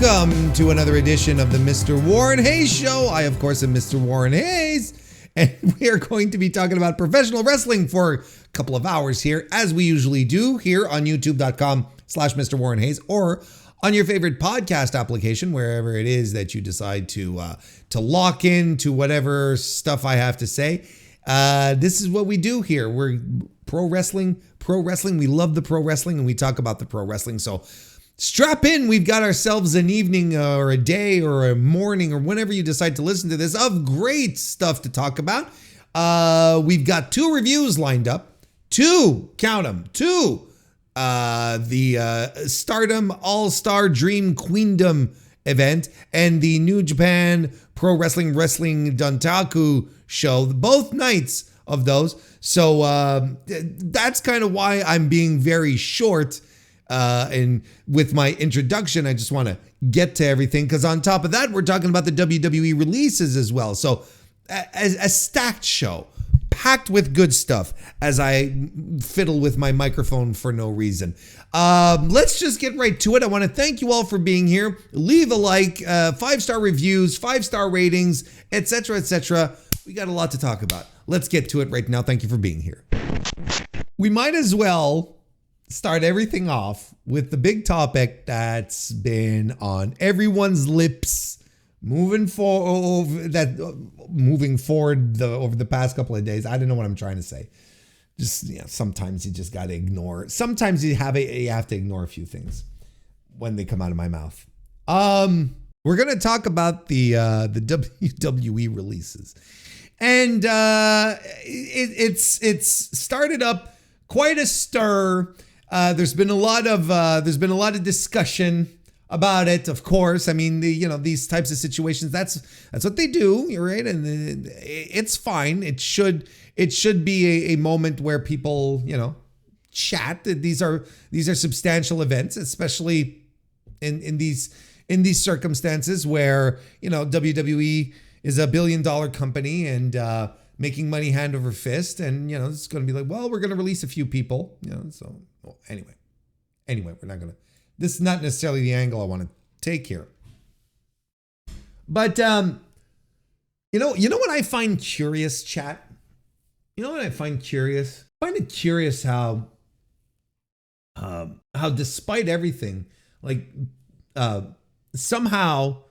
Welcome to another edition of the Mr. Warren Hayes Show. I, of course, am Mr. Warren Hayes, and we are going to be talking about professional wrestling for a couple of hours here, as we usually do here on youtube.com/Mr. Warren Hayes, or on your favorite podcast application, wherever it is that you decide to lock in to whatever stuff I have to say. This is what we do here. We're pro wrestling. We love the pro wrestling, and we talk about the pro wrestling. So strap in. We've got ourselves an evening or a day or a morning or whenever you decide to listen to this of great stuff to talk about. We've got two reviews lined up. Count them, two. The Stardom All-Star Dream Queendom event and the New Japan Pro Wrestling Dontaku show, both nights of those. So that's kind of why I'm being very short. And with my introduction, I just want to get to everything, because on top of that, we're talking about the WWE releases as well. So a stacked show, packed with good stuff as I fiddle with my microphone for no reason. Let's just get right to it. I want to thank you all for being here. Leave a like, 5-star reviews, 5-star ratings, etc., etc. We got a lot to talk about. Let's get to it right now. Thank you for being here. We might as well start everything off with the big topic that's been on everyone's lips moving forward over the past couple of days. I don't know what I'm trying to say. Just, sometimes you just got to ignore. Sometimes you have to ignore a few things when they come out of my mouth. We're going to talk about the WWE releases. And it's started up quite a stir. There's been a lot of discussion about it. Of course, I mean, these types of situations. That's what they do. You're right, and it's fine. It should be a moment where people chat. These are substantial events, especially in these circumstances where WWE is a $1 billion company and making money hand over fist, and it's going to be like, well, we're going to release a few people, so well, anyway, we're not going to, this is not necessarily the angle I want to take here. But you know what I find curious, chat? You know what I find curious? I find it curious how despite everything, like somehow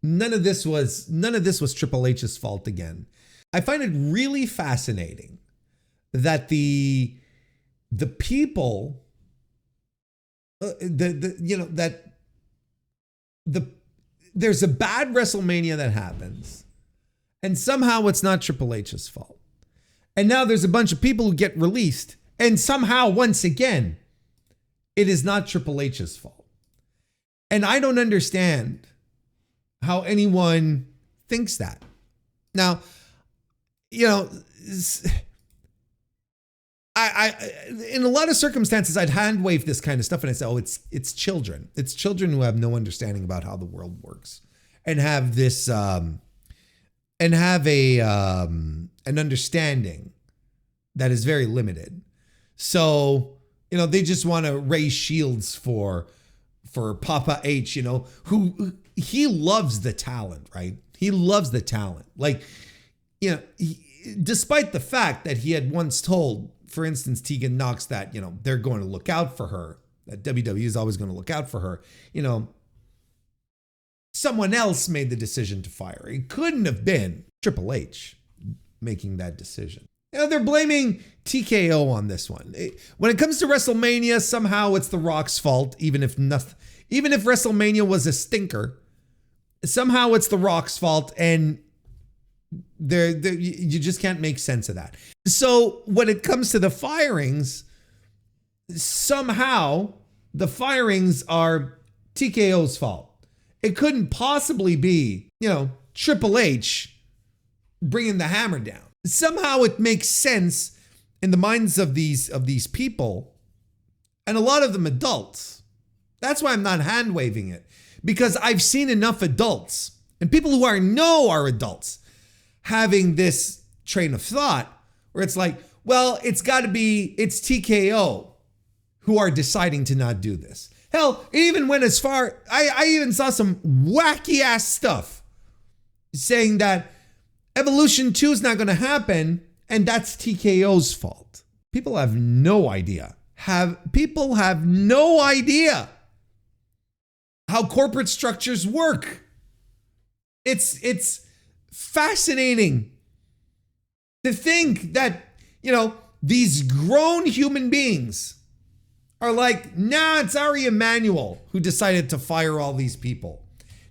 none of this was Triple H's fault again. I find it really fascinating that the people, there's a bad WrestleMania that happens, and somehow it's not Triple H's fault. And now there's a bunch of people who get released, and somehow once again, it is not Triple H's fault. And I don't understand how anyone thinks that. Now, I in a lot of circumstances, I'd hand wave this kind of stuff and I say, oh, it's children. It's children who have no understanding about how the world works and have this an understanding that is very limited. So, they just want to raise shields for Papa H, who he loves the talent, right? He loves the talent. Like, despite the fact that he had once told, for instance, Tegan Knox that, they're going to look out for her, that WWE is always going to look out for her, someone else made the decision to fire. It couldn't have been Triple H making that decision. They're blaming TKO on this one. When it comes to WrestleMania, somehow it's The Rock's fault, even if WrestleMania was a stinker, somehow it's The Rock's fault, and you just can't make sense of that. So when it comes to the firings, somehow the firings are TKO's fault. It couldn't possibly be, Triple H bringing the hammer down. Somehow it makes sense in the minds of these people, and a lot of them adults. That's why I'm not hand waving it, because I've seen enough adults and people who are adults having this train of thought where it's like, well, it's TKO who are deciding to not do this. Hell, it even went as far, I even saw some wacky ass stuff saying that Evolution 2 is not going to happen and that's TKO's fault. People have no idea. People have no idea how corporate structures work. It's fascinating to think that, these grown human beings are like, nah, it's Ari Emanuel who decided to fire all these people.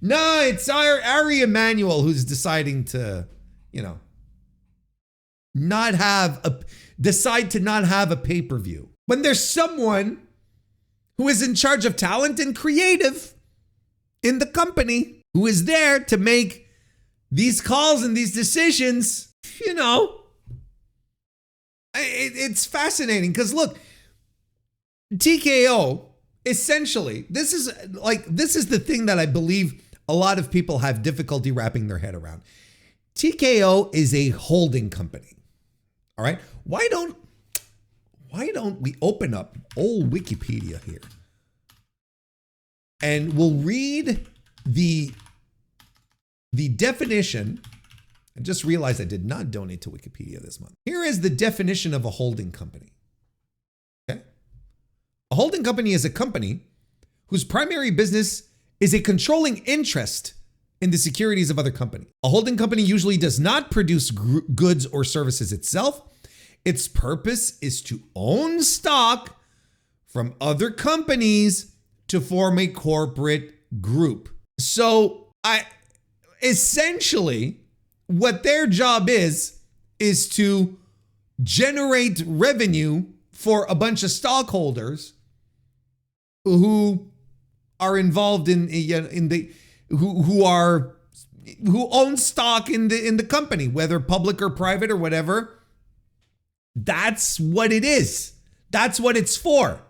No, it's Ari Emanuel who's deciding to, decide to not have a pay-per-view. When there's someone who is in charge of talent and creative in the company who is there to make these calls and these decisions, it's fascinating because look, TKO, essentially, this is the thing that I believe a lot of people have difficulty wrapping their head around. TKO is a holding company. All right. Why don't we open up old Wikipedia here and we'll read the definition. I just realized I did not donate to Wikipedia this month. Here is the definition of a holding company. Okay. A holding company is a company whose primary business is a controlling interest in the securities of other companies. A holding company usually does not produce goods or services itself. Its purpose is to own stock from other companies to form a corporate group. So essentially what their job is to generate revenue for a bunch of stockholders who are involved who own stock in the company, whether public or private or whatever. That's what it is. That's what it's for.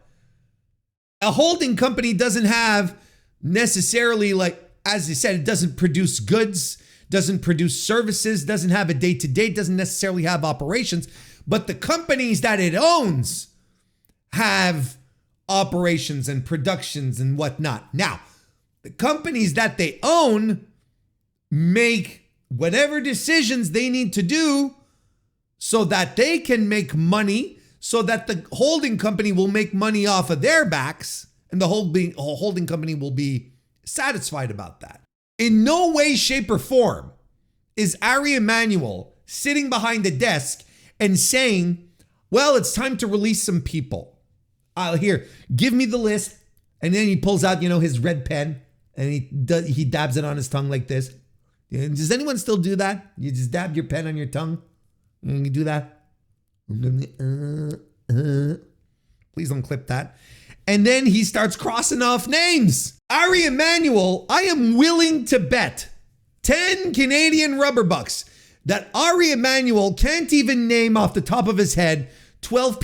A holding company doesn't have necessarily, like, as I said, it doesn't produce goods, doesn't produce services, doesn't have a day-to-day, doesn't necessarily have operations, but the companies that it owns have operations and productions and whatnot. Now, the companies that they own make whatever decisions they need to do so that they can make money, so that the holding company will make money off of their backs, and the holding company will be satisfied about that. In no way, shape, or form is Ari Emanuel sitting behind the desk and saying, well, it's time to release some people. Here, give me the list. And then he pulls out, his red pen and he dabs it on his tongue like this. Does anyone still do that? You just dab your pen on your tongue and you do that. Please don't clip that. And then he starts crossing off names. Ari Emanuel, I am willing to bet 10 Canadian rubber bucks that Ari Emanuel can't even name off the top of his head 12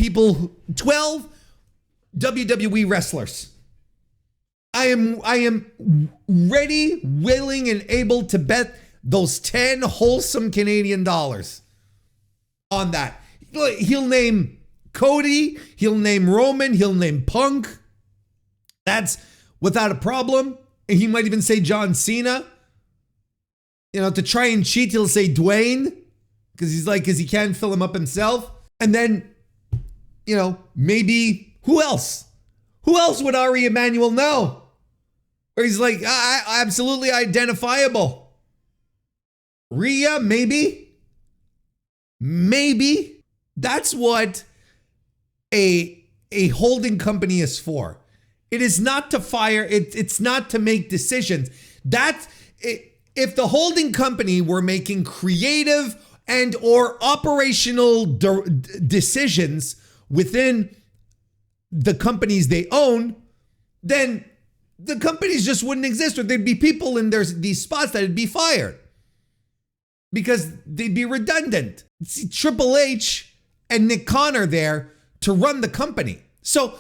WWE wrestlers. I am ready, willing, and able to bet those 10 wholesome Canadian dollars on that. He'll name Cody, he'll name Roman, he'll name Punk. That's without a problem. He might even say John Cena. To try and cheat, he'll say Dwayne because he can't fill him up himself. And then, maybe who else? Who else would Ari Emanuel know? Or he's like, absolutely identifiable. Rhea, maybe. Maybe. That's what a holding company is for. It is not to fire. It's not to make decisions. If the holding company were making creative and or operational decisions within the companies they own, then the companies just wouldn't exist, or there'd be people in these spots that'd be fired because they'd be redundant. See, Triple H and Nick Khan are there to run the company. So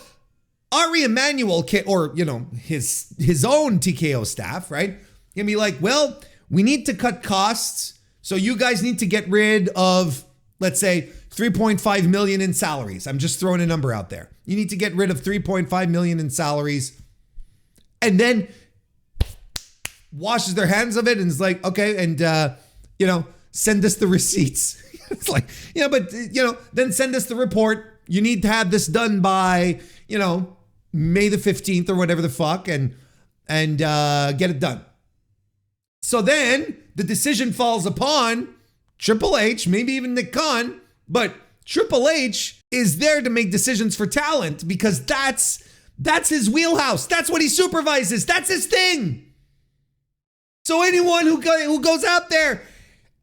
Ari Emanuel or his own TKO staff, right? Can be like, well, we need to cut costs, so you guys need to get rid of, let's say, 3.5 million in salaries. I'm just throwing a number out there. You need to get rid of 3.5 million in salaries. and then washes their hands of it and is like, okay, and send us the receipts. It's like, but then send us the report. You need to have this done by, May the 15th or whatever the fuck, and get it done. So then the decision falls upon Triple H, maybe even Nick Khan, but Triple H is there to make decisions for talent because that's his wheelhouse. That's what he supervises. That's his thing. So anyone who goes out there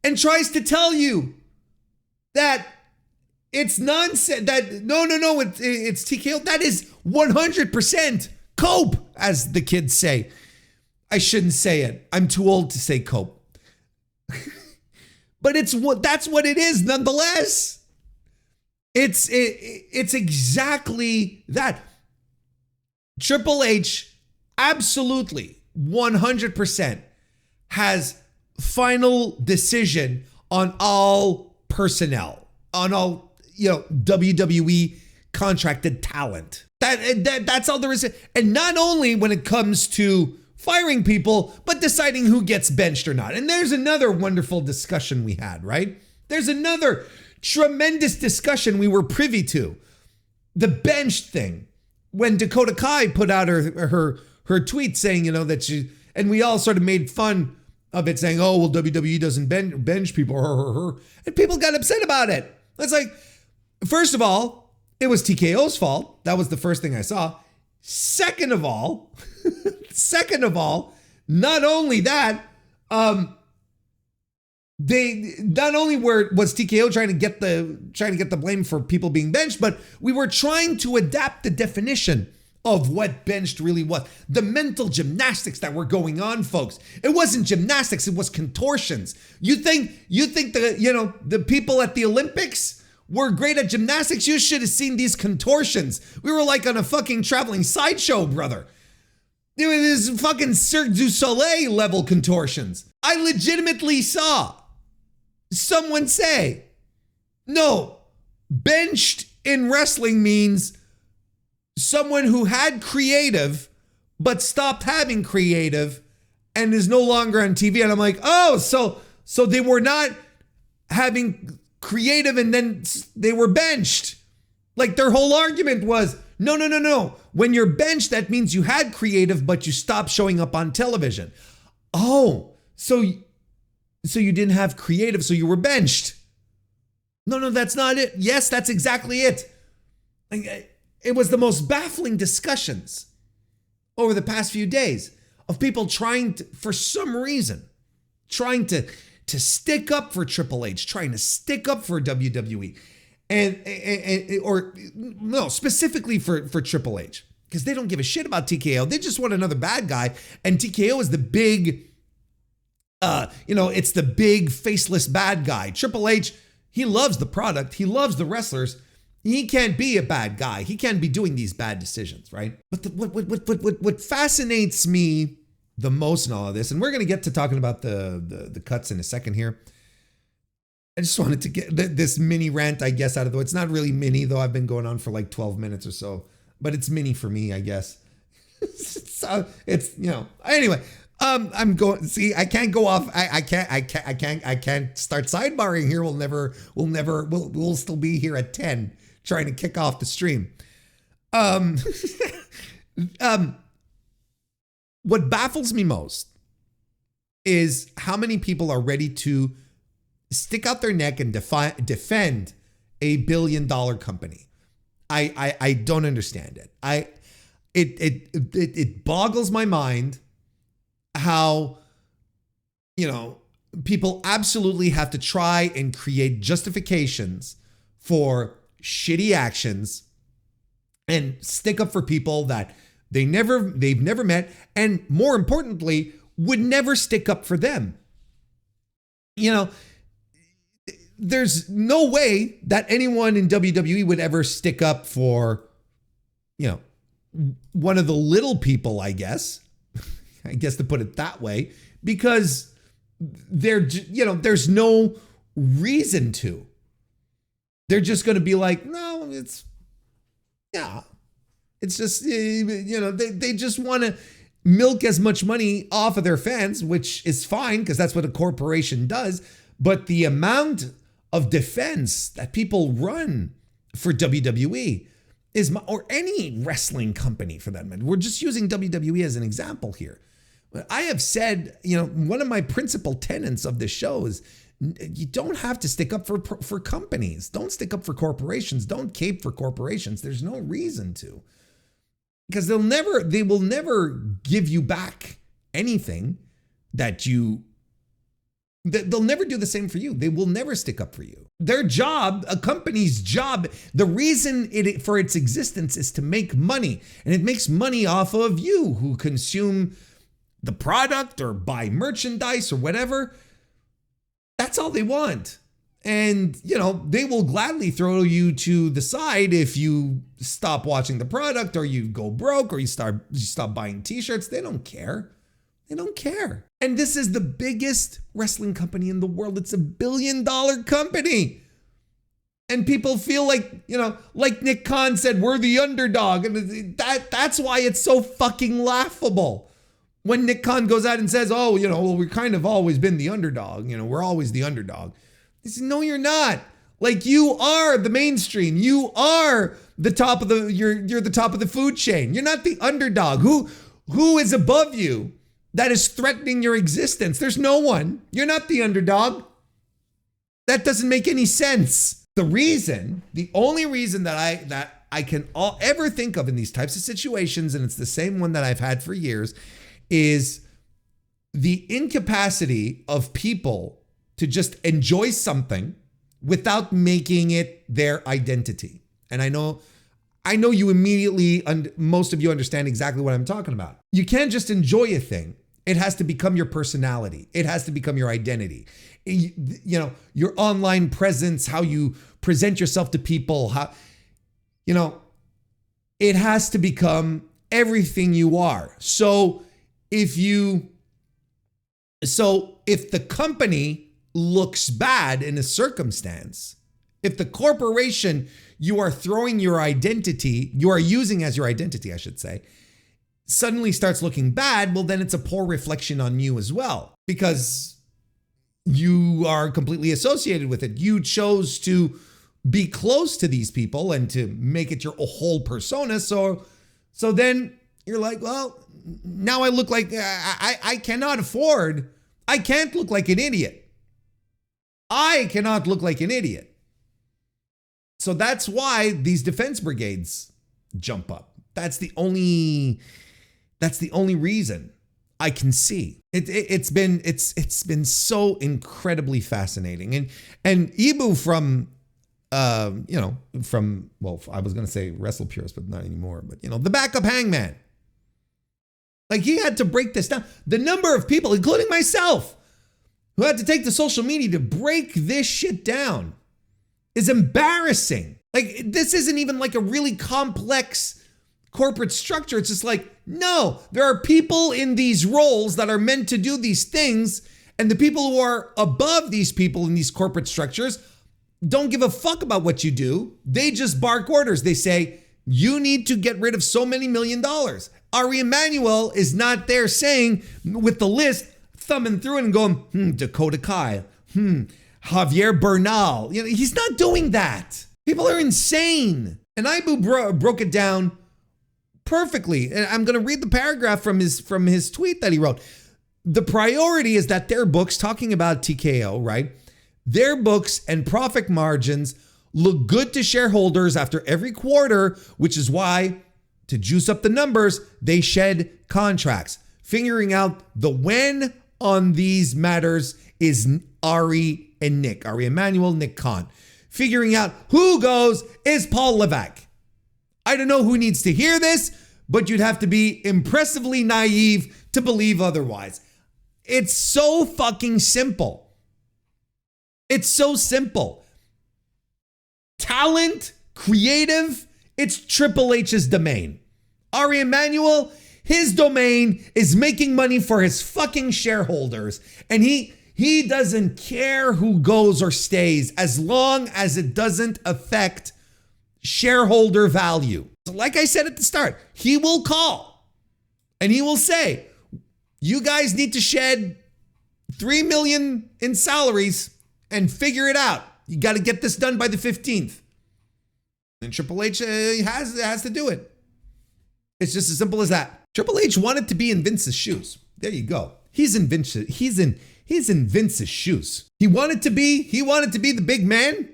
and tries to tell you that it's nonsense, that no, it's TKO, that is 100% cope, as the kids say. I shouldn't say it. I'm too old to say cope. But that's what it is nonetheless. It's exactly that. Triple H absolutely 100% has final decision on all personnel, on all WWE contracted talent. That's all there is. And not only when it comes to firing people, but deciding who gets benched or not. And there's another wonderful discussion we had, right? There's another tremendous discussion we were privy to. The bench thing. When Dakota Kai put out her tweet saying, that she, and we all sort of made fun of it, saying, oh, well, WWE doesn't bench people, and people got upset about it. It's like, first of all, it was TKO's fault. That was the first thing I saw. Second of all, not only that, was TKO trying to get the blame for people being benched, but we were trying to adapt the definition of what benched really was. The mental gymnastics that were going on, folks. It wasn't gymnastics, it was contortions. You think the people at the Olympics were great at gymnastics? You should have seen these contortions. We were like on a fucking traveling sideshow, brother. It was fucking Cirque du Soleil level contortions. I legitimately saw someone say, no, benched in wrestling means someone who had creative but stopped having creative and is no longer on TV. And I'm like, oh, so they were not having creative and then they were benched. Like their whole argument was, no. When you're benched, that means you had creative, but you stopped showing up on television. Oh, so you didn't have creative, so you were benched. No, that's not it. Yes, that's exactly it. It was the most baffling discussions over the past few days of people trying to, for some reason, trying to stick up for Triple H, trying to stick up for WWE, or specifically for Triple H, because they don't give a shit about TKO. They just want another bad guy, and TKO is the big, it's the big faceless bad guy. Triple H, he loves the product, he loves the wrestlers. He can't be a bad guy. He can't be doing these bad decisions, right? But what fascinates me the most in all of this, and we're going to get to talking about the cuts in a second here. I just wanted to get this mini rant, I guess, out of the way. It's not really mini, though. I've been going on for like 12 minutes or so, but it's mini for me, I guess. So it's, anyway, I'm going, see, I can't go off. I can't start sidebarring here. We'll still be here at 10 trying to kick off the stream. What baffles me most is how many people are ready to stick out their neck and defend a $1 billion company. I don't understand it. It boggles my mind how, people absolutely have to try and create justifications for shitty actions and stick up for people that they've never met, and more importantly, would never stick up for them. There's no way that anyone in WWE would ever stick up for, one of the little people, I guess to put it that way, because there's no reason to. They're just going to be like, no, it's just, they just want to milk as much money off of their fans, which is fine because that's what a corporation does. But the amount of defense that people run for WWE or any wrestling company for that matter. We're just using WWE as an example here. I have said, one of my principal tenets of this show is you don't have to stick up for companies. Don't stick up for corporations. Don't cape for corporations. There's no reason to. Because they will never give you back anything they'll never do the same for you. They will never stick up for you. Their job, a company's job, the reason for its existence is to make money. And it makes money off of you who consume the product or buy merchandise or whatever. That's all they want. And, they will gladly throw you to the side if you stop watching the product or you go broke or you stop buying t-shirts. They don't care. They don't care. And this is the biggest wrestling company in the world. It's $1 billion company. And people feel like, like Nick Khan said, we're the underdog. And that's why it's so fucking laughable. When Nick Khan goes out and says, we've kind of always been the underdog. We're always the underdog. He said, no, you're not. Like, you are the mainstream. You are the top of you're the top of the food chain. You're not the underdog. Who is above you that is threatening your existence? There's no one. You're not the underdog. That doesn't make any sense. The only reason that I can ever think of in these types of situations, and it's the same one that I've had for years, is the incapacity of people to just enjoy something without making it their identity. And I know you immediately, most of you understand exactly what I'm talking about. You can't just enjoy a thing. It has to become your personality. It has to become your identity. Your online presence, how you present yourself to people, it has to become everything you are. So if the company looks bad in a circumstance, if the corporation you are using as your identity, I should say, suddenly starts looking bad, well, then it's a poor reflection on you as well, because you are completely associated with it. You chose to be close to these people and to make it your whole persona. So then you're like, well, now I look like I can't look like an idiot. I cannot look like an idiot. So that's why these defense brigades jump up. That's the only reason I can see. It's been so incredibly fascinating. And Ibu from I was going to say Wrestle Purist, but not anymore. But the backup hangman. Like, he had to break this down. The number of people, including myself, who had to take to social media to break this shit down is embarrassing. Like, this isn't even like a really complex corporate structure. It's just like, no, there are people in these roles that are meant to do these things, and the people who are above these people in these corporate structures don't give a fuck about what you do. They just bark orders. They say, you need to get rid of so many $1 million. Ari Emanuel is not there saying with the list, thumbing through it and going, Dakota Kai, Javier Bernal. He's not doing that. People are insane. And Ibu broke it down perfectly. And I'm going to read the paragraph from his tweet that he wrote. The priority is that their books, talking about TKO, right? Their books and profit margins look good to shareholders after every quarter, which is why, to juice up the numbers, they shed contracts. Figuring out the when on these matters is Ari and Nick. Ari Emanuel, Nick Khan. Figuring out who goes is Paul Levesque. I don't know who needs to hear this, but you'd have to be impressively naive to believe otherwise. It's so fucking simple. It's so simple. Talent, creative, it's Triple H's domain. Ari Emanuel, his domain is making money for his fucking shareholders. And he doesn't care who goes or stays as long as it doesn't affect shareholder value. So like I said at the start, he will call And he will say, you guys need to shed $3 million in salaries and figure it out. You got to get this done by the 15th. And Triple H has to do it. It's just as simple as that. Triple H wanted to be in Vince's shoes. There you go. He's in Vince's shoes. He wanted to be the big man.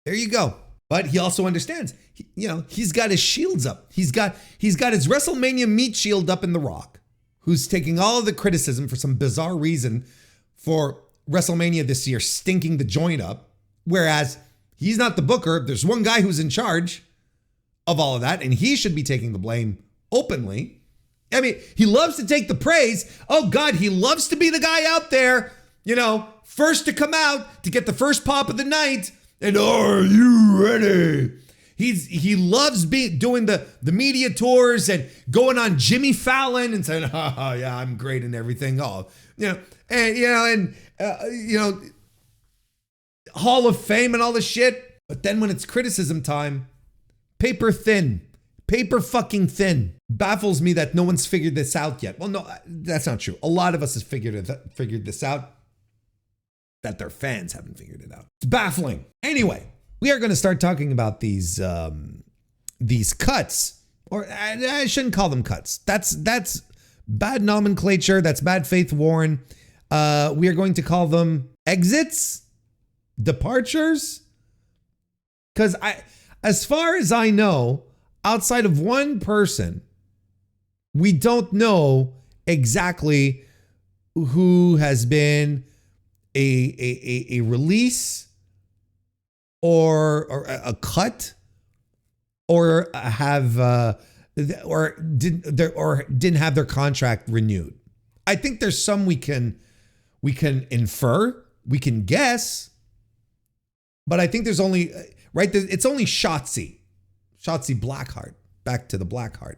There you go. But he also understands, he's got his shields up. He's got his WrestleMania meat shield up in The Rock, who's taking all of the criticism for some bizarre reason for WrestleMania this year stinking the joint up. Whereas he's not the booker. There's one guy who's in charge of all of that, and he should be taking the blame openly. I mean, he loves to take the praise. Oh God, he loves to be the guy out there, first to come out, to get the first pop of the night. And are you ready? He loves doing the media tours and going on Jimmy Fallon and saying, oh yeah, I'm great and everything. Oh, Hall of Fame and all this shit. But then when it's criticism time, paper fucking thin. Baffles me that no one's figured this out yet. Well, no, that's not true. A lot of us have figured this out. That their fans haven't figured it out. It's baffling. Anyway, we are going to start talking about these cuts, or I shouldn't call them cuts. That's bad nomenclature. That's bad faith, Warren. We are going to call them exits, departures, because as far as I know, outside of one person, we don't know exactly who has been a release or a cut or didn't have their contract renewed. I think there's some we can infer, we can guess, but I think there's only it's only Shotzi Blackheart, back to the Blackheart.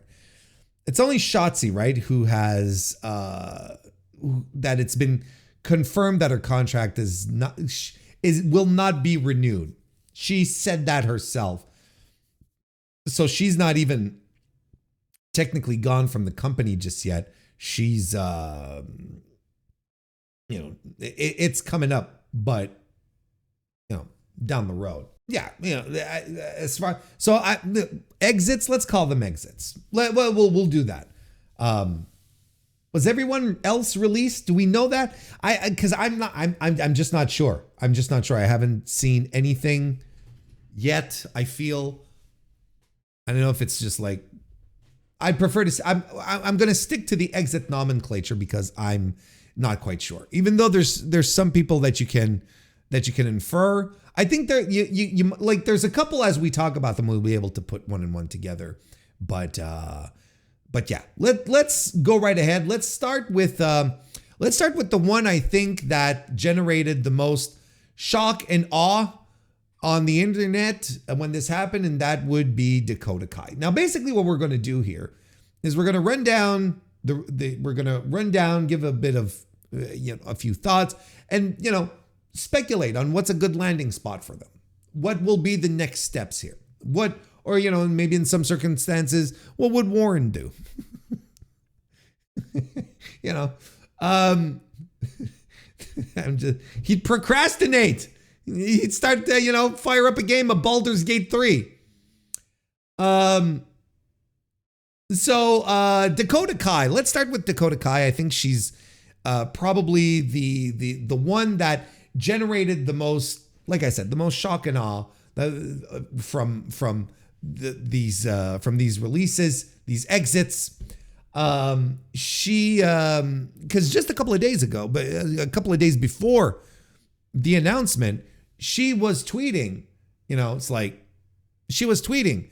It's only Shotzi, right, who has that it's been confirmed that her contract will not be renewed. She said that herself. So she's not even technically gone from the company just yet. She's it's coming up, but down the road. Yeah, as far exits, let's call them exits. We'll do that. Was everyone else released? Do we know that? Because I'm just not sure. I'm just not sure. I haven't seen anything yet. I don't know if it's just like, I'd prefer to. I'm going to stick to the exit nomenclature because I'm not quite sure. Even though there's some people that you can infer. I think there you like there's a couple as we talk about them we'll be able to put one and one together. But yeah, let's go right ahead. Let's start with the one I think that generated the most shock and awe on the internet when this happened, and that would be Dakota Kai. Now, basically, what we're going to do here is we're going to run down give a bit of a few thoughts, and speculate on what's a good landing spot for them. What will be the next steps here? Or maybe in some circumstances, what would Warren do? He'd procrastinate. He'd start to, fire up a game of Baldur's Gate 3. So Dakota Kai. Let's start with Dakota Kai. I think she's probably the one that generated the most, like I said, the most shock and awe from these releases, these exits. She because just a couple of days ago, but a couple of days before the announcement, she was tweeting. It's like she was tweeting,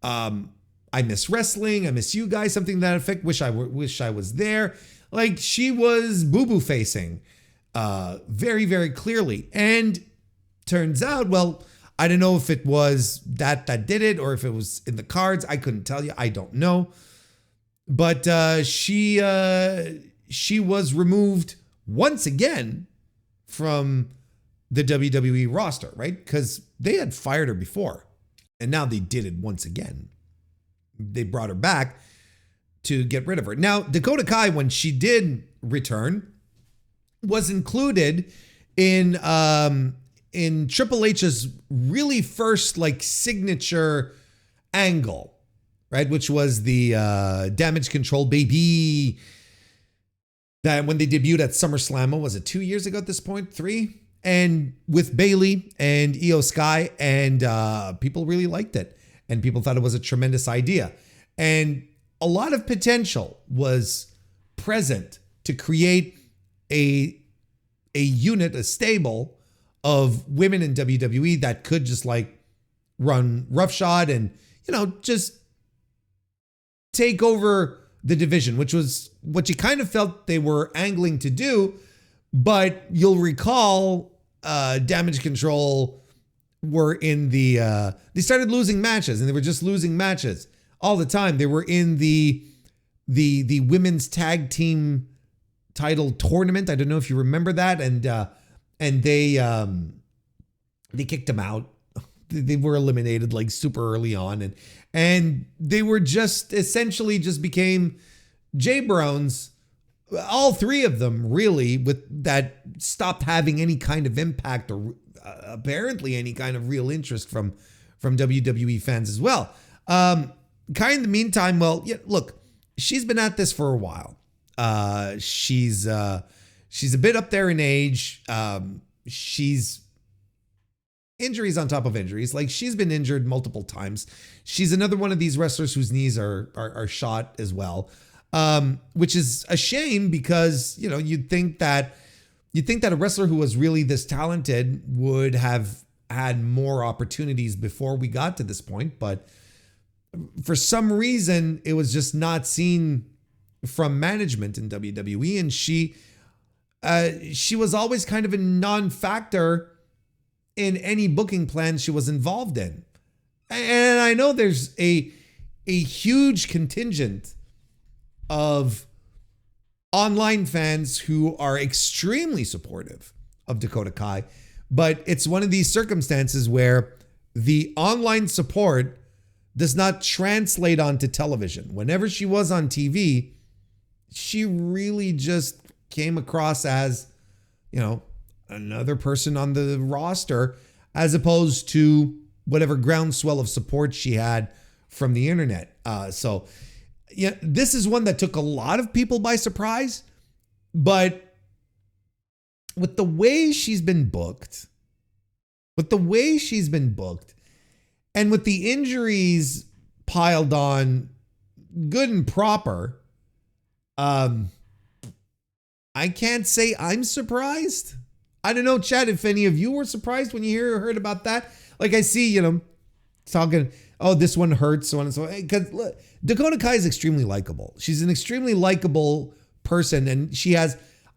"I miss wrestling. I miss you guys." Something to that effect. Wish I was there. Like she was boo-boo facing, very, very clearly. And turns out, well, I don't know if it was that did it or if it was in the cards. I couldn't tell you. I don't know. But she was removed once again from the WWE roster, right? Because they had fired her before, and now they did it once again. They brought her back to get rid of her. Now, Dakota Kai, when she did return, was included in Triple H's really first like signature angle, right? Which was the Damage Control baby. That when they debuted at SummerSlam, was it 2 years ago at this point? 3? And with Bayley and Io Sky, and people really liked it. And people thought it was a tremendous idea. And a lot of potential was present to create a unit, a stable of women in WWE that could just like run roughshod and, you know, just take over the division, which was what you kind of felt they were angling to do. But you'll recall Damage Control were in the, they started losing matches, and they were just losing matches all the time. They were in the women's tag team title tournament. I don't know if you remember that. And they kicked them out. They were eliminated like super early on, and they were just essentially just became J-Browns. All three of them really, with that, stopped having any kind of impact or apparently any kind of real interest from WWE fans as well. Kind of in the meantime, well, yeah, look, she's been at this for a while. She's a bit up there in age. She's injuries on top of injuries. Like, she's been injured multiple times. She's another one of these wrestlers whose knees are shot as well. Which is a shame, because, you know, you'd think that a wrestler who was really this talented would have had more opportunities before we got to this point. But for some reason, it was just not seen from management in WWE. And she was always kind of a non-factor in any booking plan she was involved in. And I know there's a huge contingent of online fans who are extremely supportive of Dakota Kai, but it's one of these circumstances where the online support does not translate onto television. Whenever she was on TV, she really just came across as, you know, another person on the roster, as opposed to whatever groundswell of support she had from the internet. So yeah, this is one that took a lot of people by surprise, but with the way she's been booked, and with the injuries piled on good and proper, I can't say I'm surprised. I don't know, Chad, if any of you were surprised when you heard about that. Like, I see, you know, talking, oh, this one hurts, so on and so on. Because look, Dakota Kai is extremely likable. She's an extremely likable person, and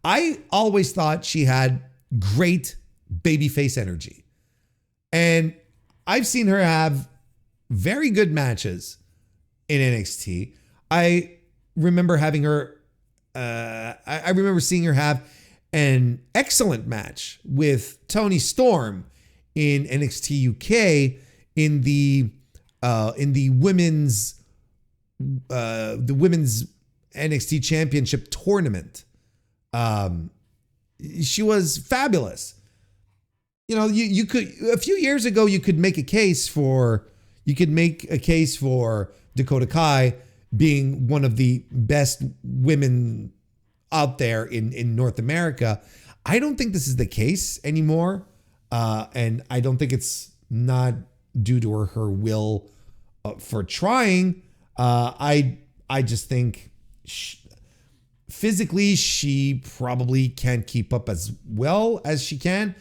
I always thought she had great babyface energy. And I've seen her have very good matches in NXT. I remember having her, I remember seeing her have an excellent match with Toni Storm in NXT UK in the women's NXT Championship tournament. She was fabulous. You know, you could, a few years ago, you could make a case for Dakota Kai being one of the best women out there in North America. I don't think this is the case anymore. And I don't think it's not due to her will for trying. I just think physically she probably can't keep up as well as she can.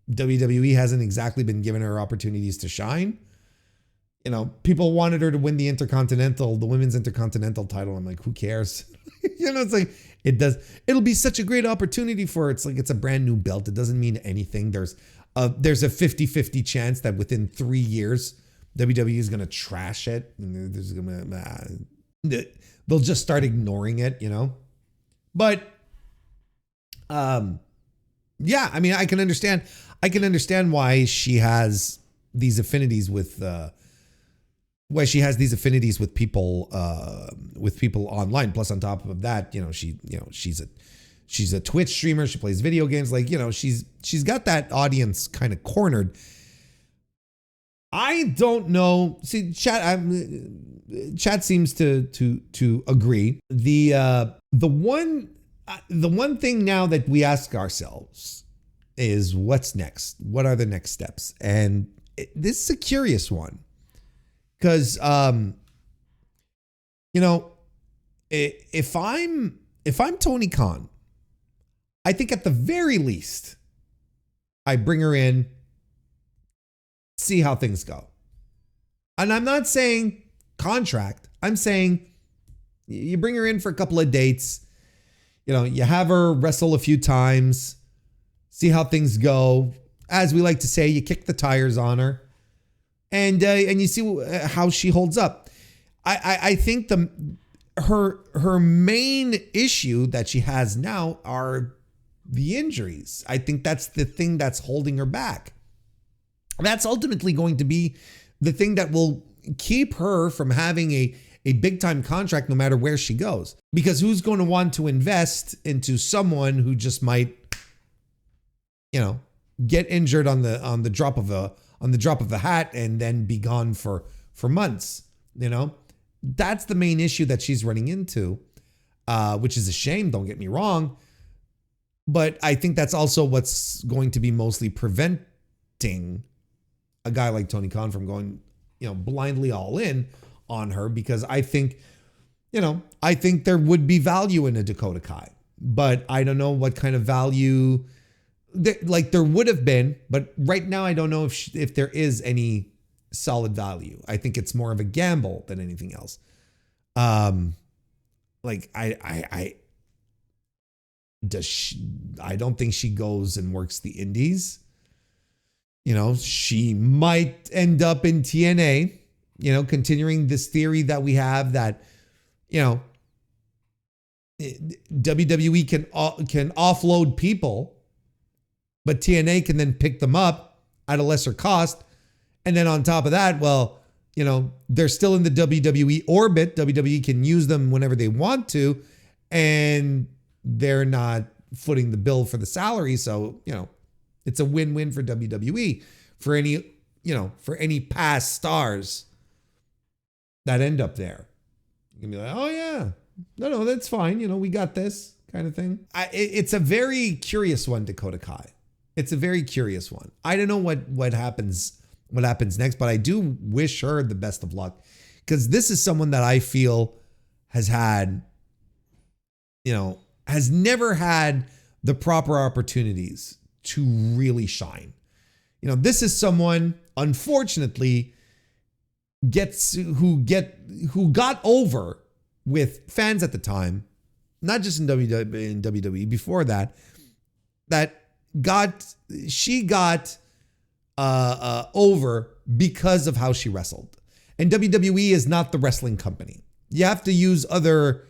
WWE hasn't exactly been giving her opportunities to shine. You know, people wanted her to win the women's Intercontinental title. I'm like, who cares? You know, it's like, it'll be such a great opportunity for her. It's like, it's a brand new belt. It doesn't mean anything. There's a 50-50 chance that within 3 years, WWE is going to trash it. And they'll just start ignoring it, you know? But, yeah, I mean, I can understand why she has these affinities with why she has these affinities with people online. Plus, on top of that, she's a Twitch streamer. She plays video games. Like, she's got that audience kind of cornered. I don't know. See, chat seems to agree. The one thing now that we ask ourselves is, what's next? What are the next steps? And this is a curious one, because if I'm Tony Khan, I think at the very least I bring her in, see how things go. And I'm not saying contract. I'm saying you bring her in for a couple of dates. You have her wrestle a few times, see how things go. As we like to say, you kick the tires on her, and you see how she holds up. I think her main issue that she has now are the injuries. I think that's the thing that's holding her back. That's ultimately going to be the thing that will keep her from having a big time contract no matter where she goes. Because who's going to want to invest into someone who just might, get injured on the drop of a hat and then be gone for months. That's the main issue that she's running into, which is a shame. Don't get me wrong, but I think that's also what's going to be mostly preventing a guy like Tony Khan from going, blindly all in on her, because I think there would be value in a Dakota Kai, but I don't know what kind of value there would have been, but right now I don't know if there is any solid value. I think it's more of a gamble than anything else. I don't think she goes and works the indies. She might end up in TNA, continuing this theory that we have that, WWE can offload people, but TNA can then pick them up at a lesser cost. And then on top of that, they're still in the WWE orbit. WWE can use them whenever they want to, and they're not footing the bill for the salary. So, it's a win-win for WWE, for any past stars that end up there. You can be like, oh yeah, no, that's fine. We got this kind of thing. It's a very curious one, Dakota Kai. It's a very curious one. I don't know what happens next, but I do wish her the best of luck, because this is someone that I feel has never had the proper opportunities to really shine. This is someone, unfortunately, who got over with fans at the time, not just in WWE, before that she got over because of how she wrestled. And WWE is not the wrestling company. You have to use other,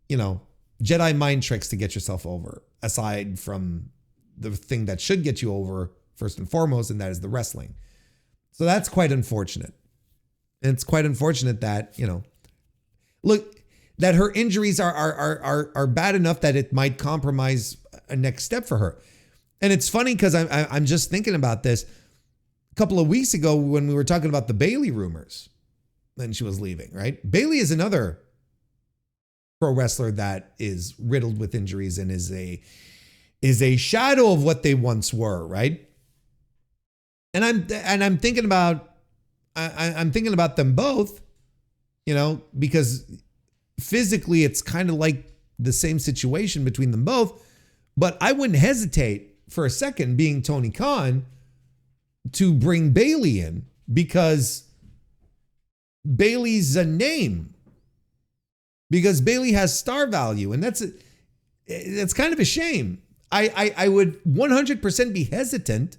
Jedi mind tricks to get yourself over, aside from the thing that should get you over first and foremost, and that is the wrestling. So that's quite unfortunate. And it's quite unfortunate that, that her injuries are bad enough that it might compromise a next step for her. And it's funny because I'm just thinking about this. A couple of weeks ago when we were talking about the Bayley rumors, then she was leaving, right? Bayley is another pro wrestler that is riddled with injuries and is a shadow of what they once were, right? And I'm thinking about them both, because physically it's kind of like the same situation between them both. But I wouldn't hesitate for a second, being Tony Khan, to bring Bayley in, because Bayley's a name, because Bayley has star value, and that's kind of a shame. I would 100% be hesitant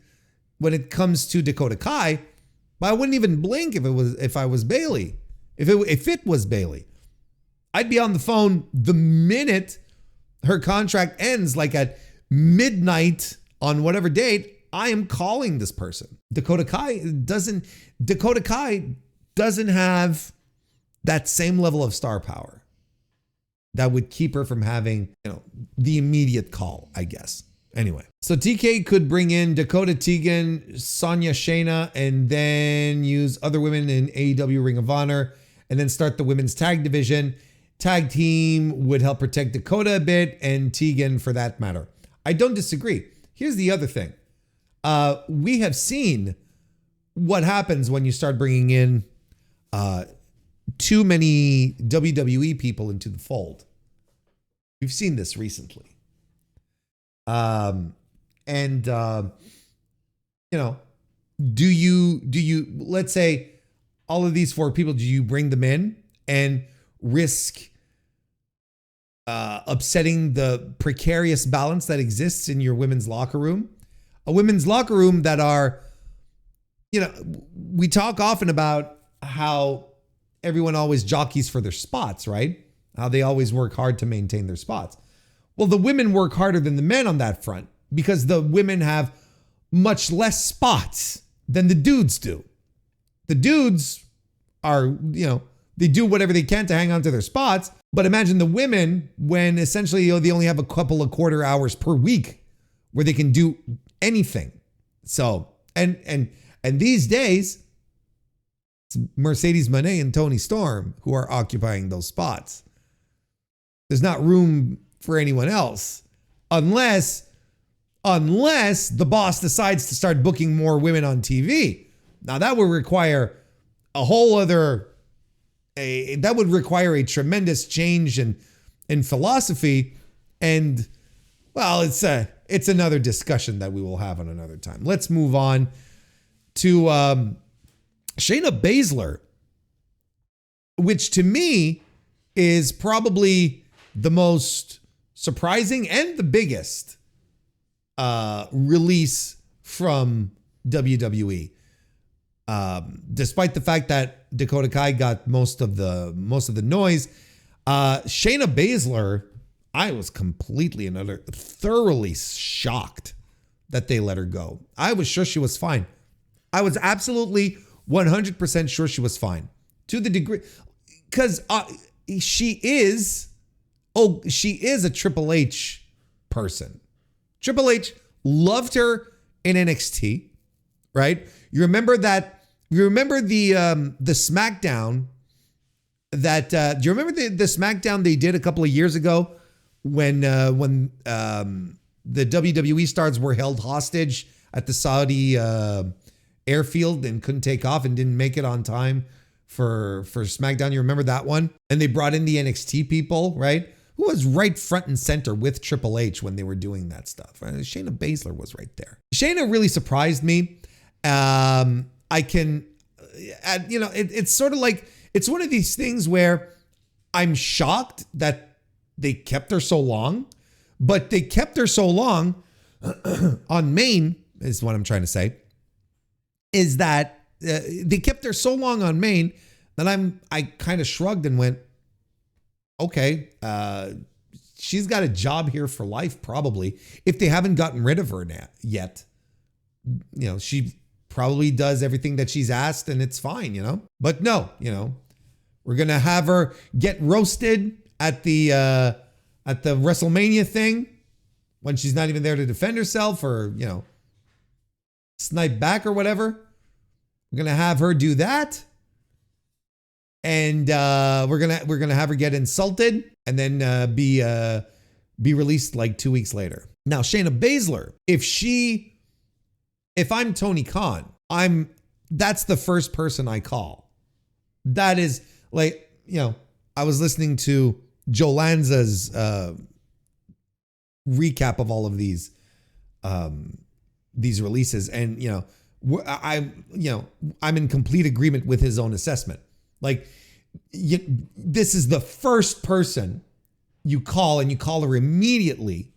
when it comes to Dakota Kai, but I wouldn't even blink if I was Bayley. If it was Bayley, I'd be on the phone the minute her contract ends, like at midnight on whatever date. I am calling this person. Dakota Kai doesn't have that same level of star power that would keep her from having, the immediate call, I guess. Anyway, so TK could bring in Dakota Tegan, Sonya Shayna, and then use other women in AEW Ring of Honor, and then start the women's tag division. Tag team would help protect Dakota a bit, and Tegan for that matter. I don't disagree. Here's the other thing. We have seen what happens when you start bringing in too many WWE people into the fold. We've seen this recently. Do you, let's say all of these 4 people, do you bring them in and risk upsetting the precarious balance that exists in your women's locker room? A women's locker room that are, we talk often about how everyone always jockeys for their spots, right? How they always work hard to maintain their spots. Well, the women work harder than the men on that front because the women have much less spots than the dudes do. The dudes are, they do whatever they can to hang on to their spots. But imagine the women when essentially they only have a couple of quarter hours per week where they can do anything. So, and these days, it's Mercedes Moné and Toni Storm who are occupying those spots. There's not room for anyone else unless the boss decides to start booking more women on TV. Now that would require a whole other, that would require a tremendous change in philosophy. And well, it's another discussion that we will have on another time. Let's move on to Shayna Baszler, which to me is probably the most surprising and the biggest release from WWE. Despite the fact that Dakota Kai got most of the noise, Shayna Baszler, I was completely and thoroughly shocked that they let her go. I was sure she was fine. I was absolutely 100% sure she was fine, to the degree, because she is a Triple H person. Triple H loved her in NXT, right? You remember the SmackDown that do you remember the SmackDown they did a couple of years ago when the WWE stars were held hostage at the Saudi airfield and couldn't take off and didn't make it on time for SmackDown? You remember that one? And they brought in the NXT people, right? Who was right front and center with Triple H when they were doing that stuff. Shayna Baszler was right there. Shayna really surprised me. It's sort of like, it's one of these things where I'm shocked that they kept her so long, but they kept her so long on Main, is what I'm trying to say, is that they kept her so long on Main that I kind of shrugged and went, okay, she's got a job here for life, probably. If they haven't gotten rid of her yet, she probably does everything that she's asked and it's fine, But no, we're going to have her get roasted at the WrestleMania thing when she's not even there to defend herself or, snipe back or whatever. We're going to have her do that. And we're gonna have her get insulted and then be released like 2 weeks later. Now, Shayna Baszler, if I'm Tony Khan, that's the first person I call. That is like, I was listening to Joe Lanza's recap of all of these releases, and I'm in complete agreement with his own assessment. Like, this is the first person you call, and you call her immediately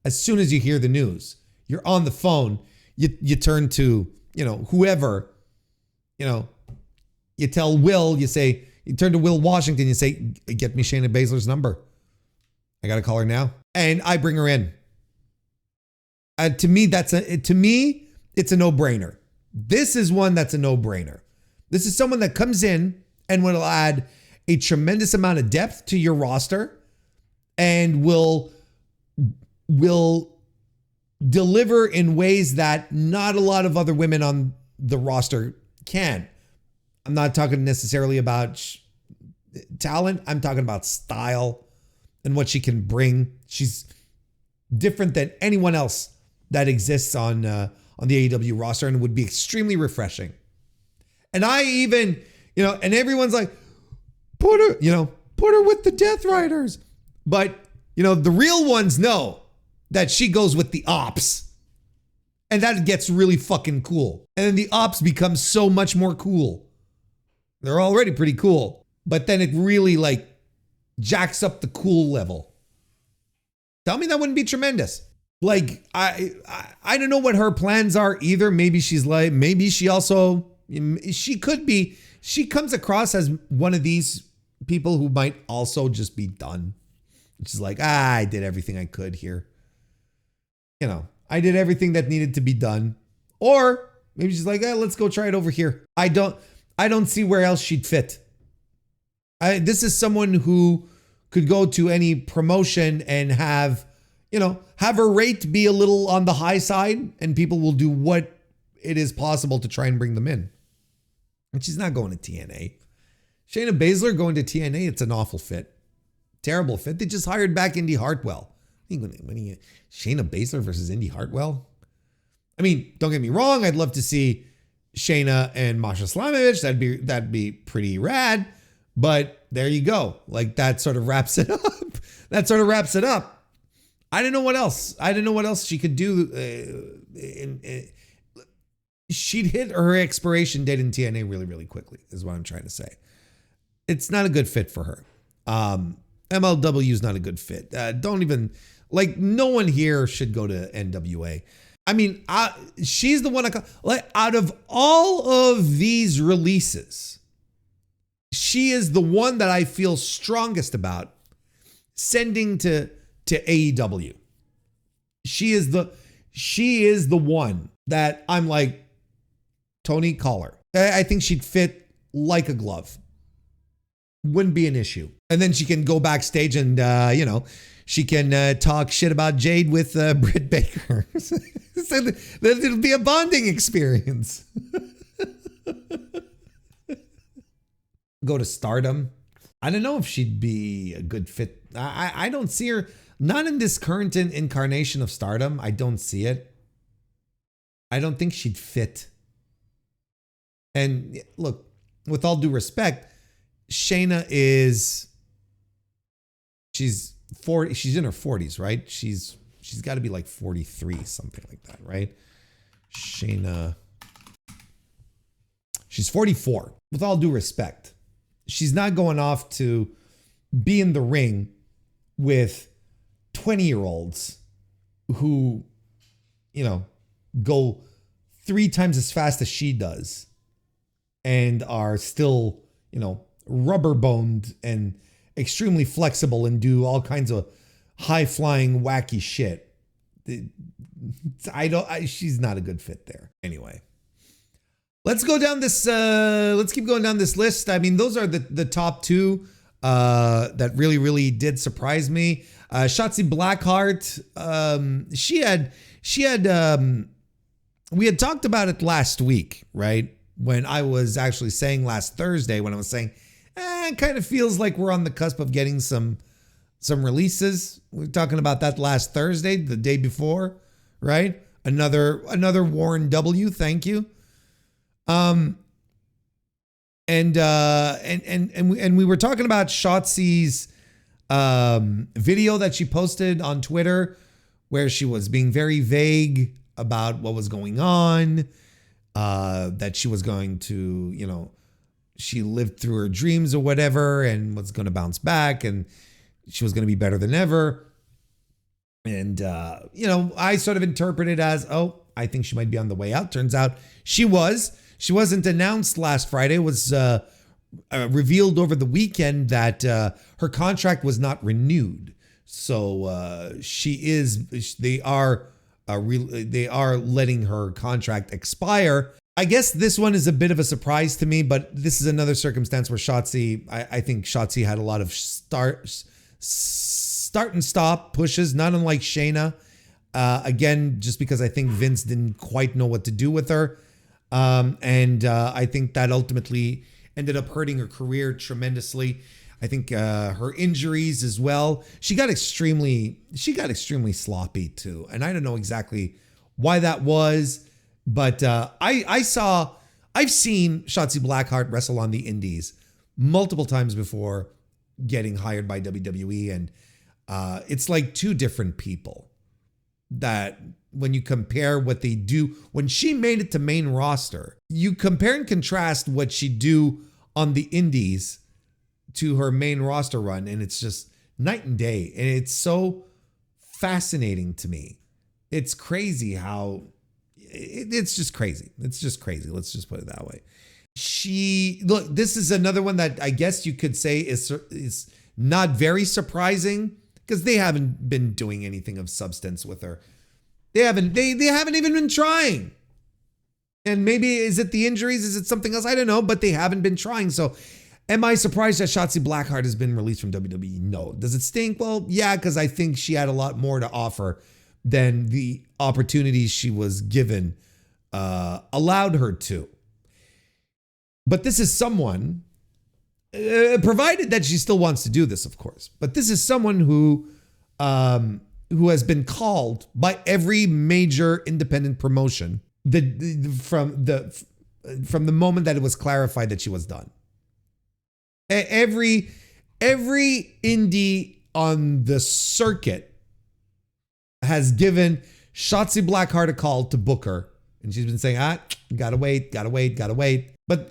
as soon as you hear the news. You're on the phone. You turn to, whoever, you tell Will, you turn to Will Washington, you say, get me Shayna Baszler's number. I got to call her now. And I bring her in. To me, it's a no-brainer. This is one that's a no-brainer. This is someone that comes in and will add a tremendous amount of depth to your roster and will deliver in ways that not a lot of other women on the roster can. I'm not talking necessarily about talent. I'm talking about style and what she can bring. She's different than anyone else that exists on the AEW roster, and would be extremely refreshing. And I even, and everyone's like, put her with the Death Riders. But, the real ones know that she goes with the Ops. And that gets really fucking cool. And then the Ops become so much more cool. They're already pretty cool. But then it really jacks up the cool level. Tell me that wouldn't be tremendous. I don't know what her plans are either. Maybe she comes across as one of these people who might also just be done. She's like, I did everything I could here. I did everything that needed to be done. Or maybe she's like, let's go try it over here. I don't see where else she'd fit. This is someone who could go to any promotion and have her rate be a little on the high side, and people will do what it is possible to try and bring them in. And she's not going to TNA. Shayna Baszler going to TNA, it's an awful fit. Terrible fit. They just hired back Indy Hartwell. Shayna Baszler versus Indy Hartwell? I mean, don't get me wrong. I'd love to see Shayna and Masha Slamovich. That'd be pretty rad. But there you go. That sort of wraps it up. I don't know what else. She could do. She'd hit her expiration date in TNA really, really quickly, is what I'm trying to say. It's not a good fit for her. MLW is not a good fit. No one here should go to NWA. I mean, she's the one out of all of these releases, she is the one that I feel strongest about sending to AEW. She is the one that I'm like, Tony, call her. I think she'd fit like a glove. Wouldn't be an issue. And then she can go backstage and, she can talk shit about Jade with Britt Baker. So it'll be a bonding experience. Go to Stardom. I don't know if she'd be a good fit. I don't see her. Not in this current incarnation of Stardom. I don't see it. I don't think she'd fit. And look, with all due respect, Shayna she's 40, she's in her 40s, right? She's got to be 43, something like that, right? Shayna, she's 44. With all due respect, she's not going off to be in the ring with 20-year-olds who, go 3 times as fast as she does and are still, rubber boned and extremely flexible and do all kinds of high flying wacky shit. She's not a good fit there. Anyway, let's go down this. Let's keep going down this list. I mean, those are the top 2 that really, really did surprise me. Shotzi Blackheart. We had talked about it last week, right? When I was actually saying last Thursday, when I was saying, it kind of feels like we're on the cusp of getting some releases. We were talking about that last Thursday, the day before, right? Another Warren W. Thank you. And we were talking about Shotzi's video that she posted on Twitter, where she was being very vague about what was going on. That she was going to, she lived through her dreams or whatever and was going to bounce back and she was going to be better than ever. And, I sort of interpreted as, I think she might be on the way out. Turns out she wasn't announced last Friday. It was revealed over the weekend that her contract was not renewed. So they are letting her contract expire. I guess this one is a bit of a surprise to me, but this is another circumstance where Shotzi, I think Shotzi had a lot of start and stop pushes, not unlike Shayna. Again, just because I think Vince didn't quite know what to do with her. And I think that ultimately ended up hurting her career tremendously. I think her injuries as well. She got extremely sloppy too. And I don't know exactly why that was, but I've seen Shotzi Blackheart wrestle on the indies multiple times before getting hired by WWE. And it's like two different people that when you compare what they do, when she made it to main roster, you compare and contrast what she do on the indies to her main roster run, and it's just night and day. And it's so fascinating to me. It's crazy how it's just crazy. It's just crazy. Let's just put it that way. This is another one that I guess you could say is not very surprising because they haven't been doing anything of substance with her. They haven't even been trying. And maybe is it the injuries? Is it something else? I don't know, but they haven't been trying. So am I surprised that Shotzi Blackheart has been released from WWE? No. Does it stink? Well, yeah, because I think she had a lot more to offer than the opportunities she was given allowed her to. But this is someone, provided that she still wants to do this, of course. But this is someone who has been called by every major independent promotion from the moment that it was clarified that she was done. Every indie on the circuit has given Shotzi Blackheart a call to book her. And she's been saying, gotta wait. But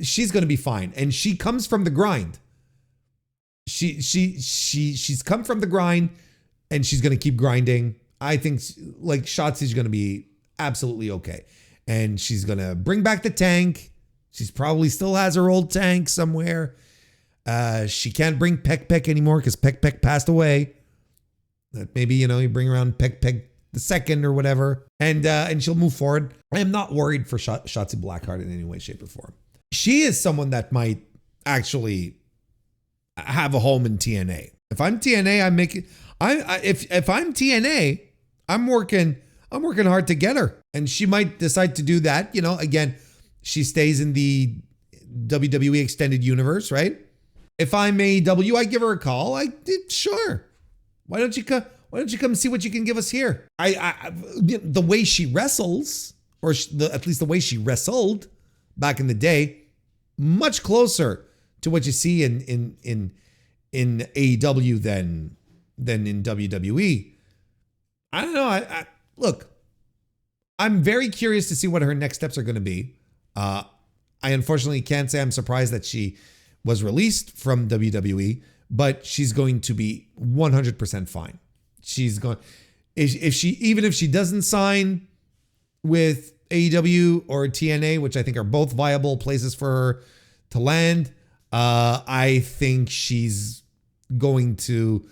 she's going to be fine. And she comes from the grind. She's come from the grind and she's going to keep grinding. I think like Shotzi's going to be absolutely okay. And she's going to bring back the tank. She's probably still has her old tank somewhere. She can't bring Peck anymore because Peck passed away. Maybe, you bring around Peck the second or whatever, and she'll move forward. I am not worried for Shotzi Blackheart in any way, shape, or form. She is someone that might actually have a home in TNA. If I'm TNA, if I'm TNA, I'm working hard to get her, and she might decide to do that. Again, she stays in the WWE extended universe, right? If I'm AEW, I give her a call. Sure. Why don't you come see what you can give us here? The way she wrestles, or at least the way she wrestled back in the day, much closer to what you see in AEW than in WWE. I don't know. Look, I'm very curious to see what her next steps are going to be. I unfortunately can't say I'm surprised that she was released from WWE, but she's going to be 100% fine. She's going, even if she doesn't sign with AEW or TNA, which I think are both viable places for her to land, I think she's going to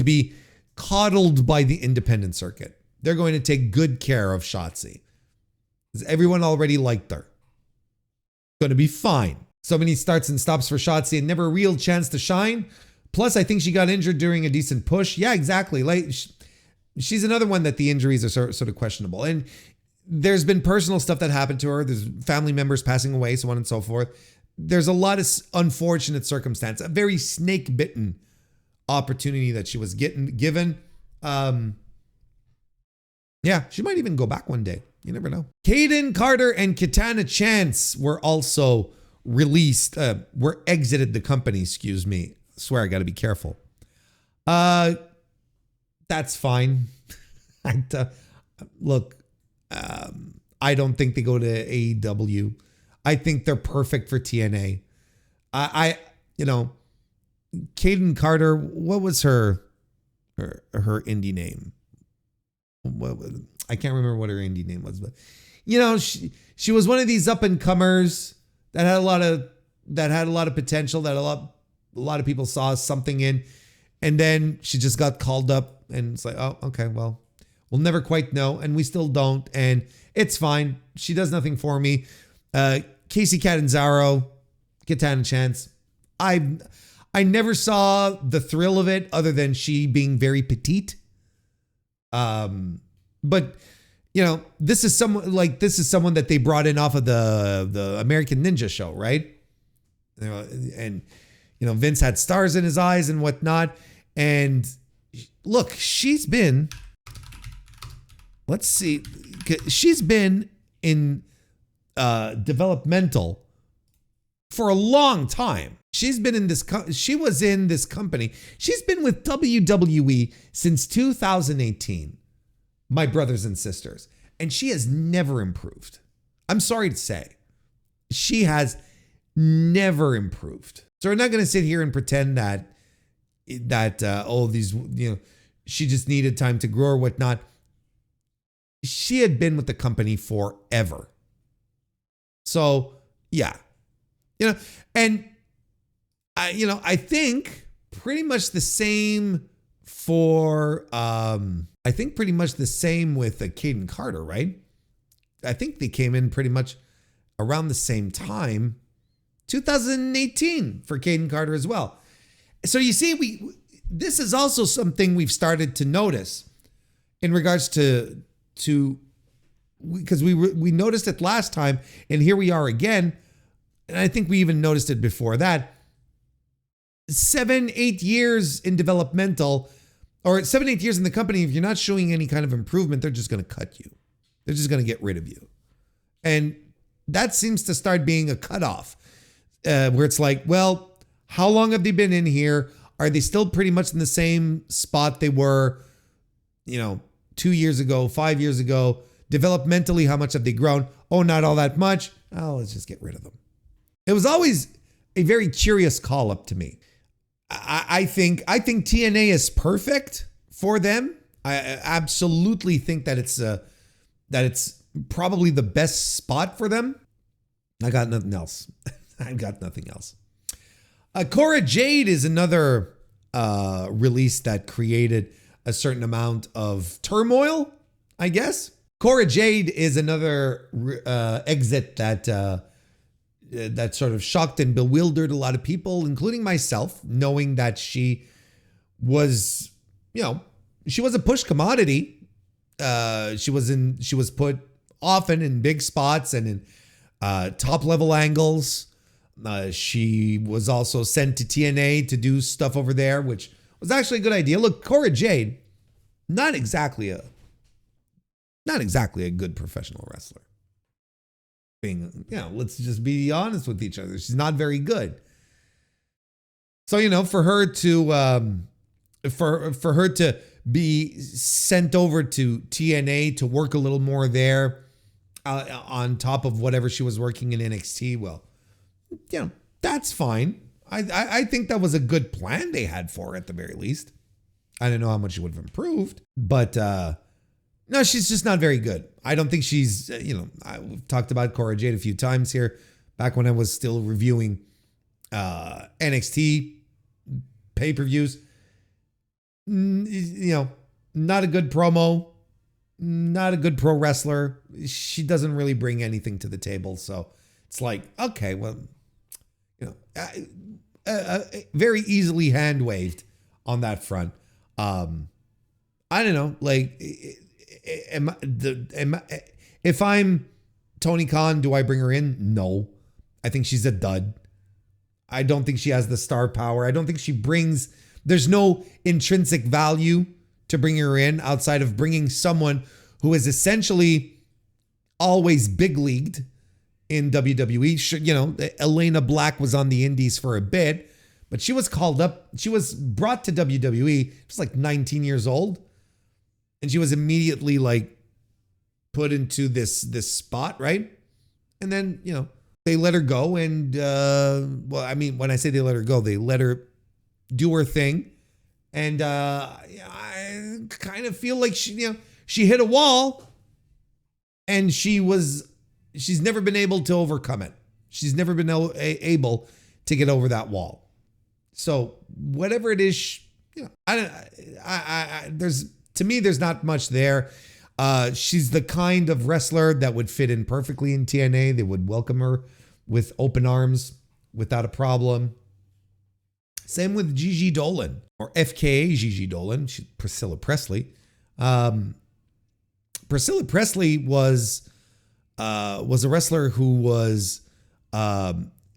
be coddled by the independent circuit. They're going to take good care of Shotzi because everyone already liked her. Going to be fine. So many starts and stops for Shotzi and never a real chance to shine. Plus, I think she got injured during a decent push. Yeah, exactly. Like she's another one that the injuries are sort of questionable. And there's been personal stuff that happened to her. There's family members passing away, so on and so forth. There's a lot of unfortunate circumstance, a very snake-bitten opportunity that she was given. Yeah, she might even go back one day. You never know. Kaden Carter and Katana Chance were also released, were exited the company, excuse me. I swear I got to be careful. That's fine. Look, I don't think they go to AEW. I think they're perfect for TNA. Kaden Carter, what was her indie name? I can't remember what her indie name was, but she was one of these up and comers that had a lot of potential, that a lot of people saw something in, and then she just got called up, and it's like, oh, okay, well, We'll never quite know, and we still don't, and it's fine. She does nothing for me. Casey Catanzaro, Katana Chance. I never saw the thrill of it other than she being very petite. But you know, this is someone that they brought in off of the American Ninja show, right? You know, and you know, Vince had stars in his eyes and whatnot. And look, she's been, let's see, she's been in developmental for a long time. She's been in this, she was in this company. She's been with WWE since 2018, my brothers and sisters. And she has never improved. I'm sorry to say. She has never improved. So we're not going to sit here and pretend that these, you know, she just needed time to grow or whatnot. She had been with the company forever. So yeah, you know, and I think pretty much the same for, I think pretty much the same with Caden Carter, right? I think they came in pretty much around the same time, 2018 for Caden Carter as well. So you see, this is also something we've started to notice in regards to because we noticed it last time, and here we are again, and I think we even noticed it before that. 7-8 years in developmental, or 7-8 years in the company, if you're not showing any kind of improvement, they're just going to cut you. They're just going to get rid of you. And that seems to start being a cutoff, where it's like, well, how long have they been in here? Are they still pretty much in the same spot they were, 2 years ago, 5 years ago? Developmentally, how much have they grown? Oh, not all that much. Oh, let's just get rid of them. It was always a very curious call up to me. I think TNA is perfect for them. I absolutely think that it's probably the best spot for them. I got nothing else. I've got nothing else. Cora Jade is another release that created a certain amount of turmoil, I guess. Cora Jade is another exit that sort of shocked and bewildered a lot of people, including myself, knowing that she was a push commodity. She was put often in big spots and in top level angles. She was also sent to TNA to do stuff over there, which was actually a good idea. Look, Cora Jade, not exactly a good professional wrestler. Let's just be honest with each other. She's not very good. So, for her to be sent over to TNA to work a little more there, on top of whatever she was working in NXT, well, that's fine. I think that was a good plan they had for her at the very least. I don't know how much she would have improved, but no, she's just not very good. I don't think she's, I've talked about Cora Jade a few times here, back when I was still reviewing NXT pay-per-views. Not a good promo, not a good pro wrestler. She doesn't really bring anything to the table. So it's like, okay, well, very easily hand waved on that front. I don't know, like, if I'm Tony Khan, do I bring her in? No. I think she's a dud. I don't think she has the star power. I don't think she brings, there's no intrinsic value to bring her in outside of bringing someone who is essentially always big leagued in WWE. Elena Black was on the indies for a bit, but she was called up. She was brought to WWE. She was like 19 years old. And she was immediately like put into this spot, right? And then, they let her go. And, when I say they let her go, they let her do her thing. And I kind of feel like she hit a wall, and she's never been able to overcome it. She's never been able to get over that wall. So whatever it is, there's To me, there's not much there. She's the kind of wrestler that would fit in perfectly in TNA. They would welcome her with open arms without a problem. Same with Gigi Dolan, or FKA Gigi Dolan, Priscilla Presley. Priscilla Presley was a wrestler who was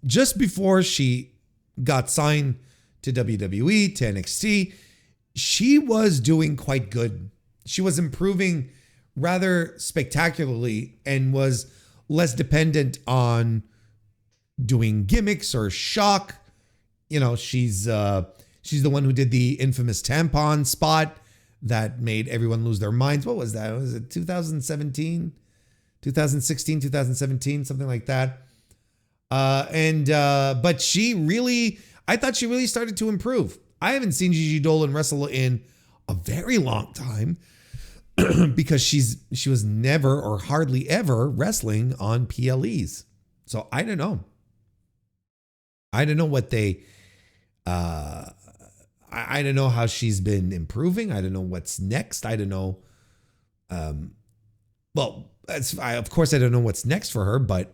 just before she got signed to WWE, to NXT, she was doing quite good. She was improving rather spectacularly and was less dependent on doing gimmicks or shock. You know, she's the one who did the infamous tampon spot that made everyone lose their minds. What was that? Was it 2017, 2016, 2017, something like that? But she really, I thought she really started to improve. I haven't seen Gigi Dolan wrestle in a very long time because she was never or hardly ever wrestling on PLEs. So I don't know. I don't know what they, I don't know how she's been improving. I don't know what's next. I don't know. Well, of course I don't know what's next for her, but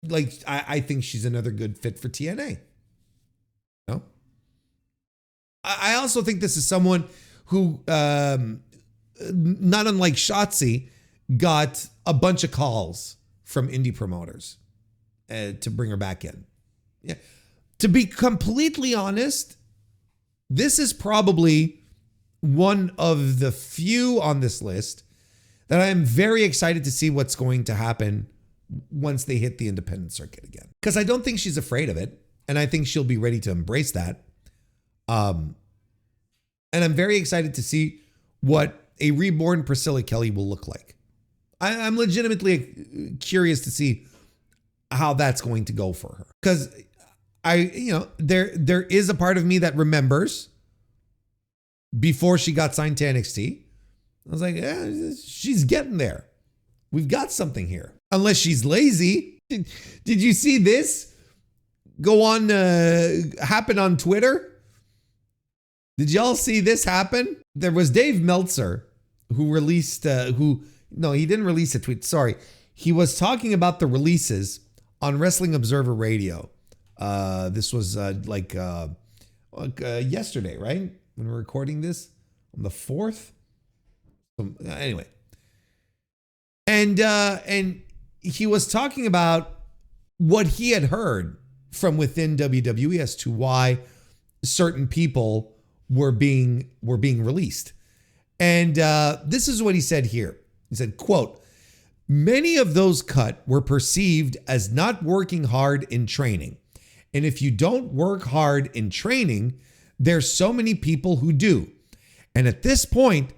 I think she's another good fit for TNA. No? I also think this is someone who, not unlike Shotzi, got a bunch of calls from indie promoters to bring her back in. Yeah. To be completely honest, this is probably one of the few on this list that I am very excited to see what's going to happen once they hit the independent circuit again. Because I don't think she's afraid of it. And I think she'll be ready to embrace that. And I'm very excited to see what a reborn Priscilla Kelly will look like. I'm legitimately curious to see how that's going to go for her. Because there is a part of me that remembers before she got signed to NXT. I was like, yeah, she's getting there. We've got something here. Unless she's lazy. Did you see this happen on Twitter? Did y'all see this happen? There was Dave Meltzer who released, he didn't release a tweet. Sorry. He was talking about the releases on Wrestling Observer Radio. This was yesterday, right? When we're recording this on the 4th. Anyway. And he was talking about what he had heard from within WWE as to why certain people were being released. And this is what he said here. He said, quote, "Many of those cut were perceived as not working hard in training. And if you don't work hard in training, there's so many people who do. And at this point,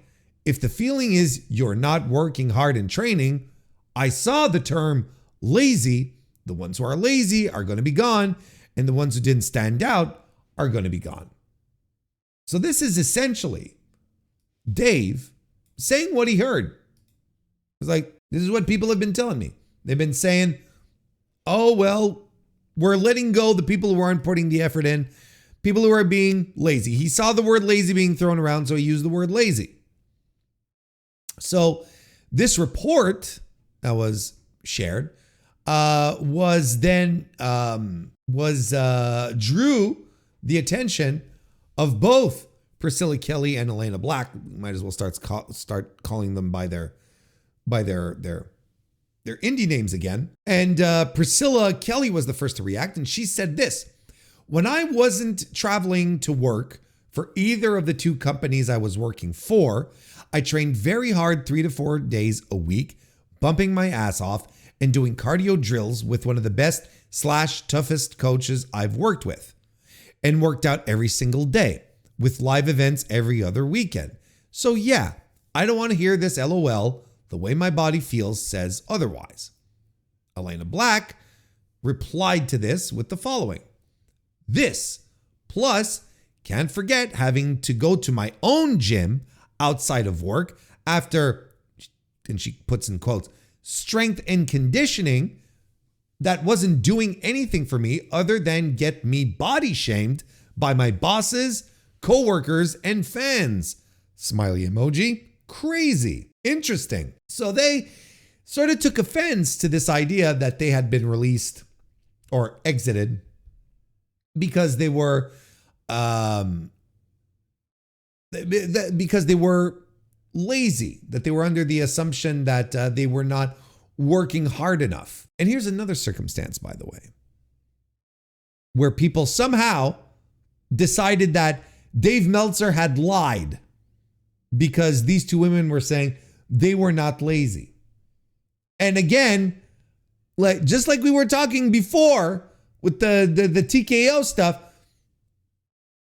if the feeling is you're not working hard in training, I saw the term lazy. The ones who are lazy are going to be gone, and the ones who didn't stand out are going to be gone." So this is essentially Dave saying what he heard. It's like, this is what people have been telling me. They've been saying, oh, well, we're letting go the people who aren't putting the effort in, people who are being lazy. He saw the word lazy being thrown around, so he used the word lazy. So this report that was shared drew the attention of both Priscilla Kelly and Elena Black. We might as well start calling them by their indie names again. And Priscilla Kelly was the first to react, and she said this: "When I wasn't traveling to work for either of the two companies I was working for, I trained very hard 3 to 4 days a week, bumping my ass off and doing cardio drills with one of the best / toughest coaches I've worked with, and worked out every single day with live events every other weekend. So yeah, I don't want to hear this LOL. The way my body feels says otherwise." Elena Black replied to this with the following: "This, plus can't forget having to go to my own gym outside of work after," and she puts in quotes, "strength and conditioning that wasn't doing anything for me other than get me body shamed by my bosses, co-workers, and fans. Smiley emoji. Crazy. Interesting. So they sort of took offense to this idea that they had been released or exited because they were lazy, that they were under the assumption that they were not working hard enough. And here's another circumstance, by the way, where people somehow decided that Dave Meltzer had lied because these two women were saying they were not lazy. And again, just like we were talking before with the TKO stuff,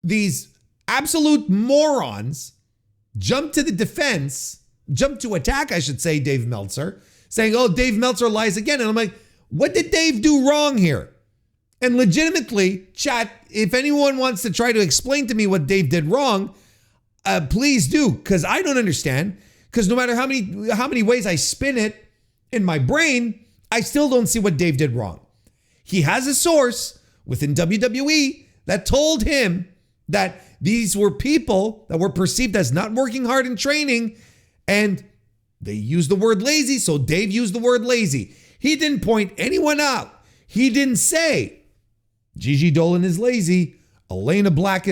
these absolute morons jumped to attack, I should say, Dave Meltzer, saying, oh, Dave Meltzer lies again. And I'm like, what did Dave do wrong here? And legitimately, chat, if anyone wants to try to explain to me what Dave did wrong, please do, because I don't understand. Because no matter how many ways I spin it in my brain, I still don't see what Dave did wrong. He has a source within WWE that told him that these were people that were perceived as not working hard in training, and they used the word lazy, so Dave used the word lazy. He didn't point anyone out. He didn't say Gigi Dolan is lazy, Elena Black,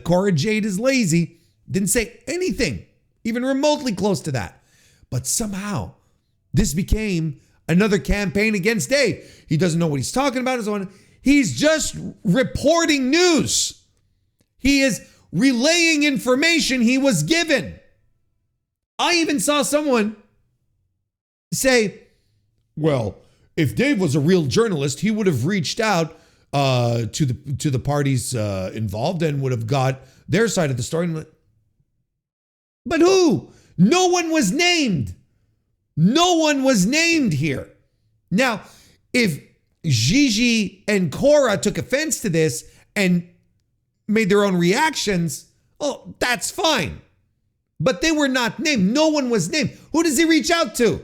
Cora Jade is lazy. Didn't say anything, even remotely close to that. But somehow, this became another campaign against Dave. He doesn't know what he's talking about. He's just reporting news. He is relaying information he was given. I even saw someone say, well, if Dave was a real journalist, he would have reached out to the parties involved and would have got their side of the story. But who? No one was named. No one was named here. Now, if Gigi and Cora took offense to this and made their own reactions, oh, that's fine. But they were not named. No one was named. Who does he reach out to?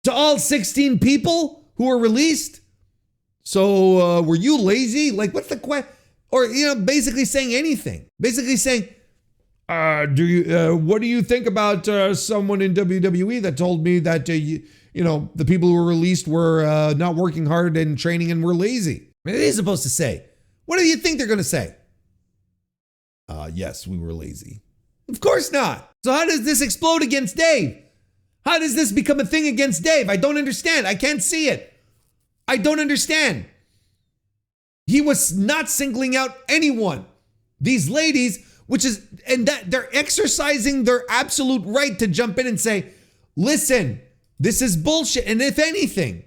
To all 16 people who were released? So were you lazy? Like, what's the question? Or, basically saying anything. Basically saying, what do you think about someone in WWE that told me that, the people who were released were not working hard in training and were lazy? What are they supposed to say? What do you think they're going to say? Yes, we were lazy. Of course not. So how does this explode against Dave? How does this become a thing against Dave? I don't understand. I can't see it. I don't understand. He was not singling out anyone. These ladies, that they're exercising their absolute right to jump in and say, listen, this is bullshit. And if anything,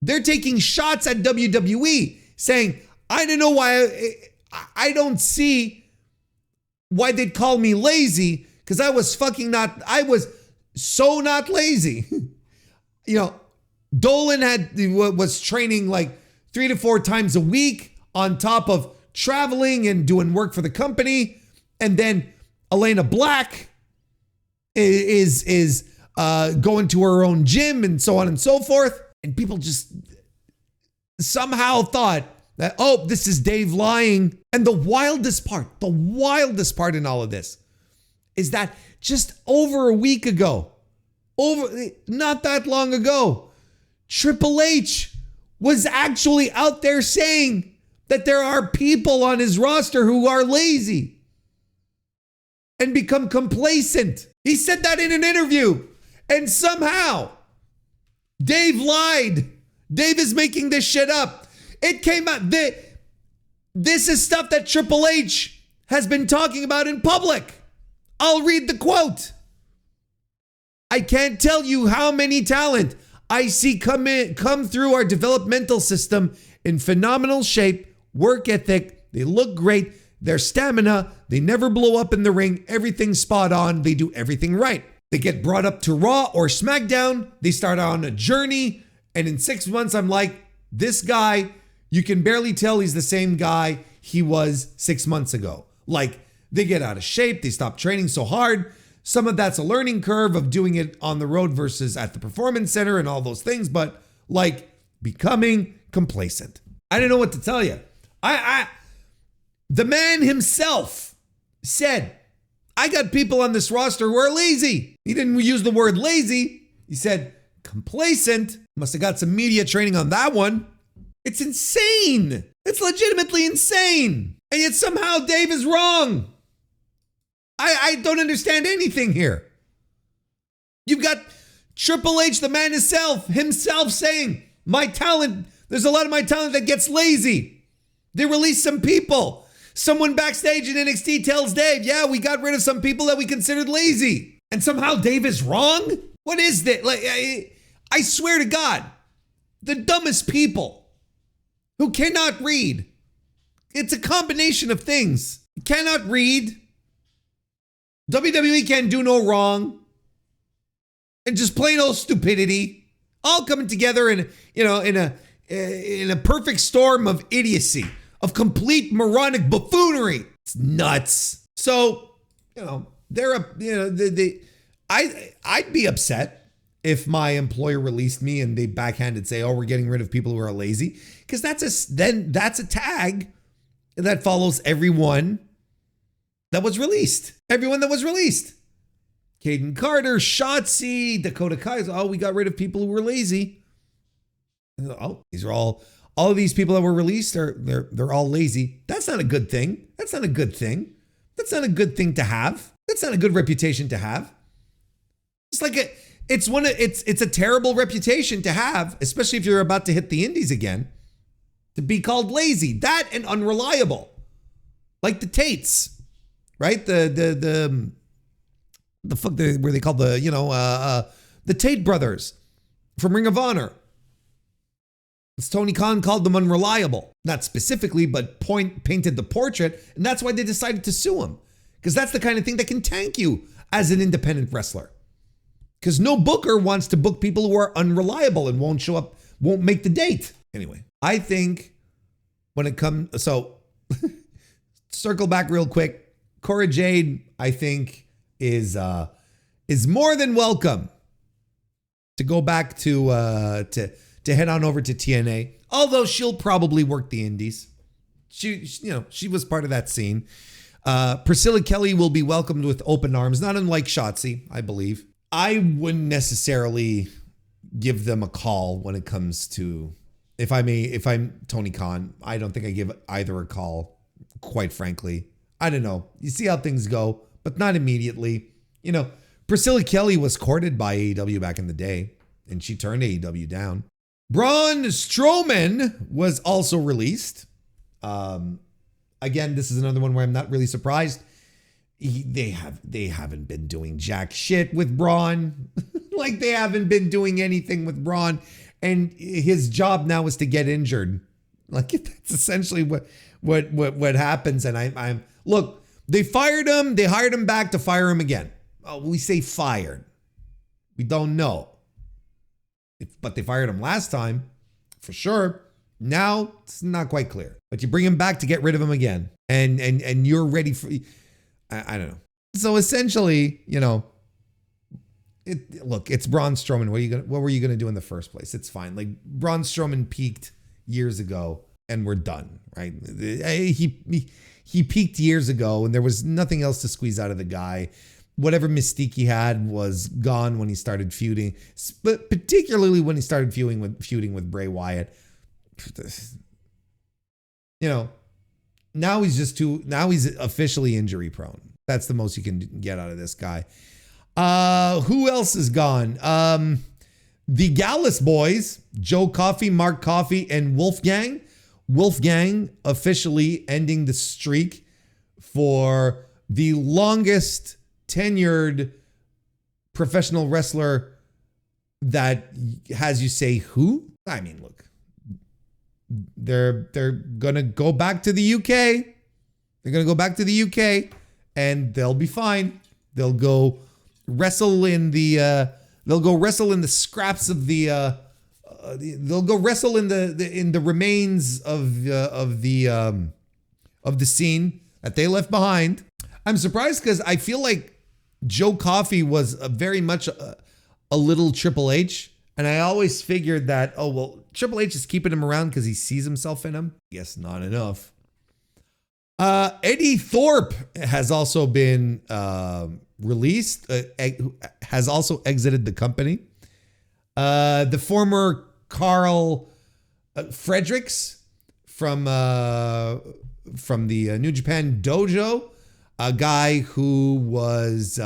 they're taking shots at WWE saying, I don't know why, I don't see why they'd call me lazy, because I was so not lazy. Dolan was training like 3 to 4 times a week on top of traveling and doing work for the company. And then Elena Black is going to her own gym and so on and so forth. And people just somehow thought that, oh, this is Dave lying. And the wildest part in all of this is that just over a week ago, not that long ago, Triple H was actually out there saying that there are people on his roster who are lazy and become complacent. He said that in an interview. And somehow, Dave lied. Dave is making this shit up. It came out. This is stuff that Triple H has been talking about in public. I'll read the quote. I can't tell you how many talent I see come through our developmental system in phenomenal shape, work ethic. They look great. Their stamina, they never blow up in the ring. Everything's spot on. They do everything right. They get brought up to Raw or SmackDown. They start on a journey. And in 6 months, I'm like, this guy, you can barely tell he's the same guy he was 6 months ago. Like, they get out of shape. They stop training so hard. Some of that's a learning curve of doing it on the road versus at the performance center and all those things. But like becoming complacent. I don't know what to tell you. The man himself said, I got people on this roster who are lazy. He didn't use the word lazy. He said complacent. Must have got some media training on that one. It's insane. It's legitimately insane. And yet somehow Dave is wrong. I don't understand anything here. You've got Triple H, the man himself saying, my talent, there's a lot of my talent that gets lazy. They release some people. Someone backstage in NXT tells Dave, yeah, we got rid of some people that we considered lazy. And somehow Dave is wrong? What is that? Like, I swear to God, the dumbest people who cannot read. It's a combination of things. Cannot read. WWE can do no wrong. And just plain old stupidity. All coming together in a perfect storm of idiocy. Of complete moronic buffoonery. It's nuts. So, I'd be upset if my employer released me and they backhanded say, oh, we're getting rid of people who are lazy. Because that's a tag that follows everyone that was released. Everyone that was released. Caden Carter, Shotzi, Dakota Kai. Oh, we got rid of people who were lazy. Oh, these are all of these people that were released they're all lazy. That's not a good thing. That's not a good thing. That's not a good thing to have. That's not a good reputation to have. It's like it's a terrible reputation to have, especially if you're about to hit the indies again, to be called lazy. That and unreliable. Like the Tates, right? The fuck were they called? The Tate brothers from Ring of Honor. Tony Khan called them unreliable. Not specifically, but painted the portrait. And that's why they decided to sue him. Because that's the kind of thing that can tank you as an independent wrestler. Because no booker wants to book people who are unreliable and won't show up, won't make the date. Anyway, I think when it comes, so circle back real quick. Cora Jade, I think, is more than welcome to go back to head on over to TNA. Although she'll probably work the indies. She was part of that scene. Priscilla Kelly will be welcomed with open arms, not unlike Shotzi, I believe. I wouldn't necessarily give them a call when it comes to, if I'm Tony Khan, I don't think I give either a call, quite frankly. I don't know. You see how things go, but not immediately. Priscilla Kelly was courted by AEW back in the day, and she turned AEW down. Braun Strowman was also released. Again, this is another one where I'm not really surprised. They haven't been doing jack shit with Braun. Like they haven't been doing anything with Braun, and his job now is to get injured. Like that's essentially what happens. And I'm look, they fired him. They hired him back to fire him again. Oh, we say fired. We don't know. But they fired him last time, for sure. Now it's not quite clear. But you bring him back to get rid of him again, and you're ready for. I don't know. So essentially, it's Braun Strowman. What were you gonna do in the first place? It's fine. Like Braun Strowman peaked years ago, and we're done, right? He peaked years ago, and there was nothing else to squeeze out of the guy. Whatever mystique he had was gone when he started feuding, but particularly when he started feuding with Bray Wyatt. Now he's officially injury prone. That's the most you can get out of this guy. Who else is gone? The Gallus boys, Joe Coffey, Mark Coffey, and Wolfgang. Wolfgang officially ending the streak for the longest tenured professional wrestler that has you say who? I mean, look, they're gonna go back to the UK. They're gonna go back to the UK, and they'll be fine. They'll go wrestle in the. They'll go wrestle in the scraps of the. They'll go wrestle in the remains of the scene that they left behind. I'm surprised because I feel like Joe Coffey was very much a little Triple H. And I always figured that, Triple H is keeping him around because he sees himself in him. Guess not enough. Eddie Thorpe has also been released, has also exited the company. The former Carl Fredericks from the New Japan Dojo, a guy who was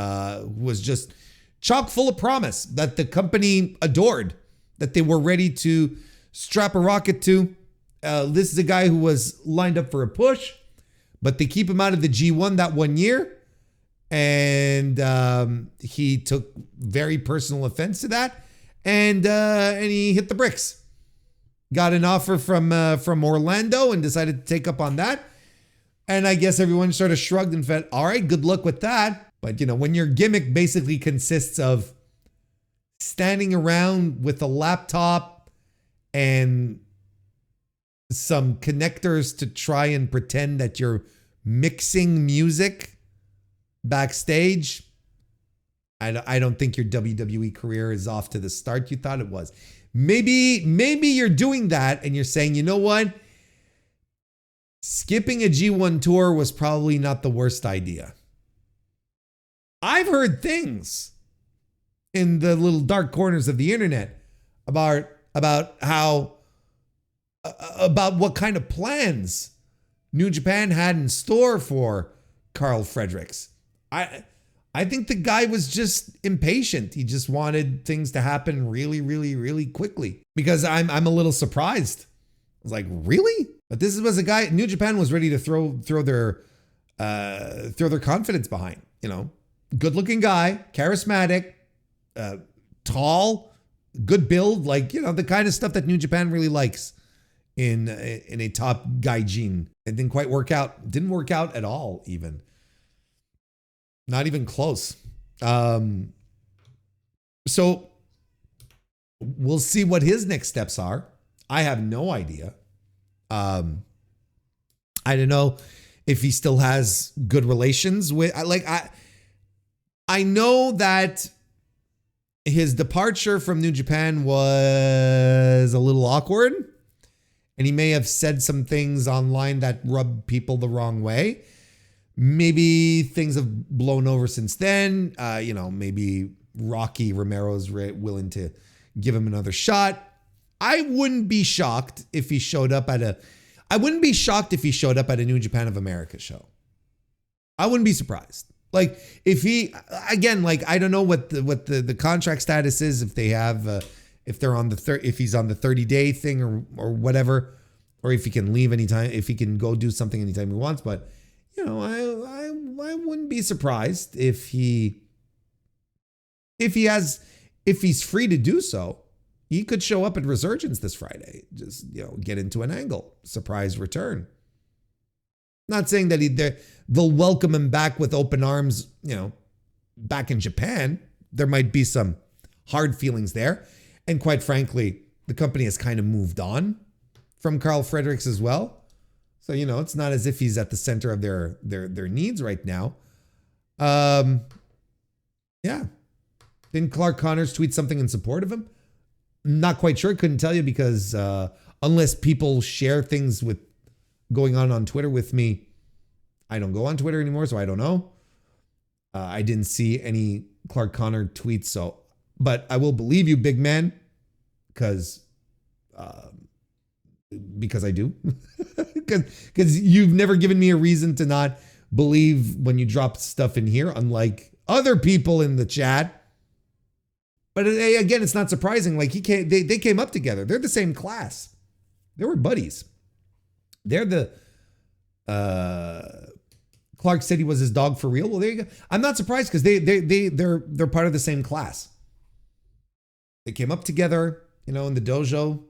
just chock full of promise that the company adored, that they were ready to strap a rocket to. This is a guy who was lined up for a push, but they keep him out of the G1 that 1 year. And he took very personal offense to that. And he hit the bricks. Got an offer from Orlando and decided to take up on that. And I guess everyone sort of shrugged and felt, all right, good luck with that. But, when your gimmick basically consists of standing around with a laptop and some connectors to try and pretend that you're mixing music backstage, I don't think your WWE career is off to the start you thought it was. Maybe you're doing that and you're saying, you know what? Skipping a G1 tour was probably not the worst idea. I've heard things in the little dark corners of the internet about what kind of plans New Japan had in store for Carl Fredericks. I think the guy was just impatient. He just wanted things to happen really, really, really quickly. Because I'm a little surprised. I was like, really? But this was a guy New Japan was ready to throw their confidence behind. Good-looking guy, charismatic, tall, good build, the kind of stuff that New Japan really likes in a top gaijin. It didn't quite work out. Didn't work out at all, even. Not even close. So we'll see what his next steps are. I have no idea. I don't know if he still has good relations with, I know that his departure from New Japan was a little awkward, and he may have said some things online that rubbed people the wrong way. Maybe things have blown over since then. Maybe Rocky Romero's willing to give him another shot. I wouldn't be shocked if he showed up at a New Japan of America show. I wouldn't be surprised. If he, again, I don't know what the contract status is, if they have, if they're on if he's on the 30-day thing or whatever, or if he can leave anytime, if he can go do something anytime he wants. But, I wouldn't be surprised if he's free to do so. He could show up at Resurgence this Friday. Just, get into an angle. Surprise return. Not saying that they'll welcome him back with open arms, back in Japan. There might be some hard feelings there. And quite frankly, the company has kind of moved on from Carl Fredericks as well. So, it's not as if he's at the center of their needs right now. Yeah. Didn't Clark Connors tweet something in support of him? Not quite sure. Couldn't tell you because unless people share things going on Twitter with me, I don't go on Twitter anymore, so I don't know. I didn't see any Clark Connor tweets, but I will believe you, big man, because I do. Because you've never given me a reason to not believe when you drop stuff in here, unlike other people in the chat. But again, it's not surprising. They came up together. They're the same class. They were buddies. They're the Clark said he was his dog for real. Well, there you go. I'm not surprised because they're part of the same class. They came up together, in the dojo.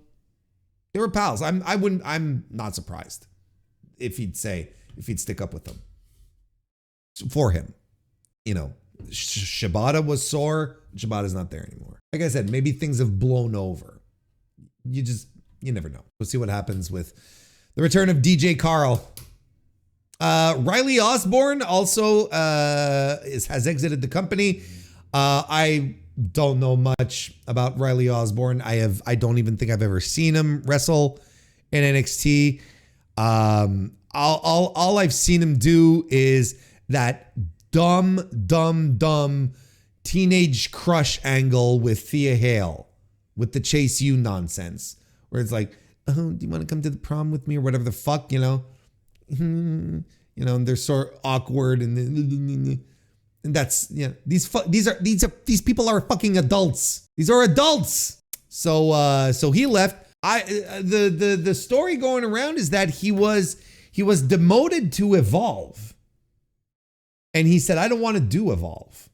They were pals. I'm not surprised if he'd stick up with them. For him. Shibata was sore. Shibata's not there anymore. Like I said, maybe things have blown over. You never know. We'll see what happens with the return of DJ Carl. Riley Osborne also has exited the company. I don't know much about Riley Osborne. I don't even think I've ever seen him wrestle in NXT. all I've seen him do is that dumb teenage crush angle with Thea Hale with the Chase U nonsense, where it's like, oh, do you want to come to the prom with me or whatever the fuck, you know? And they're sort of awkward and that's, these people are fucking adults. These are adults. So he left. The story going around is that he was demoted to Evolve. And he said, I don't want to do Evolve.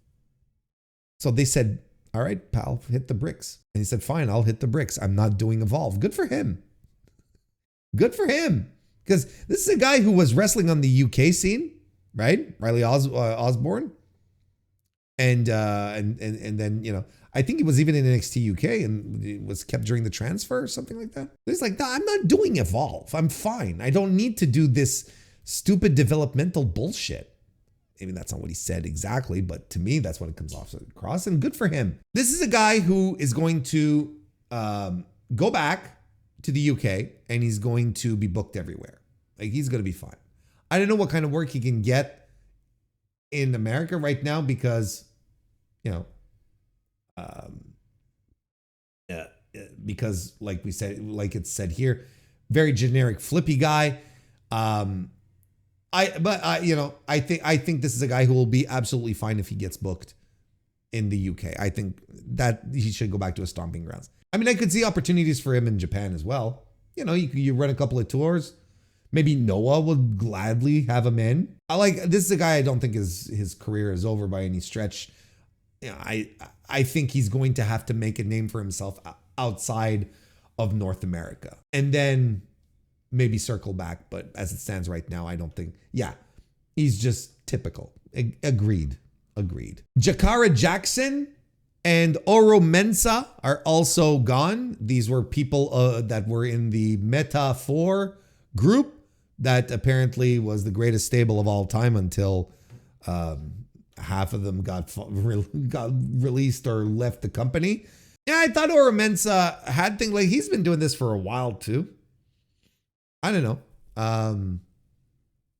So they said, all right, pal, hit the bricks. And he said, fine, I'll hit the bricks. I'm not doing Evolve. Good for him. Good for him. Because this is a guy who was wrestling on the UK scene, right? Riley Osborne. And then, I think he was even in NXT UK and was kept during the transfer or something like that. He's like, no, I'm not doing Evolve. I'm fine. I don't need to do this stupid developmental bullshit. Maybe that's not what he said exactly, but to me, that's what it comes off across, and good for him. This is a guy who is going to go back to the UK and he's going to be booked everywhere. Like, he's going to be fine. I don't know what kind of work he can get in America right now because, because like we said, like it's said here, very generic flippy guy. I think this is a guy who will be absolutely fine if he gets booked in the UK. I think that he should go back to his stomping grounds. I mean, I could see opportunities for him in Japan as well. You run a couple of tours. Maybe Noah would gladly have him in. This is a guy I don't think his career is over by any stretch. I think he's going to have to make a name for himself outside of North America. And then maybe circle back, but as it stands right now, I don't think. Yeah, he's just typical. Agreed. Jakara Jackson and Oro Mensah are also gone. These were people that were in the Meta 4 group that apparently was the greatest stable of all time until half of them got released or left the company. Yeah, I thought Oro Mensah had things like he's been doing this for a while too. I don't know.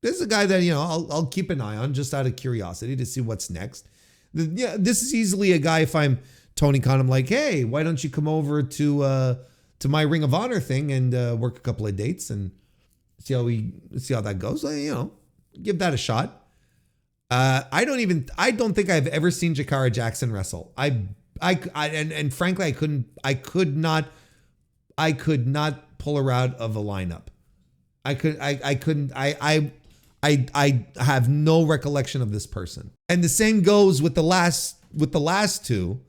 This is a guy that, I'll keep an eye on just out of curiosity to see what's next. This is easily a guy, if I'm Tony Khan, I'm like, hey, why don't you come over to my Ring of Honor thing and work a couple of dates and see how that goes. Give that a shot. I don't think I've ever seen Jakara Jackson wrestle. And frankly, I could not pull her out of a lineup. I have no recollection of this person. And the same goes with the last two,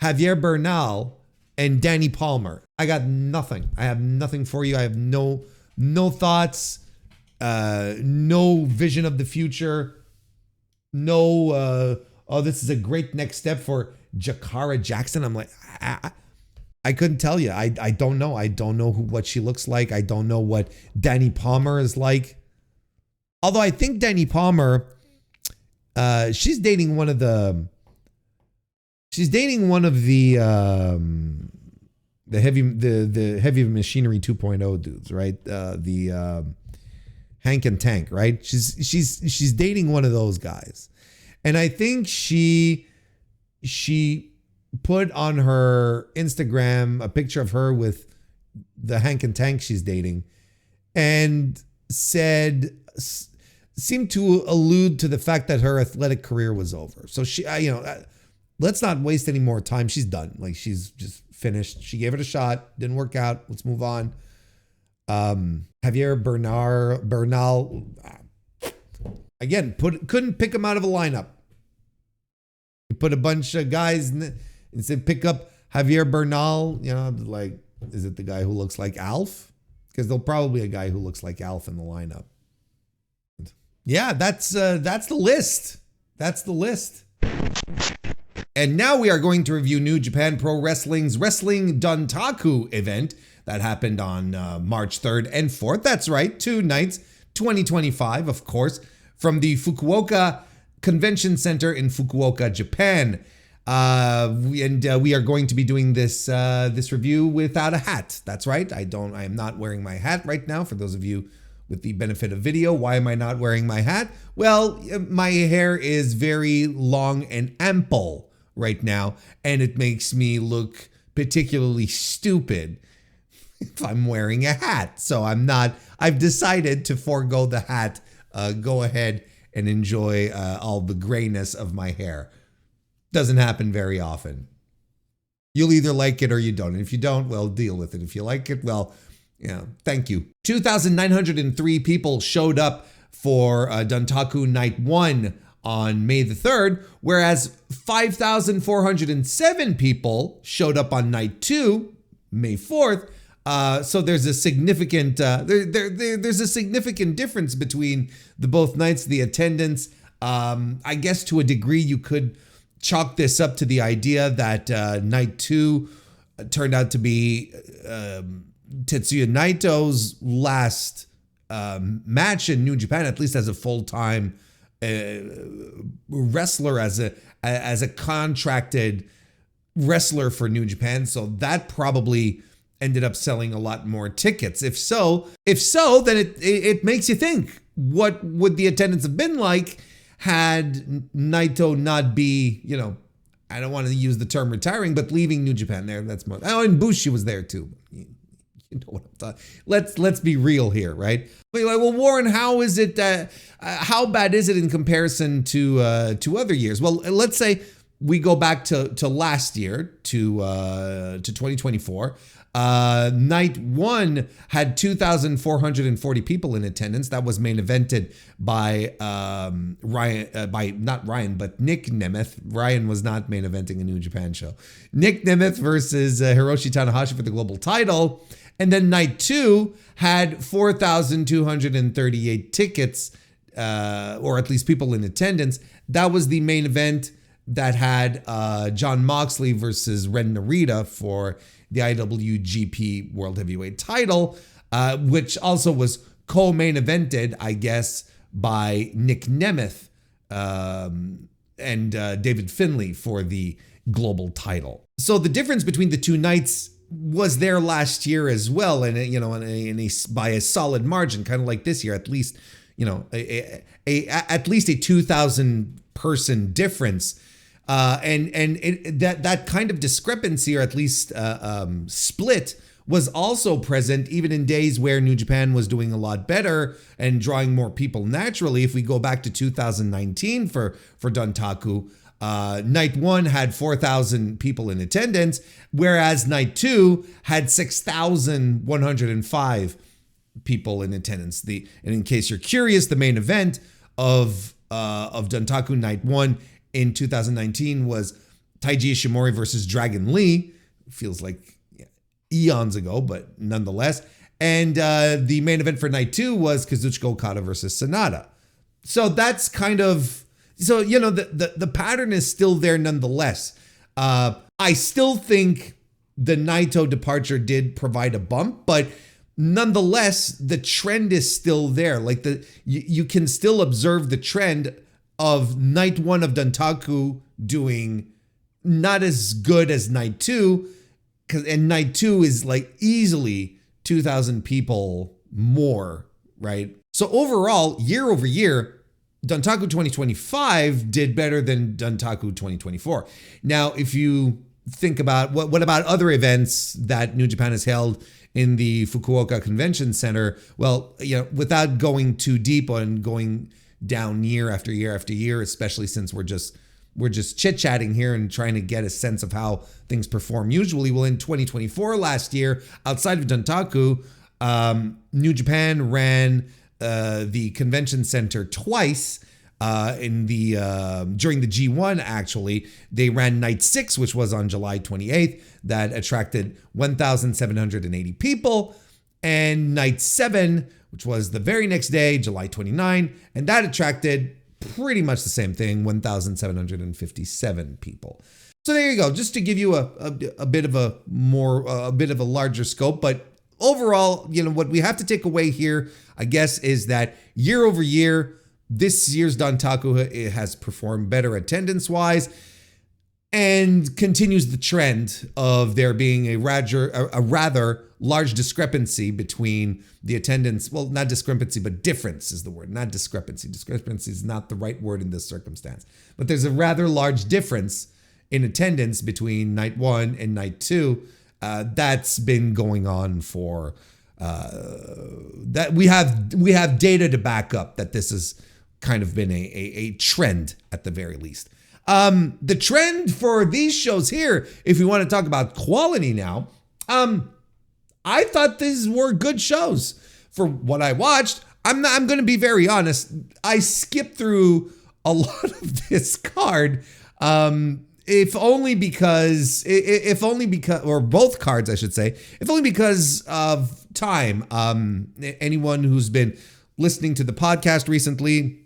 Javier Bernal and Danny Palmer. I got nothing. I have nothing for you. I have no thoughts, no vision of the future. No, this is a great next step for Jakara Jackson. I'm like, I couldn't tell you. I don't know. I don't know what she looks like. I don't know what Danny Palmer is like. Although I think Danny Palmer, she's dating one of the heavy machinery 2.0 dudes, right? The Hank and Tank, right? She's dating one of those guys, and I think she put on her Instagram a picture of her with the Hank and Tank she's dating, and seemed to allude to the fact that her athletic career was over. So she, let's not waste any more time. She's done. Like, she's just finished. She gave it a shot. Didn't work out. Let's move on. Javier Bernal, again, couldn't pick him out of a lineup. You put a bunch of guys and said, pick up Javier Bernal. Like, is it the guy who looks like Alf? Because there'll probably be a guy who looks like Alf in the lineup. Yeah, that's the list. That's the list. And now we are going to review New Japan Pro Wrestling's Wrestling Dontaku event that happened on March 3rd and 4th. That's right, 2 nights, 2025, of course, from the Fukuoka Convention Center in Fukuoka, Japan. We are going to be doing this review without a hat. That's right. I am not wearing my hat right now, for those of you with the benefit of video. Why am I not wearing my hat? Well, my hair is very long and ample right now, and it makes me look particularly stupid if I'm wearing a hat. So I've decided to forego the hat, go ahead and enjoy all the grayness of my hair. Doesn't happen very often. You'll either like it or you don't. And if you don't, well, deal with it. If you like it, well, thank you. 2,903 people showed up for Dontaku Night 1 on May the 3rd, whereas 5,407 people showed up on Night 2, May 4th. So there's a significant there's a significant difference between the both nights, the attendance. I guess to a degree you could chalk this up to the idea that Night 2 turned out to be Tetsuya Naito's last match in New Japan, at least as a full-time wrestler, as a contracted wrestler for New Japan. So that probably ended up selling a lot more tickets. If so, then it makes you think, what would the attendance have been like had Naito not be, I don't want to use the term retiring, but leaving New Japan there. That's more. Oh, and Bushi was there too. You know what I'm talking. Let's be real here, right? But you're like, well, Warren, how is it? How bad is it in comparison to other years? Well, let's say we go back to last year, to 2024. Night 1 had 2,440 people in attendance. That was main evented by Nick Nemeth. Ryan was not main eventing a New Japan show. Nick Nemeth versus Hiroshi Tanahashi for the global title. And then Night 2 had 4,238 tickets, or at least people in attendance. That was the main event that had Jon Moxley versus Ren Narita for the IWGP World Heavyweight title, which also was co-main evented, I guess, by Nick Nemeth and David Finlay for the global title. So the difference between the two nights was there last year as well, and by a solid margin, kind of like this year, at least, at least a 2,000 person difference. That kind of discrepancy, or at least split, was also present even in days where New Japan was doing a lot better and drawing more people naturally. If we go back to 2019 for Dontaku, Night 1 had 4,000 people in attendance, whereas Night 2 had 6,105 people in attendance. And in case you're curious, the main event of Dontaku Night 1 in 2019 was Taiji Ishimori versus Dragon Lee. Feels like eons ago, but nonetheless. And the main event for Night 2 was Kazuchika Okada versus Sonata. So that's kind of, the pattern is still there nonetheless. I still think the Naito departure did provide a bump, but nonetheless, the trend is still there. Like you can still observe the trend of Night 1 of Dontaku doing not as good as Night 2, and Night 2 is like easily 2,000 people more, right? So overall, year over year, Dontaku 2025 did better than Dontaku 2024. Now, if you think about what about other events that New Japan has held in the Fukuoka Convention Center, well, without going too deep on going down year after year after year, especially since we're just chit-chatting here and trying to get a sense of how things perform usually. Well, in 2024, last year, outside of Dontaku, New Japan ran the convention center twice. During the G1, actually, they ran Night 6, which was on July 28th, that attracted 1,780 people, and Night 7, which was the very next day, July 29, and that attracted pretty much the same thing, 1,757 people. So there you go, just to give you a bit of a larger scope. But overall, what we have to take away here, I guess, is that year over year, this year's Dontaku has performed better attendance-wise and continues the trend of there being a rather large discrepancy between the attendance. Well, not discrepancy, but difference is the word, not discrepancy. Discrepancy is not the right word in this circumstance. But there's a rather large difference in attendance between night 1 and night 2. That's been going on for that we have data to back up that this has kind of been a trend at the very least. The trend for these shows here, if we want to talk about quality now, I thought these were good shows. For what I watched, I'm going to be very honest. I skipped through a lot of this card, if only because, or both cards, I should say, if only because of time. Anyone who's been listening to the podcast recently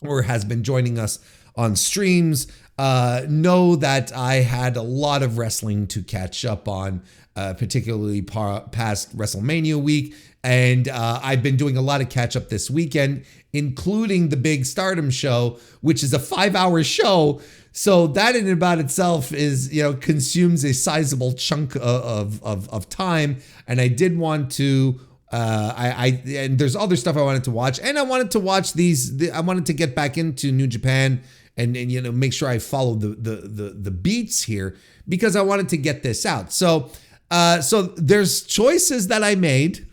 or has been joining us on streams know that I had a lot of wrestling to catch up on, particularly past WrestleMania week. And I've been doing a lot of catch up this weekend, including the big STARDOM show, which is a 5-hour show. So that in and about itself is, consumes a sizable chunk of time. And I did want to, and there's other stuff I wanted to watch, and I wanted to watch I wanted to get back into New Japan and make sure I follow the beats here, because I wanted to get this out. So there's choices that I made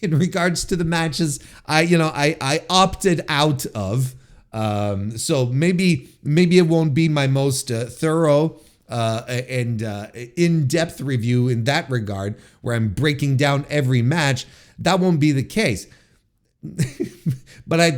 in regards to the matches I opted out of. So maybe it won't be my most thorough and in-depth review in that regard, where I'm breaking down every match. That won't be the case. But I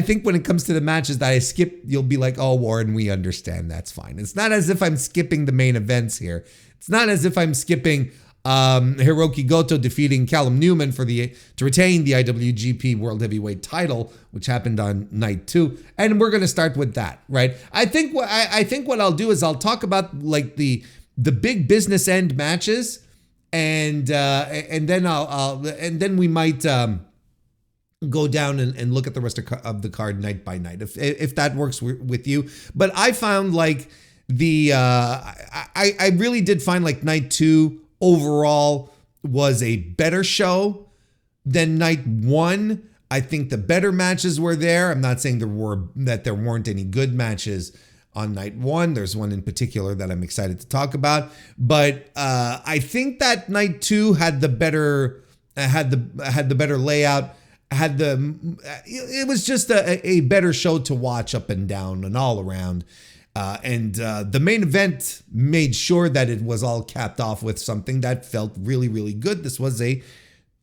think when it comes to the matches that I skip, you'll be like, oh, Warren, we understand. That's fine. It's not as if I'm skipping the main events here. It's not as if I'm skipping Hiroki Goto defeating Callum Newman to retain the IWGP World Heavyweight title, which happened on night 2, and we're going to start with that, right? I think what I'll do is I'll talk about like the big business end matches, and then we might go down and look at the rest of the card night by night, if that works with you. But I found like I really did find like night 2 overall was a better show than night 1. I think the better matches were there. I'm not saying there weren't any good matches on night 1. There's one in particular that I'm excited to talk about, but I think that night 2 had the better layout. It was just a better show to watch up and down and all around. And the main event made sure that it was all capped off with something that felt really, really good. This was a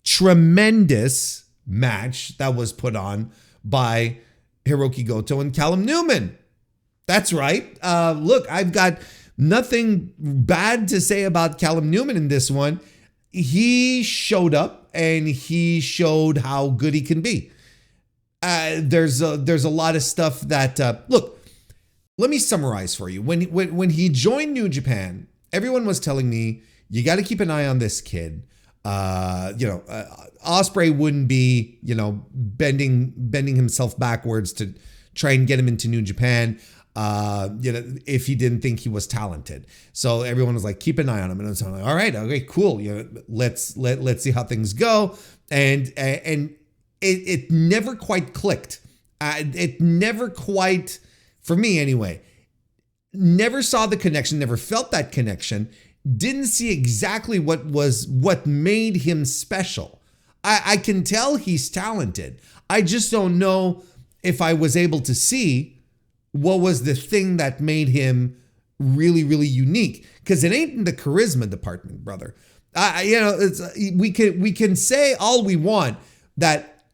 tremendous match that was put on by Hiroki Goto and Callum Newman. That's right. Look, I've got nothing bad to say about Callum Newman in this one. He showed up and he showed how good he can be. There's a lot of stuff that look. Let me summarize for you. When he joined New Japan, everyone was telling me, you got to keep an eye on this kid. Ospreay wouldn't be, bending himself backwards to try and get him into New Japan, if he didn't think he was talented. So everyone was like, keep an eye on him. And I was like, all right, okay, cool. Let's see how things go. And it never quite clicked. It never quite, for me anyway, never saw the connection, never felt that connection, didn't see exactly what made him special. I can tell he's talented. I just don't know if I was able to see what was the thing that made him really, really unique. Because it ain't in the charisma department, brother. We can say all we want that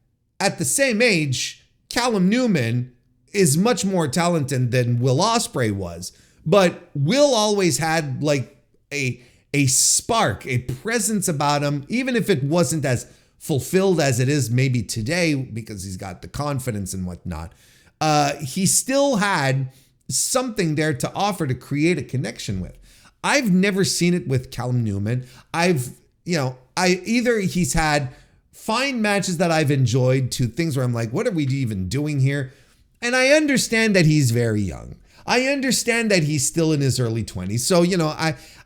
at the same age, Callum Newman is much more talented than Will Ospreay was. But Will always had like a spark, a presence about him, even if it wasn't as fulfilled as it is maybe today because he's got the confidence and whatnot. He still had something there to offer to create a connection with. I've never seen it with Callum Newman. He's had fine matches that I've enjoyed to things where I'm like, what are we even doing here? And I understand that he's very young. I understand that he's still in his early 20s. So,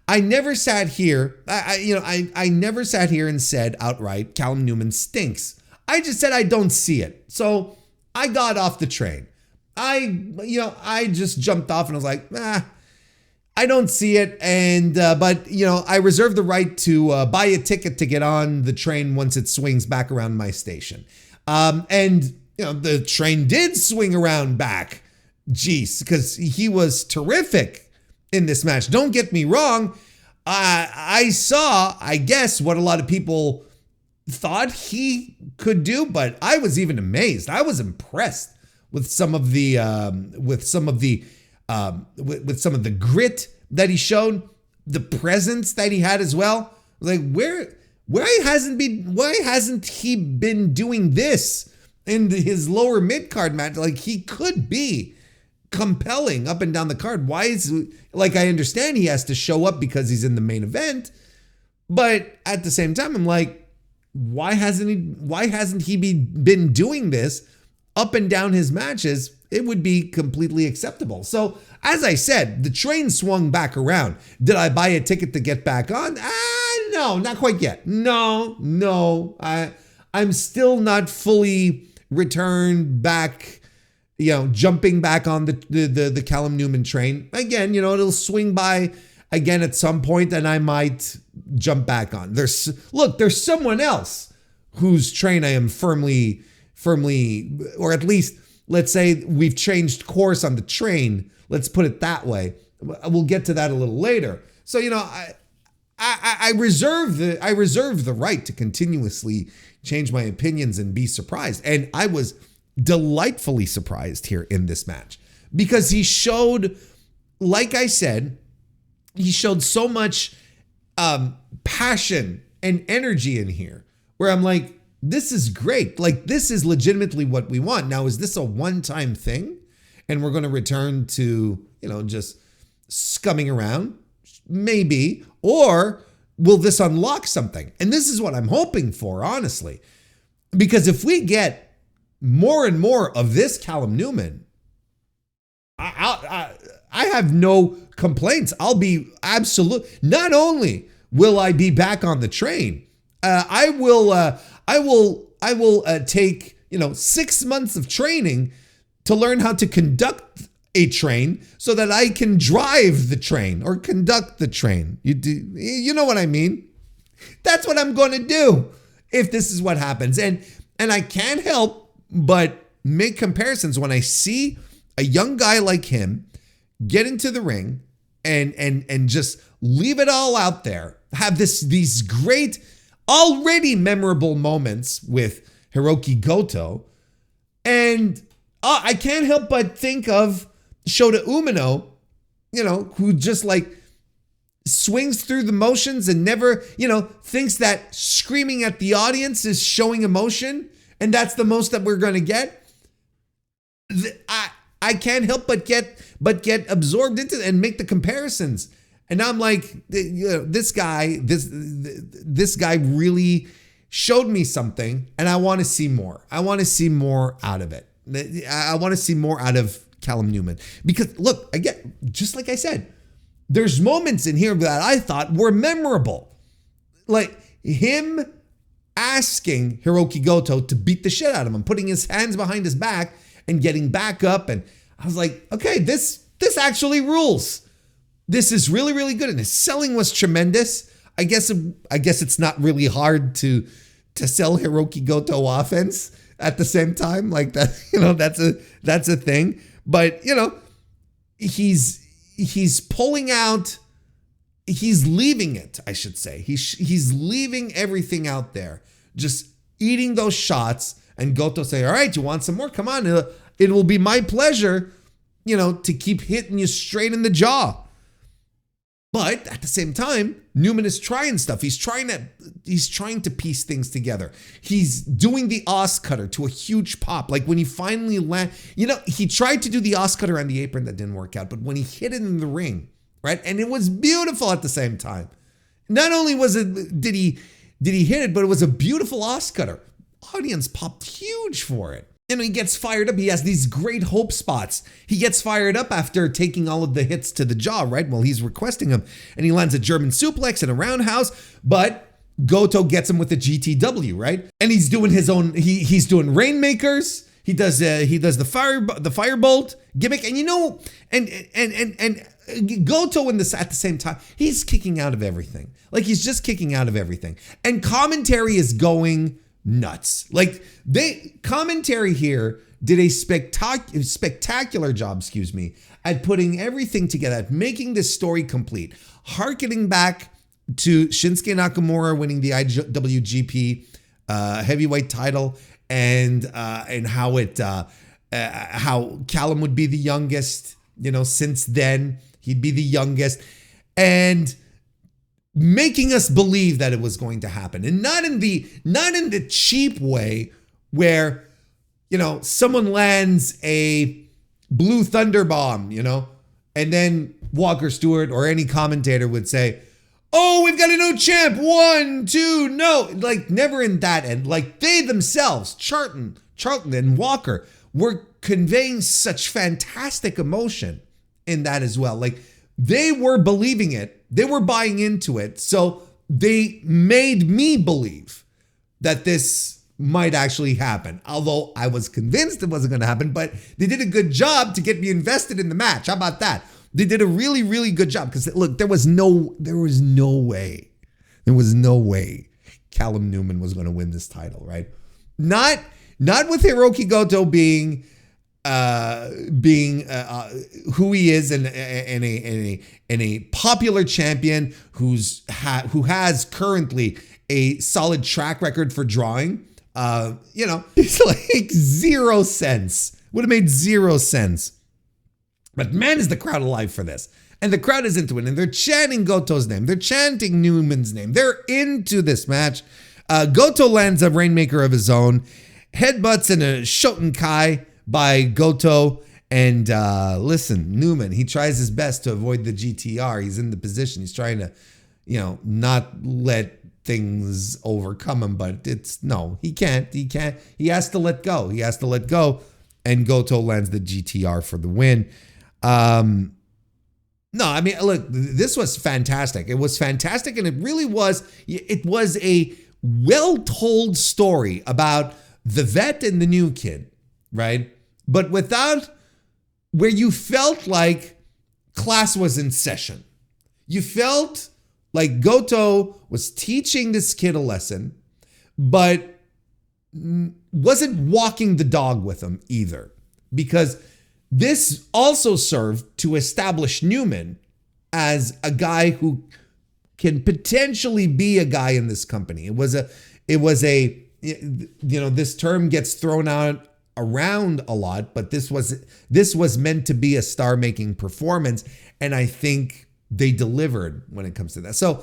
I never sat here, I never sat here and said outright, Callum Newman stinks. I just said I don't see it. So I got off the train. I just jumped off and I was like, I don't see it. And, but I reserve the right to buy a ticket to get on the train once it swings back around my station. And the train did swing around back. Jeez, because he was terrific in this match. Don't get me wrong. I saw, I guess, what a lot of people thought he could do, but I was even amazed. I was impressed with some of the grit that he showed, the presence that he had as well. Like why hasn't he been doing this in his lower mid card match? Like he could be compelling up and down the card. Why is, like, I understand he has to show up because he's in the main event, but at the same time I'm like, why hasn't he been doing this up and down his matches? It would be completely acceptable. So as I said, the train swung back around. Did I buy a ticket to get back on? No, not quite yet. No, I'm still not fully returned back, jumping back on the Callum Newman train. Again, it'll swing by again at some point and I might jump back on. There's someone else whose train I am firmly, or at least let's say we've changed course on the train. Let's put it that way. We'll get to that a little later. So, I reserve the right to continuously change my opinions and be surprised. And I was delightfully surprised here in this match because he showed, like I said, he showed so much passion and energy in here where I'm like, this is great. Like, this is legitimately what we want. Now, is this a one-time thing and we're going to return to, just scumming around? Maybe. Or will this unlock something? And this is what I'm hoping for, honestly. Because if we get more and more of this Callum Newman, I have no complaints. I'll be absolute. Not only will I be back on the train, I will take 6 months of training to learn how to conduct a train so that I can drive the train or conduct the train. You know what I mean? That's what I'm going to do if this is what happens. And I can't help but make comparisons when I see a young guy like him get into the ring and just leave it all out there, have these great, already memorable moments with Hiroki Goto. And I can't help but think of Shota Umino, who just like swings through the motions and never, thinks that screaming at the audience is showing emotion. And that's the most that we're going to get. I can't help but get absorbed into it and make the comparisons. And I'm like, this guy really showed me something, and I want to see more. I want to see more out of it. I want to see more out of Callum Newman because, look, again, just like I said, there's moments in here that I thought were memorable, like him asking Hiroki Goto to beat the shit out of him, putting his hands behind his back and getting back up. And I was like, okay, this actually rules. This is really, really good. And his selling was tremendous. I guess it's not really hard to sell Hiroki Goto offense at the same time. Like that, that's a thing. But he's pulling out, he's leaving it, I should say. He's leaving everything out there, just eating those shots. And Goto say, all right, you want some more? Come on. It will be my pleasure, to keep hitting you straight in the jaw. But at the same time, Newman is trying stuff. He's trying to piece things together. He's doing the Os Cutter to a huge pop. Like when he finally he tried to do the Os Cutter on the apron that didn't work out, but when he hit it in the ring, right? And it was beautiful at the same time. Not only did he hit it, but it was a beautiful Os Cutter. Audience popped huge for it. he gets fired up. He has these great hope spots. He gets fired up after taking all of the hits to the jaw, right? Well, he's requesting them. And he lands a German suplex and a roundhouse, but Goto gets him with a GTW, right? And he's doing his own, he's doing Rainmakers. He does the firebolt gimmick. And and Goto at the same time, he's kicking out of everything. Like, he's just kicking out of everything. And commentary is going nuts. Like, commentary here did a spectacular job, at putting everything together, at making this story complete, harkening back to Shinsuke Nakamura winning the IWGP heavyweight title, and how Callum would be the youngest, since then he'd be the youngest, and making us believe that it was going to happen, and not in the cheap way where, someone lands a blue thunder bomb, and then Walker Stewart or any commentator would say, "Oh, we've got a new champ. 1, 2, no." Like, never in that end. Like, they themselves, Charlton and Walker, were conveying such fantastic emotion in that as well. Like, they were believing it. They were buying into it. So they made me believe that this might actually happen. Although I was convinced it wasn't going to happen, but they did a good job to get me invested in the match. How about that? They did a really, really good job, because look, there was no way Callum Newman was going to win this title, right? Not with Hiroki Goto being who he is, and a popular champion who has currently a solid track record for drawing. It's like 0 cents. Would have made 0 cents. But man, is the crowd alive for this. And the crowd is into it. And they're chanting Goto's name. They're chanting Newman's name. They're into this match. Goto lands a Rainmaker of his own. Headbutts and a Shotenkai by Goto. And listen, Newman, he tries his best to avoid the GTR. He's in the position. He's trying to, not let things overcome him. But he can't. He has to let go. And Goto lands the GTR for the win. No, I mean, look, this was fantastic. It was fantastic, and it really was. It was a well-told story about the vet and the new kid, right? But without, where you felt like class was in session. You felt like Goto was teaching this kid a lesson, but wasn't walking the dog with him either, because this also served to establish Newman as a guy who can potentially be a guy in this company. It was a, this term gets thrown out around a lot, but this was meant to be a star-making performance, and I think they delivered when it comes to that. So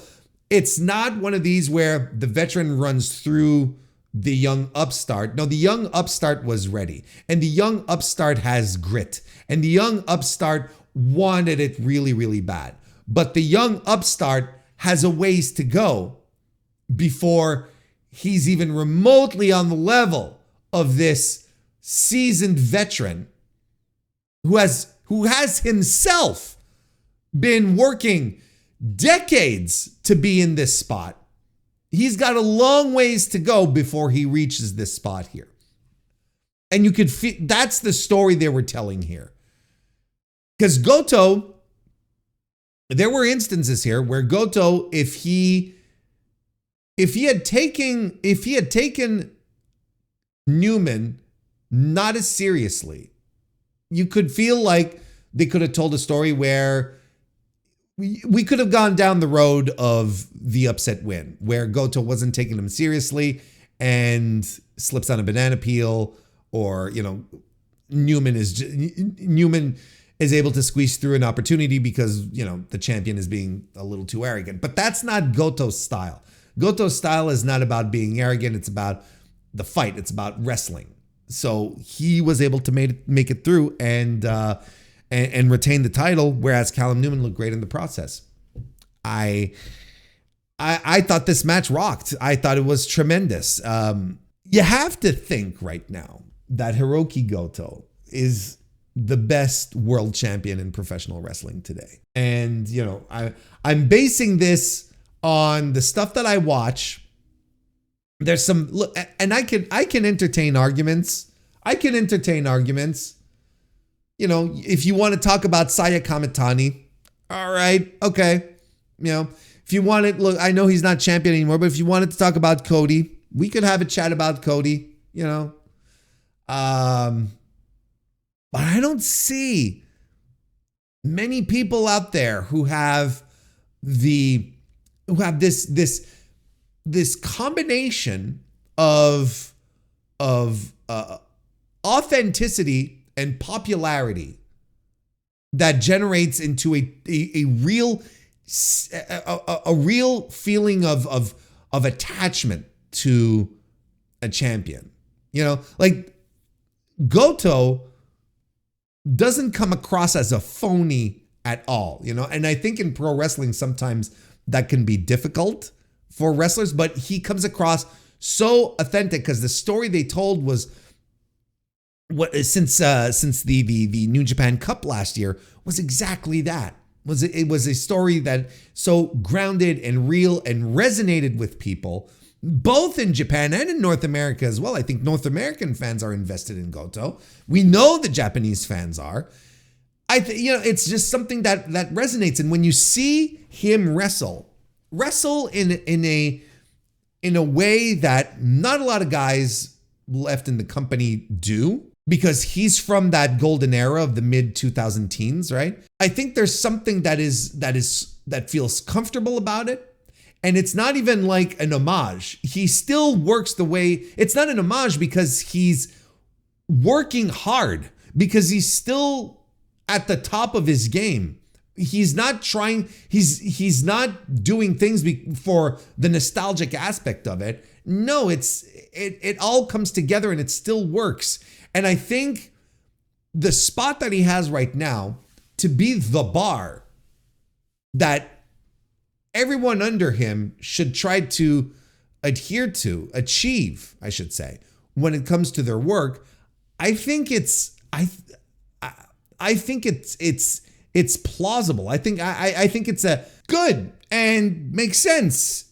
it's not one of these where the veteran runs through the young upstart. No, the young upstart was ready, and the young upstart has grit, and the young upstart wanted it really, really bad. But the young upstart has a ways to go before he's even remotely on the level of this seasoned veteran who has himself been working decades to be in this spot. He's got a long ways to go before he reaches this spot here. And you could feel that's the story they were telling here. Because Goto, there were instances here where Goto, if he had taken Newman not as seriously, you could feel like they could have told a story where we could have gone down the road of the upset win, where Goto wasn't taking him seriously and slips on a banana peel, or Newman is able to squeeze through an opportunity because the champion is being a little too arrogant. But that's not Goto's style. Goto's style is not about being arrogant. It's about the fight. It's about wrestling. So he was able to make it through and retain the title, whereas Callum Newman looked great in the process. I thought this match rocked. I thought it was tremendous. You have to think right now that Hiroki Goto is the best world champion in professional wrestling today. And, you know, I'm basing this on the stuff that I watch. There's some, look, and I can entertain arguments. You know, if you want to talk about Saya Kamitani, all right, okay. You know, if you want to, look, I know he's not champion anymore, but if you wanted to talk about Cody, we could have a chat about Cody, you know. But I don't see many people out there who have this combination of authenticity and popularity that generates into a real feeling of attachment to a champion. You know, like Goto doesn't come across as a phony at all, you know? And I think in pro wrestling, sometimes that can be difficult for wrestlers, but he comes across so authentic because the story they told was since the New Japan Cup last year was exactly that. It was a story that so grounded and real and resonated with people, both in Japan and in North America as well. I think North American fans are invested in Goto. We know the Japanese fans are. You know, it's just something that resonates. And when you see him wrestle in a way that not a lot of guys left in the company do, because he's from that golden era of the mid 2000 teens, right? I think there's something that feels comfortable about it. And it's not even like an homage. He still works the way, it's not an homage because he's working hard, because he's still at the top of his game. He's not trying, he's not doing things for the nostalgic aspect of it. No, it all comes together and it still works. And I think the spot that he has right now to be the bar that everyone under him should try to achieve, I should say, when it comes to their work, I think it's plausible. I think it's a good and makes sense.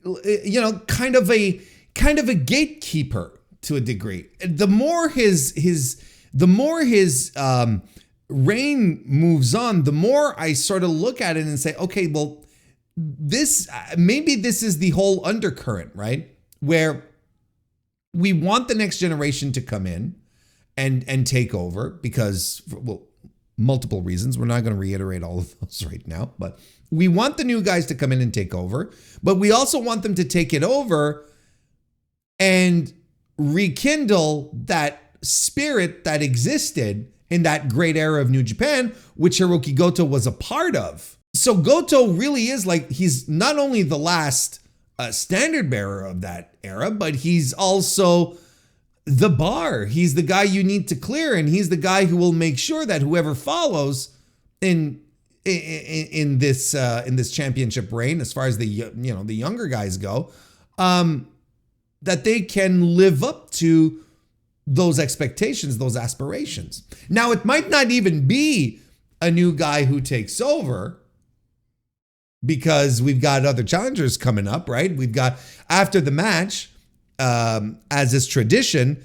You know, kind of a gatekeeper to a degree. The more his reign moves on, the more I sort of look at it and say, okay, well, maybe this is the whole undercurrent, right? Where we want the next generation to come in and take over because, well, multiple reasons. We're not going to reiterate all of those right now, but we want the new guys to come in and take over, but we also want them to take it over and rekindle that spirit that existed in that great era of New Japan, which Hiroki Goto was a part of. So Goto really is like, he's not only the last standard bearer of that era, but he's also the bar. He's the guy you need to clear, and he's the guy who will make sure that whoever follows in this championship reign, as far as the younger guys go, that they can live up to those expectations, those aspirations. Now, it might not even be a new guy who takes over, because we've got other challengers coming up, right? We've got, after the match, as is tradition,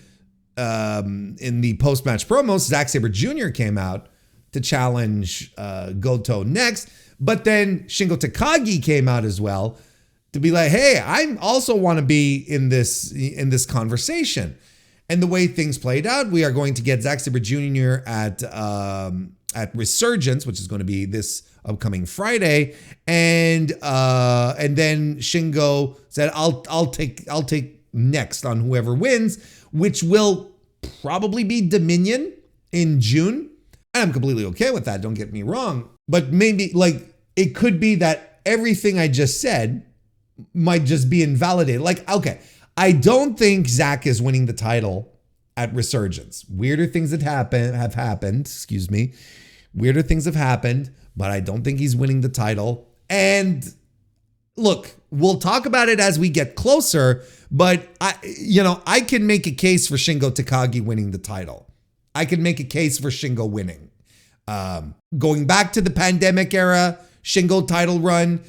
in the post-match promos, Zack Sabre Jr. came out to challenge Goto next, but then Shingo Takagi came out as well to be like, hey, I also want to be in this conversation. And the way things played out, we are going to get Zack Sabre Jr. at Resurgence, which is going to be this upcoming Friday, and then Shingo said, I'll take next on whoever wins, which will probably be Dominion in June. And I'm completely okay with that, don't get me wrong. But maybe, like, it could be that everything I just said might just be invalidated. Like, okay, I don't think Zack is winning the title at Resurgence. Weirder things have happened. Weirder things have happened, but I don't think he's winning the title. And look, we'll talk about it as we get closer, But I can make a case for Shingo Takagi winning the title. I can make a case for Shingo winning. Going back to the pandemic era, Shingo title run,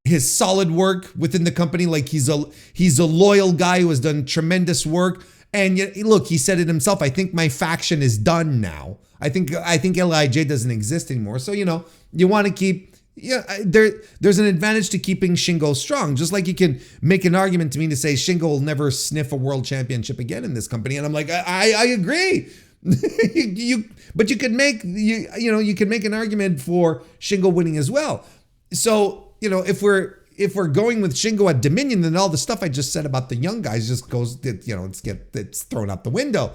his solid work within the company, like he's a loyal guy who has done tremendous work. And look, he said it himself. I think my faction is done now. I think LIJ doesn't exist anymore. So you want to keep. There's an advantage to keeping Shingo strong. Just like you can make an argument to me to say Shingo will never sniff a world championship again in this company, and I'm like, I agree. But you could make you can make an argument for Shingo winning as well. So if we're going with Shingo at Dominion, then all the stuff I just said about the young guys just goes, it's thrown out the window.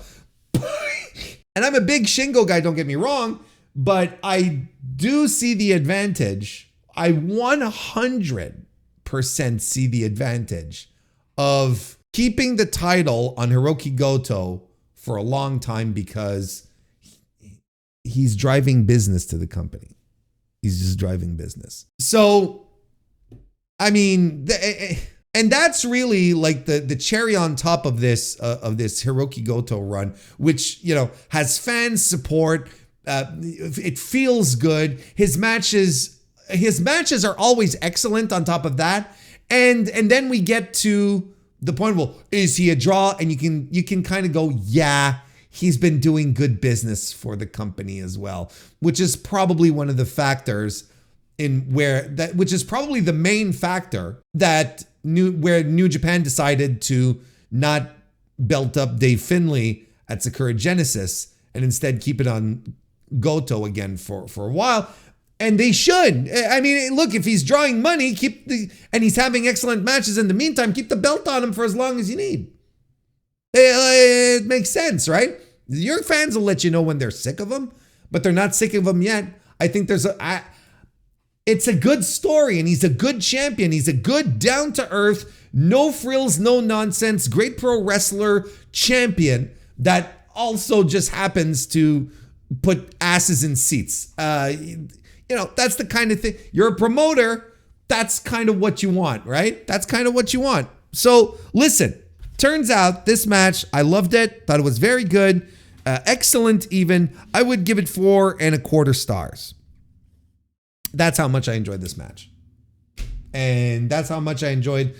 And I'm a big Shingo guy, don't get me wrong, but I do see the advantage. I 100% see the advantage of keeping the title on Hiroki Goto for a long time because he's driving business to the company. He's just driving business. So, I mean, and that's really like the cherry on top of this Hiroki Goto run, which, has fan support. It feels good. His matches are always excellent on top of that. And then we get to the point, well, is he a draw? And you can kind of go, yeah, he's been doing good business for the company as well, which is probably one of the factors which is probably the main factor where New Japan decided to not belt up Dave Finlay at Sakura Genesis and instead keep it on Goto again for a while. And they should. I mean, look, if he's drawing money, and he's having excellent matches in the meantime, keep the belt on him for as long as you need. It makes sense, right? Your fans will let you know when they're sick of him, but they're not sick of him yet. I think it's a good story, and he's a good champion. He's a good, down-to-earth, no frills, no nonsense, great pro wrestler champion that also just happens to put asses in seats. That's the kind of thing. You're a promoter. That's kind of what you want, right? That's kind of what you want. So listen, turns out this match, I loved it. Thought it was very good. Excellent even. I would give it 4.25 stars. That's how much I enjoyed this match. And that's how much I enjoyed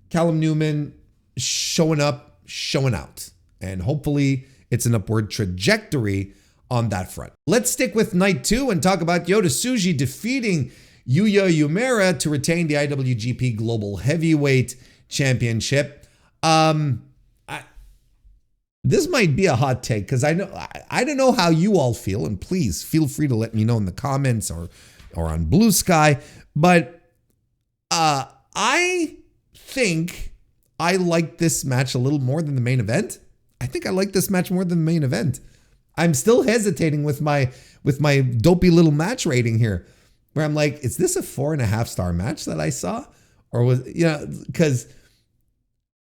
Callum Newman showing up, showing out. And hopefully it's an upward trajectory on that front. Let's stick with night 2 and talk about Yota Tsuji defeating Yuya Uemura to retain the IWGP Global Heavyweight Championship. This might be a hot take because I don't know how you all feel, and please feel free to let me know in the comments or on Blue Sky. But I think I like this match a little more than the main event. I think I like this match more than the main event. I'm still hesitating with my dopey little match rating here, where I'm like, is this a 4.5 star match that I saw? Or was, because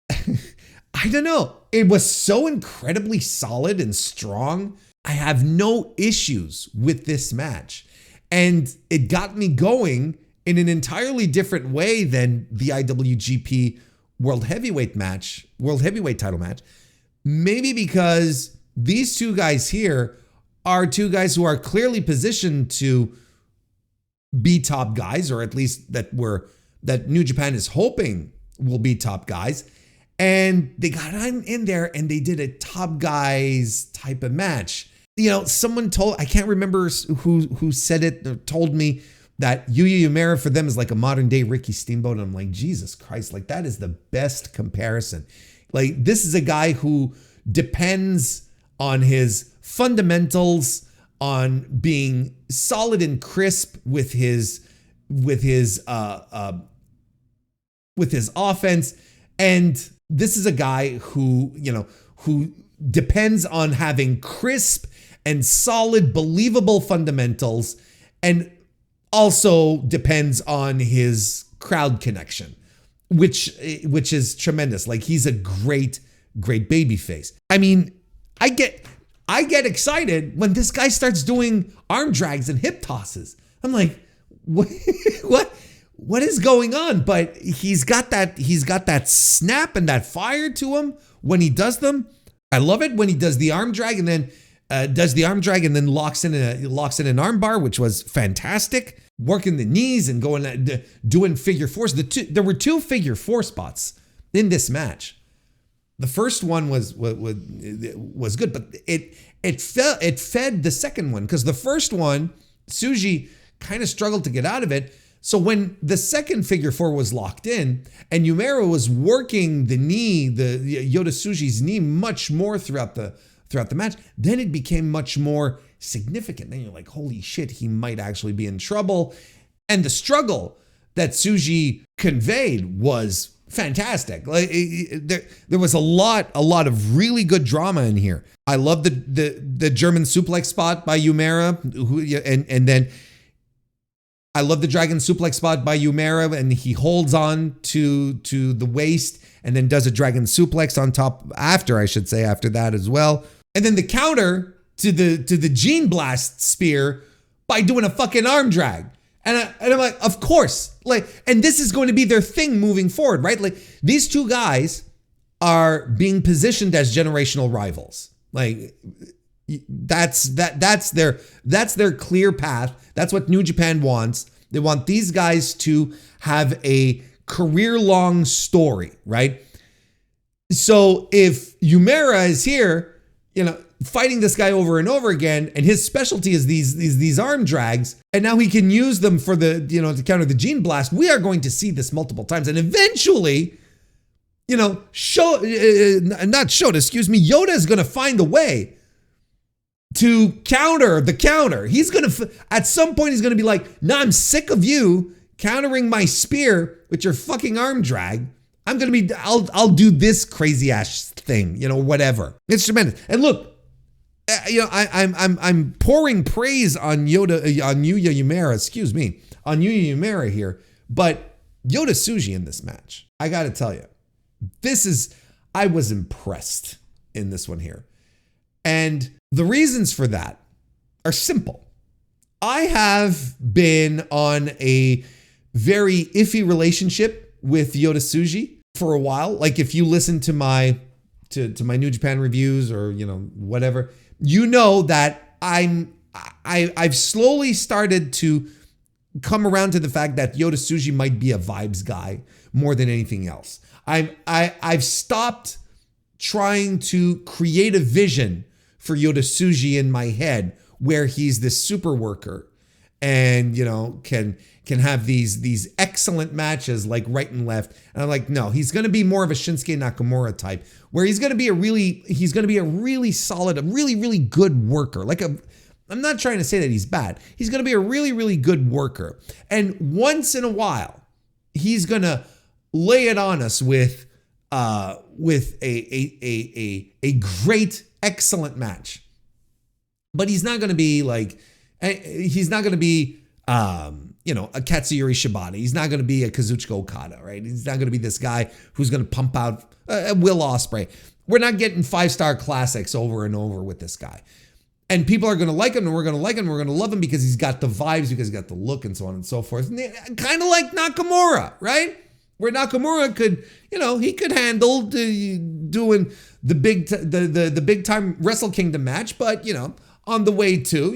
I don't know. It was so incredibly solid and strong. I have no issues with this match. And it got me going in an entirely different way than the IWGP World Heavyweight title match. Maybe because these two guys here are two guys who are clearly positioned to be top guys, or at least that New Japan is hoping will be top guys. And they got in there and they did a top guys type of match. Someone I can't remember who said it or told me that Yuya Uemura for them is like a modern day Ricky Steamboat. And I'm like, Jesus Christ, like that is the best comparison. Like this is a guy who depends on his fundamentals, on being solid and crisp with his offense. And this is a guy who depends on having crisp and solid, believable fundamentals, and also depends on his crowd connection, which is tremendous. Like he's a great baby face. I mean, I get excited when this guy starts doing arm drags and hip tosses. I'm like, what? what is going on? But he's got that snap and that fire to him when he does them. I love it when he does the arm drag and then locks in an arm bar, which was fantastic. Working the knees and doing figure fours. There were 2 figure 4 spots in this match. The first one was good, but it fed the second one, because the first one, Tsuji kind of struggled to get out of it. So when the second figure 4 was locked in and Yumera was working the knee, the Yota Tsuji's knee, much more throughout the match, then it became much more significant. Then you're like, holy shit, he might actually be in trouble. And the struggle that Tsuji conveyed was fantastic. Like there was a lot of really good drama in here. I love the German suplex spot by Yumera, and then I love the dragon suplex spot by Yumera, and he holds on to the waist and then does a dragon suplex on top after that as well. And then the counter to the Gene Blast spear by doing a fucking arm drag. And I'm like, of course. And this is going to be their thing moving forward, right? Like, these 2 guys are being positioned as generational rivals. Like, that's their clear path. That's what New Japan wants. They want these guys to have a career-long story, right? So if Yumera is here, fighting this guy over and over again, and his specialty is these arm drags, and now he can use them for to counter the Gene Blast, we are going to see this multiple times, and eventually, Yoda is going to find a way to counter the counter. He's going to, at some point, he's going to be like, nah, I'm sick of you countering my spear with your fucking arm drag. I'll do this crazy ass thing, whatever. It's tremendous. And look, I'm pouring praise on Yuya Yumera here, but Yota Tsuji in this match, I got to tell you, I was impressed in this one here. And the reasons for that are simple. I have been on a very iffy relationship with Yota Tsuji for a while. Like, if you listen to my New Japan reviews or whatever, that I've slowly started to come around to the fact that Yota Tsuji might be a vibes guy more than anything else. I've stopped trying to create a vision for Yota Tsuji in my head where he's this super worker and can have these excellent matches like right and left. And I'm like, no, he's going to be more of a Shinsuke Nakamura type, where he's going to be a really solid, a really, really good worker. I'm not trying to say that he's bad. He's going to be a really, really good worker. And once in a while, he's going to lay it on us with a great, excellent match. But he's not going to be a Katsuyori Shibata. He's not going to be a Kazuchika Okada, right? He's not going to be this guy who's going to pump out Will Ospreay. We're not getting 5-star classics over and over with this guy. And people are going to like him, and we're going to like him, and we're going to love him because he's got the vibes, because he's got the look, and so on and so forth. Kind of like Nakamura, right? Where Nakamura could, he could handle doing the big time Wrestle Kingdom match, but on the way to,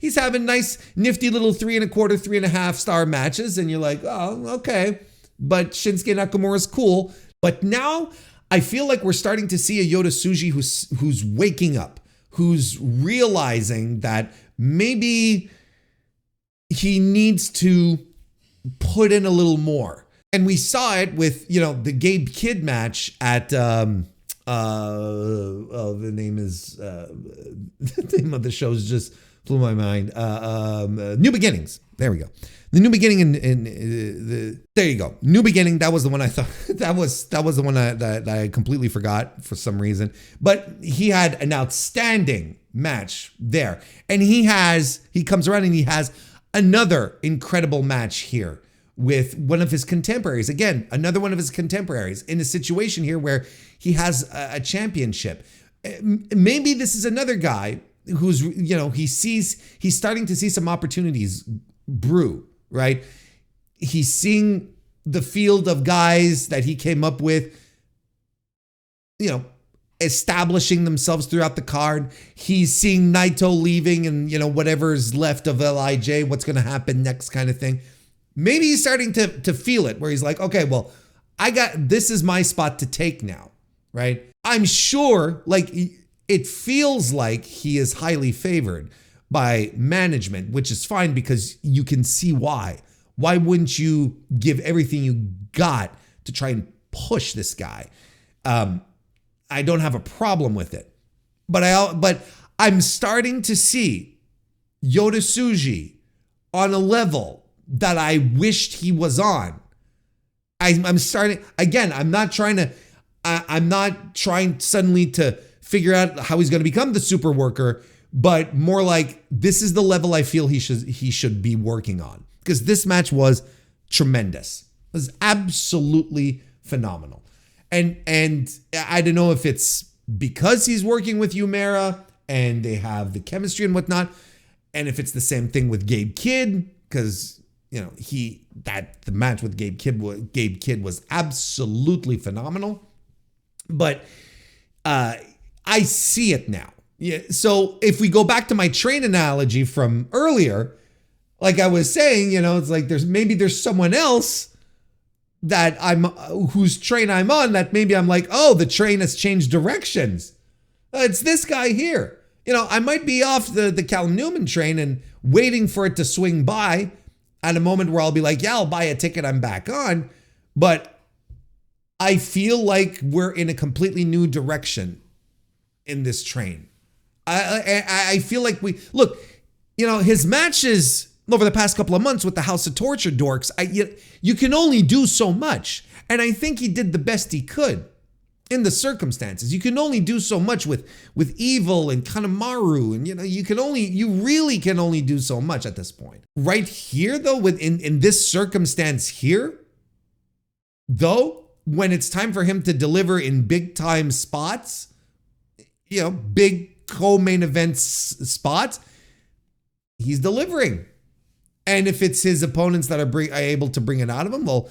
he's having nice, nifty little 3.25, 3.5 star matches, and you're like, oh, okay. But Shinsuke Nakamura's cool. But now I feel like we're starting to see a Yota Tsuji who's waking up, who's realizing that maybe he needs to put in a little more. And we saw it with, the Gabe Kidd match at the name of the show's just blew my mind. New Beginnings. There we go. The New Beginning there you go. New Beginning. That was the one I thought that was the one that I completely forgot for some reason. But he had an outstanding match there, and he comes around and he has another incredible match here with one of his contemporaries. Again, another one of his contemporaries in a situation here where he has a championship. Maybe this is another guy who's, he's starting to see some opportunities brew, right? He's seeing the field of guys that he came up with, establishing themselves throughout the card. He's seeing Naito leaving and, whatever's left of LIJ, what's going to happen next kind of thing. Maybe he's starting to feel it where he's like, okay, well, this is my spot to take now, right? I'm sure, it feels like he is highly favored by management, which is fine because you can see why. Why wouldn't you give everything you got to try and push this guy? I don't have a problem with it, but I'm starting to see Yota Tsuji on a level that I wished he was on. I'm starting again. I'm not trying suddenly to figure out how he's going to become the super worker, but more like this is the level I feel he should be working on, because this match was tremendous. It was absolutely phenomenal. And I don't know if it's because he's working with Umera and they have the chemistry and whatnot, and if it's the same thing with Gabe Kidd, because the match with Gabe Kidd was absolutely phenomenal. But I see it now. Yeah. So if we go back to my train analogy from earlier, like I was saying, it's like there's someone else that whose train I'm on that maybe I'm like, oh, the train has changed directions. It's this guy here. I might be off the Callum Newman train and waiting for it to swing by at a moment where I'll be like, yeah, I'll buy a ticket, I'm back on. But I feel like we're in a completely new direction in this train. I feel like his matches over the past couple of months with the House of Torture dorks, you can only do so much. And I think he did the best he could in the circumstances. You can only do so much with Evil and Kanemaru. And, you really can only do so much at this point. Right here, though, in this circumstance here, though, when it's time for him to deliver in big time spots, big co-main event spots, he's delivering. And if it's his opponents that are able to bring it out of him, well,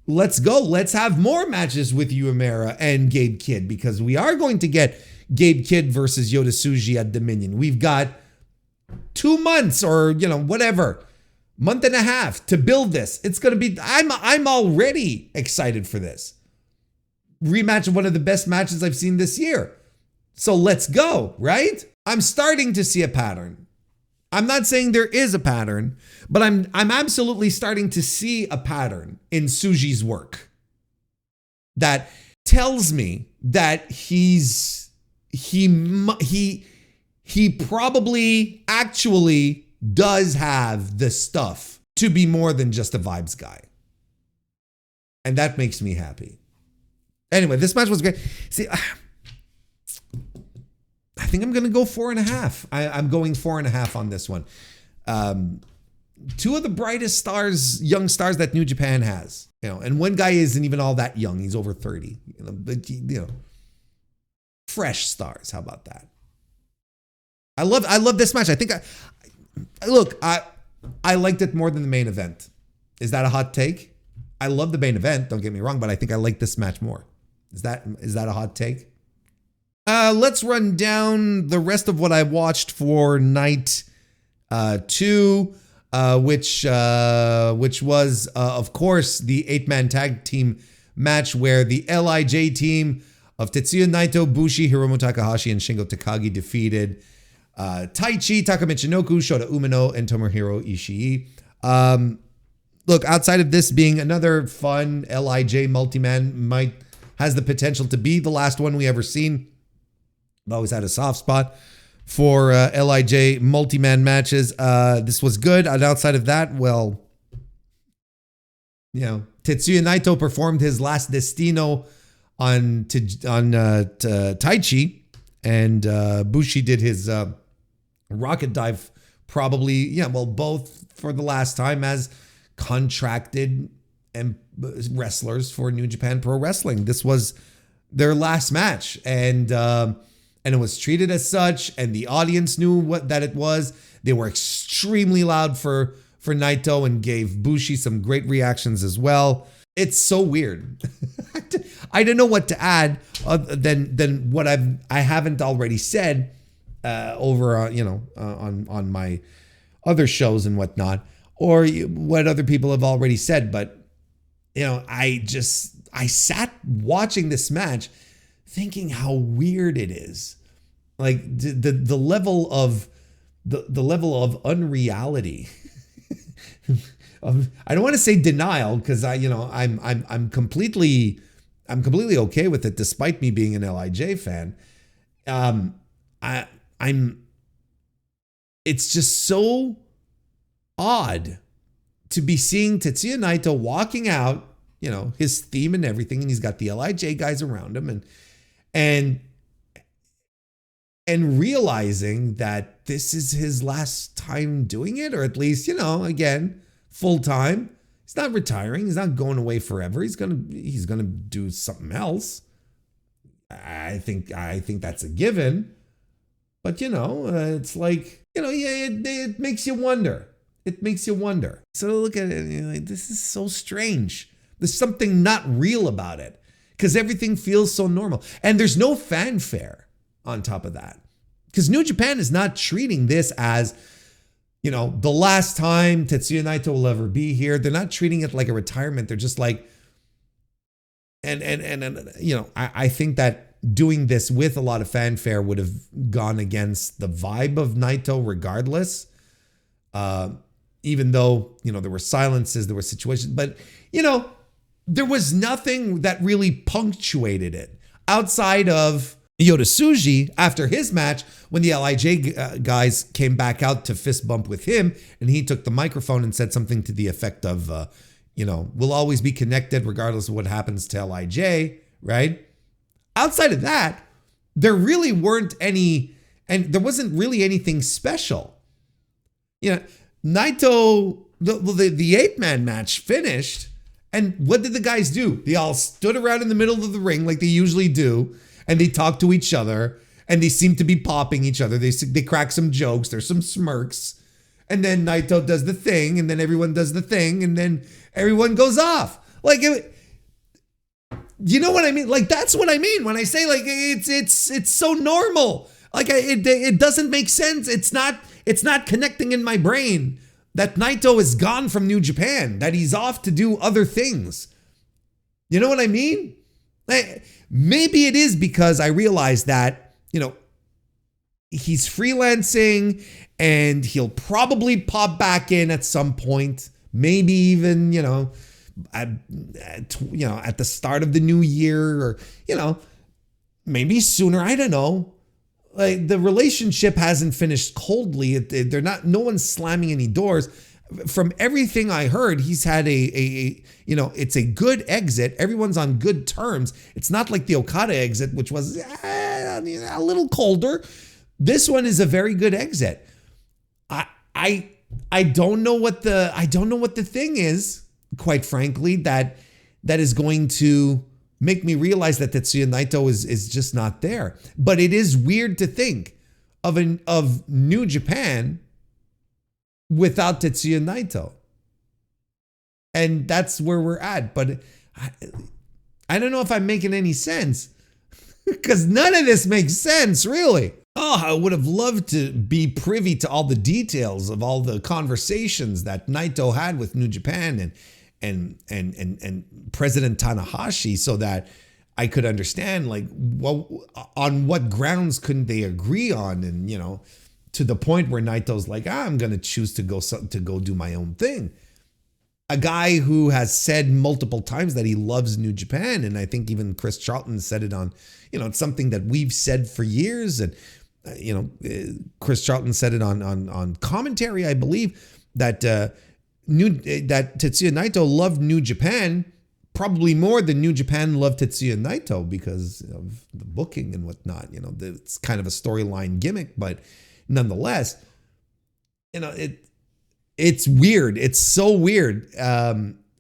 let's go. Let's have more matches with Umera and Gabe Kidd, because we are going to get Gabe Kidd versus Yota Tsuji at Dominion. We've got 2 months or, whatever, month and a half to build this. It's going to be, I'm already excited for this. Rematch of one of the best matches I've seen this year. So let's go, right? I'm starting to see a pattern. I'm not saying there is a pattern, but I'm absolutely starting to see a pattern in Tsuji's work that tells me that he probably actually does have the stuff to be more than just a vibes guy. And that makes me happy. Anyway, this match was great. See, I think I'm going to go 4.5. I'm going 4.5 on this one. Two of the brightest stars, young stars that New Japan has, and one guy isn't even all that young. He's over 30, but fresh stars. How about that? I love this match. I think I liked it more than the main event. Is that a hot take? I love the main event. Don't get me wrong, but I think I like this match more. Is that a hot take? Let's run down the rest of what I watched for night 2, which was, of course, the 8-man tag team match where the LIJ team of Tetsuya Naito, Bushi, Hiromu Takahashi, and Shingo Takagi defeated Taichi, Taka Michinoku, Shota Umino, and Tomohiro Ishii. Look, outside of this being another fun LIJ multi-man, has the potential to be the last one we ever seen. I've always had a soft spot for LIJ multi-man matches. This was good. And outside of that, well, Tetsuya Naito performed his last Destino on Taichi, and Bushi did his rocket dive, probably, both for the last time as contracted and wrestlers for New Japan Pro Wrestling. This was their last match, and it was treated as such, and the audience knew that it was. They were extremely loud for for Naito and gave Bushi some great reactions as well. It's so weird. I don't know what to add other than what I haven't already said over on my other shows and whatnot, or what other people have already said. But I sat watching this match thinking how weird it is, like the level of the level of unreality. I don't want to say denial, because I'm completely okay with it, despite me being an LIJ fan. It's just so odd to be seeing Tetsuya Naito walking out, his theme and everything, and he's got the LIJ guys around him, and realizing that this is his last time doing it, or at least, again, full time. He's not retiring. He's not going away forever. He's gonna do something else. I think that's a given. But it's like, it makes you wonder. It makes you wonder. So look at it, and you're like, this is so strange. There's something not real about it, because everything feels so normal, and there's no fanfare on top of that, because New Japan is not treating this as, the last time Tetsuya Naito will ever be here. They're not treating it like a retirement. They're just like, I think that doing this with a lot of fanfare would have gone against the vibe of Naito regardless. Even though, there were silences, there were situations, but, there was nothing that really punctuated it outside of Yota Tsuji after his match, when the LIJ guys came back out to fist bump with him, and he took the microphone and said something to the effect of, we'll always be connected regardless of what happens to LIJ, right? Outside of that, there really weren't any, and there wasn't really anything special. Naito, the 8-man match finished, and what did the guys do? They all stood around in the middle of the ring like they usually do, and they talked to each other, and they seemed to be popping each other. They crack some jokes, there's some smirks, and then Naito does the thing, and then everyone does the thing, and then everyone goes off. Like, you know what I mean? Like, that's what I mean when I say, like, it's so normal. Like, it doesn't make sense. It's not connecting in my brain that Naito is gone from New Japan, that he's off to do other things. You know what I mean? Maybe it is because I realized that, he's freelancing, and he'll probably pop back in at some point, maybe even, at the start of the new year, or, maybe sooner. I don't know. Like, the relationship hasn't finished coldly. No one's slamming any doors. From everything I heard, he's had it's a good exit. Everyone's on good terms. It's not like the Okada exit, which was a little colder. This one is a very good exit. I don't know what the thing is, quite frankly, that is going to make me realize that Tetsuya Naito is just not there. But it is weird to think of New Japan without Tetsuya Naito. And that's where we're at. But I don't know if I'm making any sense, because none of this makes sense, really. Oh, I would have loved to be privy to all the details of all the conversations that Naito had with New Japan and President Tanahashi, so that I could understand, like, on what grounds couldn't they agree on, and to the point where Naito's like, I'm going to choose to go do my own thing. A guy who has said multiple times that he loves New Japan, and I think even Chris Charlton said it on, it's something that we've said for years, and Chris Charlton said it on commentary, I believe, that that Tetsuya Naito loved New Japan probably more than New Japan loved Tetsuya Naito, because of the booking and whatnot. It's kind of a storyline gimmick, but nonetheless, it's weird. It's so weird.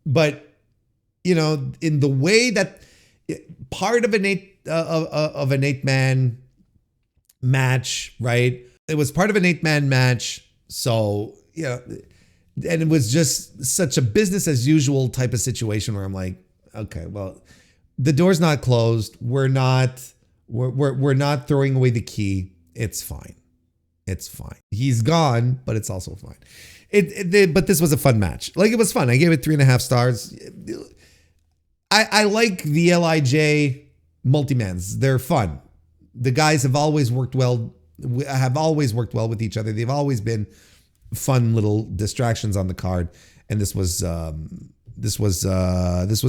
But in the way that part of an 8-man match, right? It was part of an 8-man match. So, And it was just such a business as usual type of situation where I'm like, okay, well, the door's not closed. We're not throwing away the key. It's fine. It's fine. He's gone, but it's also fine. But this was a fun match. Like, it was fun. I gave it 3.5 stars. I like the LIJ multi-mans. They're fun. The guys have always worked well with each other. They've always been fun little distractions on the card, and this was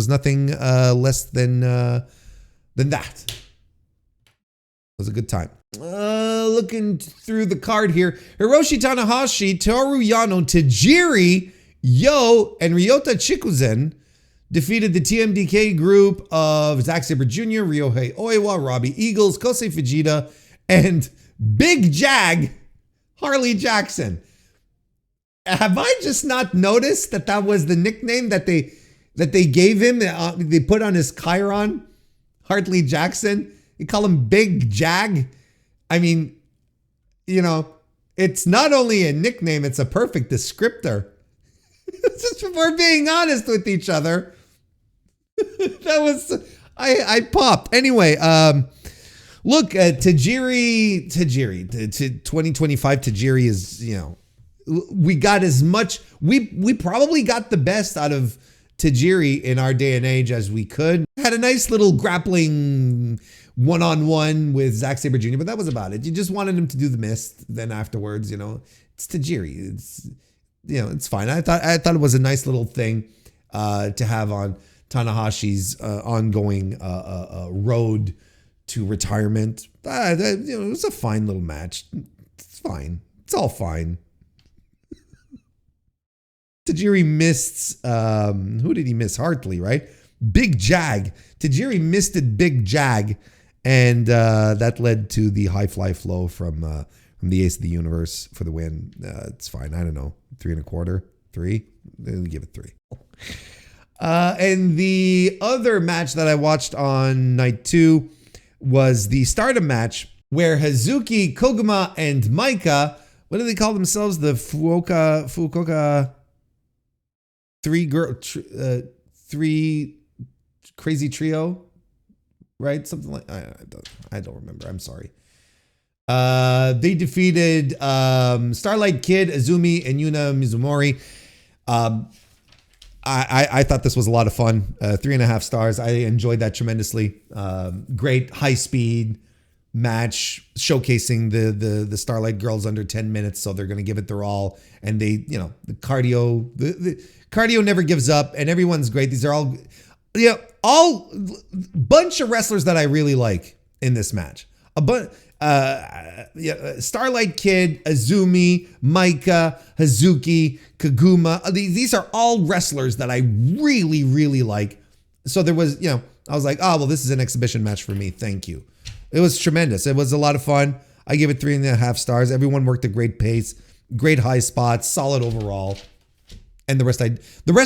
nothing less than that. It was a good time. Looking through the card here, Hiroshi Tanahashi, Toru Yano, Tajiri, Yo, and Ryota Chikuzen defeated the TMDK group of Zack Sabre Jr., Ryohei Oiwa, Robbie Eagles, Kosei Fujita, and Big Jag, Harley Jackson. Have I just not noticed that was the nickname that they gave him? They put on his Chiron, Harley Jackson. You call him Big Jag. I mean, you know, it's not only a nickname, it's a perfect descriptor. Just if we're being honest with each other. That was, I popped. Anyway, look, Tajiri, to 2025 Tajiri is, you know, we got as much, we probably got the best out of Tajiri in our day and age as we could. Had a nice little grappling one-on-one with Zack Sabre Jr., but that was about it. You just wanted him to do the mist. Then afterwards, you know, it's Tajiri. It's, you know, it's fine. I thought it was a nice little thing to have on Tanahashi's ongoing road to retirement. You know, it was a fine little match. It's fine. It's all fine. Tajiri missed, who did he miss? Hartley, right? Big Jag. Tajiri missed it, Big Jag. And that led to the high fly flow from the Ace of the Universe for the win. It's fine. I don't know. 3.25, 3. We'll give it 3. And the other match that I watched on night 2 was the Stardom match where Hazuki, Koguma, and Maika, what do they call themselves? The Fukuoka 3 crazy trio, right? Something like, I don't remember. I'm sorry. They defeated Starlight Kid, Azumi, and Yuna Mizumori. I thought this was a lot of fun. 3.5 stars. I enjoyed that tremendously. Great high speed match showcasing the Starlight girls under 10 minutes. So they're going to give it their all. And they, you know, the cardio never gives up, and everyone's great. These are all, yeah, all bunch of wrestlers that I really like in this match. Starlight Kid, Azumi, Maika, Hazuki, Koguma. These are all wrestlers that I really, really like. So there was, you know, I was like, oh, well, this is an exhibition match for me. Thank you. It was tremendous. It was a lot of fun. I give it 3.5 stars. Everyone worked at great pace, great high spots, solid overall. And the rest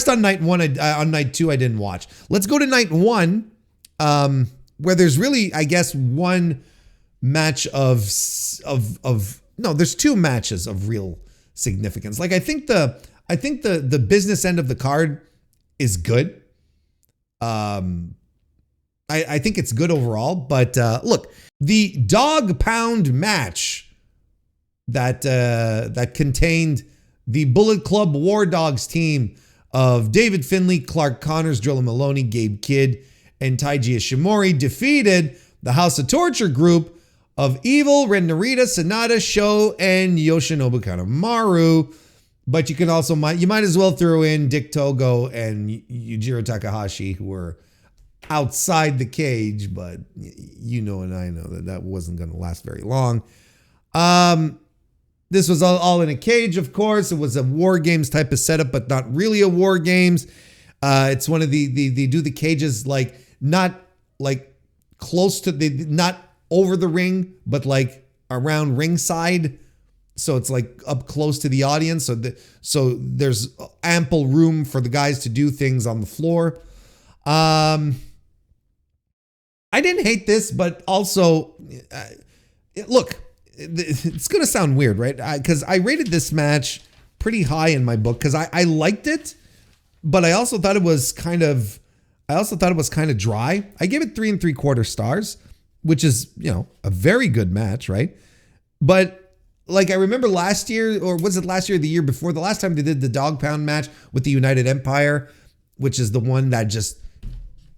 on night 1, on night 2, I didn't watch. Let's go to night 1, where there's really, I guess, one match no, there's 2 matches of real significance. Like, I think the business end of the card is good. I think it's good overall, but look, the dog pound match that contained the Bullet Club War Dogs team of David Finlay, Clark Connors, Drilla Maloney, Gabe Kidd, and Taiji Ishimori defeated the House of Torture group of Evil, Ren Narita, Sanada, Sho, and Yoshinobu Kanemaru. But you can also, you might as well throw in Dick Togo and Yujiro Takahashi, who were outside the cage, but you know and I know that wasn't going to last very long. This was all in a cage, of course. It was a War Games type of setup, but not really a War Games. It's one of they do the cages like not like close to not over the ring, but like around ringside. So it's like up close to the audience. So there's ample room for the guys to do things on the floor. I didn't hate this, but also, look, it's going to sound weird, right? Because I rated this match pretty high in my book because I liked it, but I also thought it was kind of dry. I gave it 3 3/4 stars, which is, you know, a very good match, right? But like I remember last year, or was it last year or the year before, the last time they did the dog pound match with the United Empire, which is the one that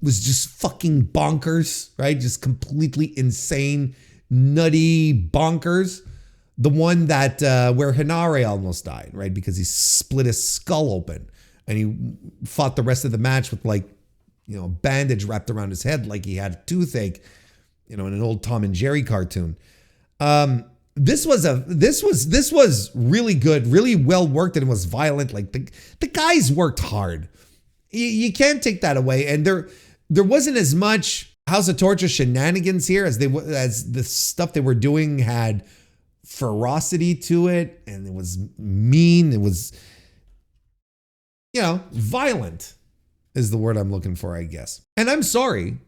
was just fucking bonkers, right? Just completely insane, nutty bonkers. The one that where Hinare almost died, right? Because he split his skull open and he fought the rest of the match with, like, you know, a bandage wrapped around his head like he had a toothache, you know, in an old Tom and Jerry cartoon. This was really good, really well worked, and it was violent. Like the guys worked hard. You can't take that away. And there wasn't as much House of Torture shenanigans here as the stuff they were doing had ferocity to it, and it was mean. It was, you know, violent is the word I'm looking for, I guess. And I'm sorry,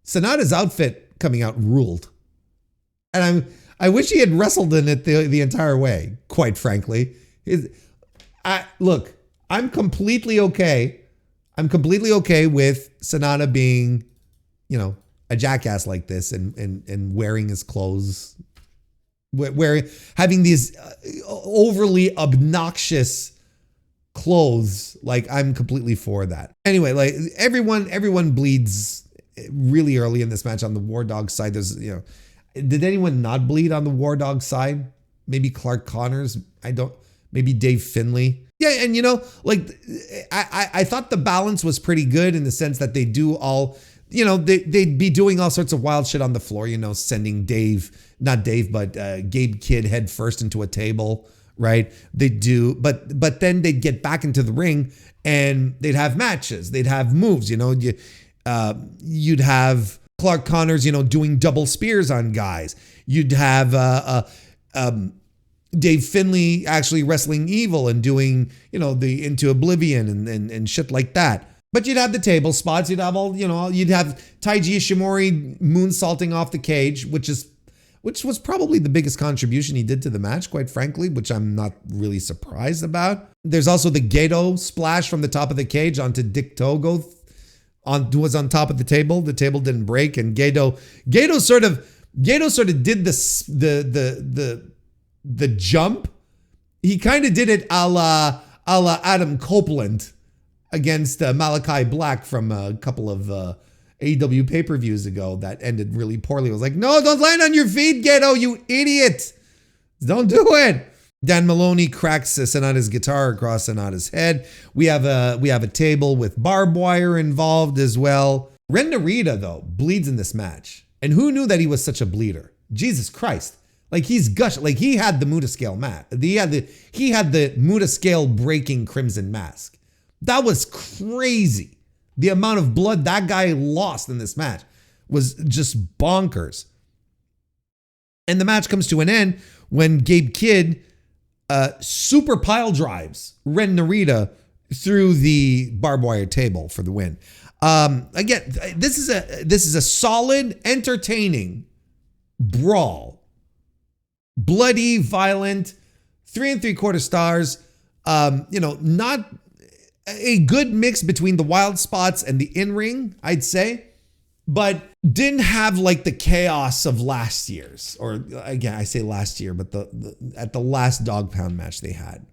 Sonata's outfit coming out ruled, and I wish he had wrestled in it the entire way. Quite frankly, look, I'm completely okay. I'm completely okay with Sonata being, you know, a jackass like this and wearing his clothes, having these overly obnoxious clothes. Like, I'm completely for that. Anyway, like everyone bleeds really early in this match on the War Dog side. There's, you know, did anyone not bleed on the War Dog side? Maybe Clark Connors. Maybe Dave Finlay. Yeah, and you know, like I thought the balance was pretty good in the sense that they do all, you know, they'd be doing all sorts of wild shit on the floor, you know, sending Gabe Kidd head first into a table, right? They do, but then they'd get back into the ring and they'd have matches, they'd have moves, you know, you'd have Clark Connors, you know, doing double spears on guys. You'd have Dave Finlay actually wrestling Evil and doing, you know, the Into Oblivion and shit like that. But you'd have the table spots. You'd have all, you know, you'd have Taiji Ishimori moonsaulting off the cage, which was probably the biggest contribution he did to the match, quite frankly, which I'm not really surprised about. There's also the Gedo splash from the top of the cage onto Dick Togo, who was on top of the table. The table didn't break, and Gedo sort of did the jump. He kind of did it a la Adam Copeland against Malachi Black from a couple of AEW pay-per-views ago that ended really poorly. It was like, no, don't land on your feet, Gedo, you idiot. Don't do it. Dan Maloney cracks Sonata's guitar across Sonata's head. We have a table with barbed wire involved as well. Ren Narita, though, bleeds in this match. And who knew that he was such a bleeder? Jesus Christ. Like, he's gushing. Like, he had the Muta scale mat. He had the Muta scale breaking Crimson Mask. That was crazy. The amount of blood that guy lost in this match was just bonkers. And the match comes to an end when Gabe Kidd super pile drives Ren Narita through the barbed wire table for the win. Again, this is a solid, entertaining brawl. Bloody, violent, 3 3/4 stars. You know, not a good mix between the wild spots and the in-ring, I'd say, but didn't have like the chaos of last year's, or again, I say last year, but at the last dog pound match they had,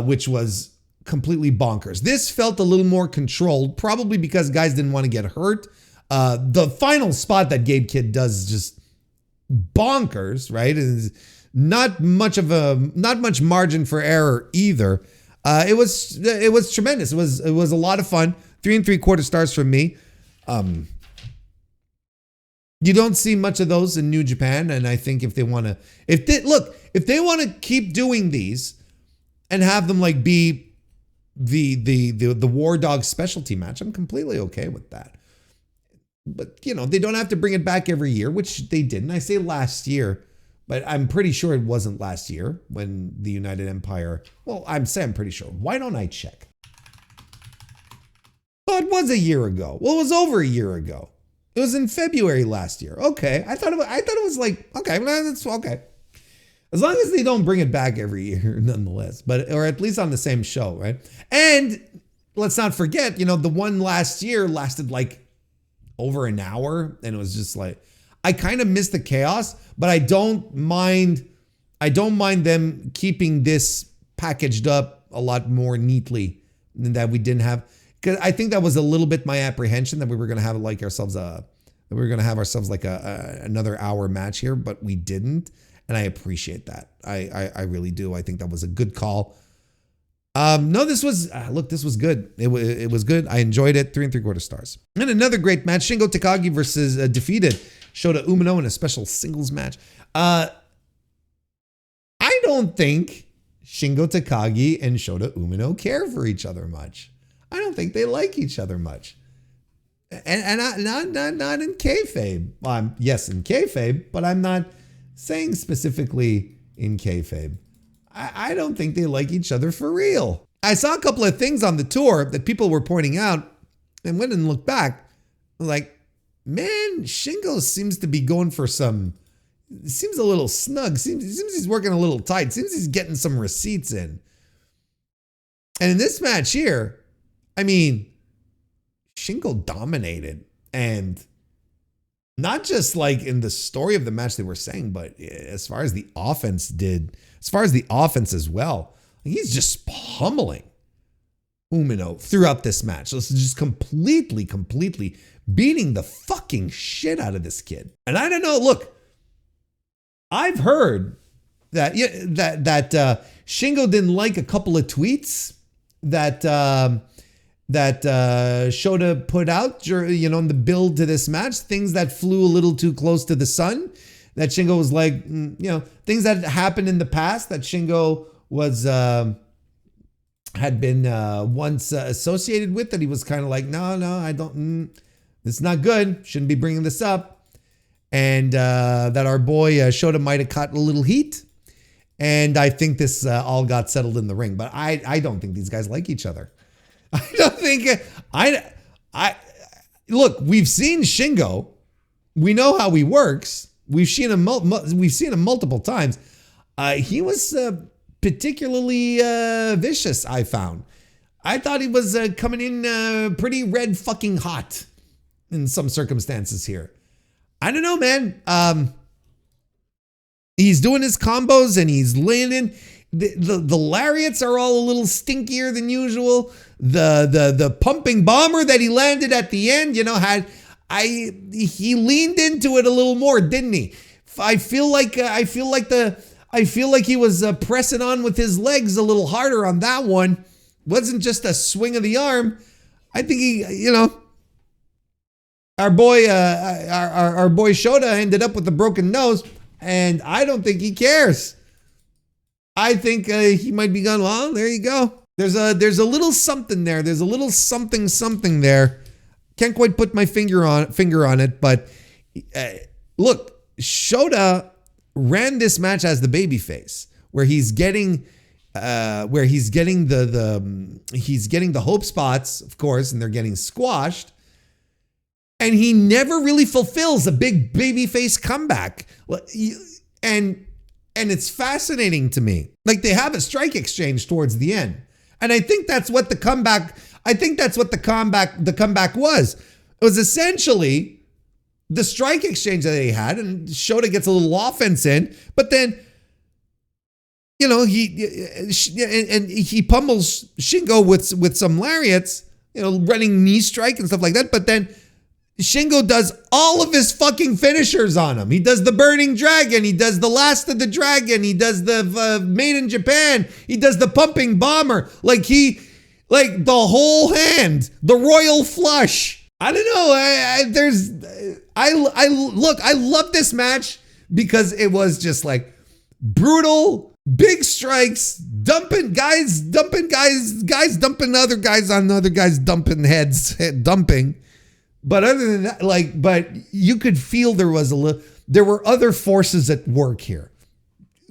which was completely bonkers. This felt a little more controlled, probably because guys didn't want to get hurt. The final spot that Gabe Kidd does is just bonkers, right? It's not much margin for error either. It was tremendous. It was a lot of fun. 3 3/4 stars from me. You don't see much of those in New Japan, and I think if they want to keep doing these and have them like be the War Dog specialty match, I'm completely okay with that. But, you know, they don't have to bring it back every year, which they didn't. I say last year, but I'm pretty sure it wasn't last year when the United Empire, well, I'm pretty sure. Why don't I check? Oh, it was a year ago. Well, it was over a year ago. It was in February last year. Okay. I thought it was like, okay, that's okay. As long as they don't bring it back every year, nonetheless, but or at least on the same show, right? And let's not forget, you know, the one last year lasted like over an hour, and it was just like, I kind of miss the chaos, but I don't mind them keeping this packaged up a lot more neatly than that we didn't have. Because I think that was a little bit my apprehension that we were gonna have like ourselves like another hour match here, but we didn't. And I appreciate that. I really do. I think that was a good call. No, this was, look, this was good. It was good. I enjoyed it. 3 3/4 stars. And another great match, Shingo Takagi versus defeated Shota Umino in a special singles match. I don't think Shingo Takagi and Shota Umino care for each other much. I don't think they like each other much. And not in kayfabe. Yes, in kayfabe, but I'm not saying specifically in kayfabe. I don't think they like each other for real. I saw a couple of things on the tour that people were pointing out and went and looked back. Like, man, Shingo seems to be going for some, seems a little snug. Seems he's working a little tight. Seems he's getting some receipts in. And in this match here, I mean, Shingo dominated, and not just like in the story of the match they were saying, but as far as the offense as well, he's just pummeling Umino throughout this match. So it's just completely beating the fucking shit out of this kid. And I don't know, look, I've heard that Shingo didn't like a couple of tweets that Shota put out, you know, in the build to this match, things that flew a little too close to the sun, that Shingo was like, you know, things that happened in the past that Shingo was, had been once associated with, that he was kind of like, no, I don't, it's not good. Shouldn't be bringing this up. And that our boy Shota might have caught a little heat. And I think this all got settled in the ring, but I don't think these guys like each other. I don't think look, we've seen Shingo. We know how he works. We've seen him multiple times. He was particularly vicious, I found. I thought he was coming in pretty red fucking hot in some circumstances here. I don't know, man. He's doing his combos and he's laying in. The lariats are all a little stinkier than usual. The pumping bomber that he landed at the end, you know, he leaned into it a little more, didn't he? I feel like he was pressing on with his legs a little harder on that one. Wasn't just a swing of the arm. I think he, you know, our boy Shota ended up with a broken nose, and I don't think he cares. I think he might be going, well, there you go. There's a little something there. There's a little something there. Can't quite put my finger on it, but look, Shota ran this match as the babyface, where he's getting the hope spots, of course, and they're getting squashed. And he never really fulfills a big babyface comeback. And it's fascinating to me. Like, they have a strike exchange towards the end. And I think that's what the comeback was. It was essentially the strike exchange that they had, and Shota gets a little offense in, but then, you know, he pummels Shingo with some lariats, you know, running knee strike and stuff like that. But then Shingo does all of his fucking finishers on him. He does the Burning Dragon. He does the Last of the Dragon. He does the Made in Japan. He does the Pumping Bomber. Like the whole hand, the Royal Flush. I don't know. I love this match because it was just like brutal, big strikes, dumping other guys on other guys, dumping heads, dumping. But other than that, but you could feel there were other forces at work here.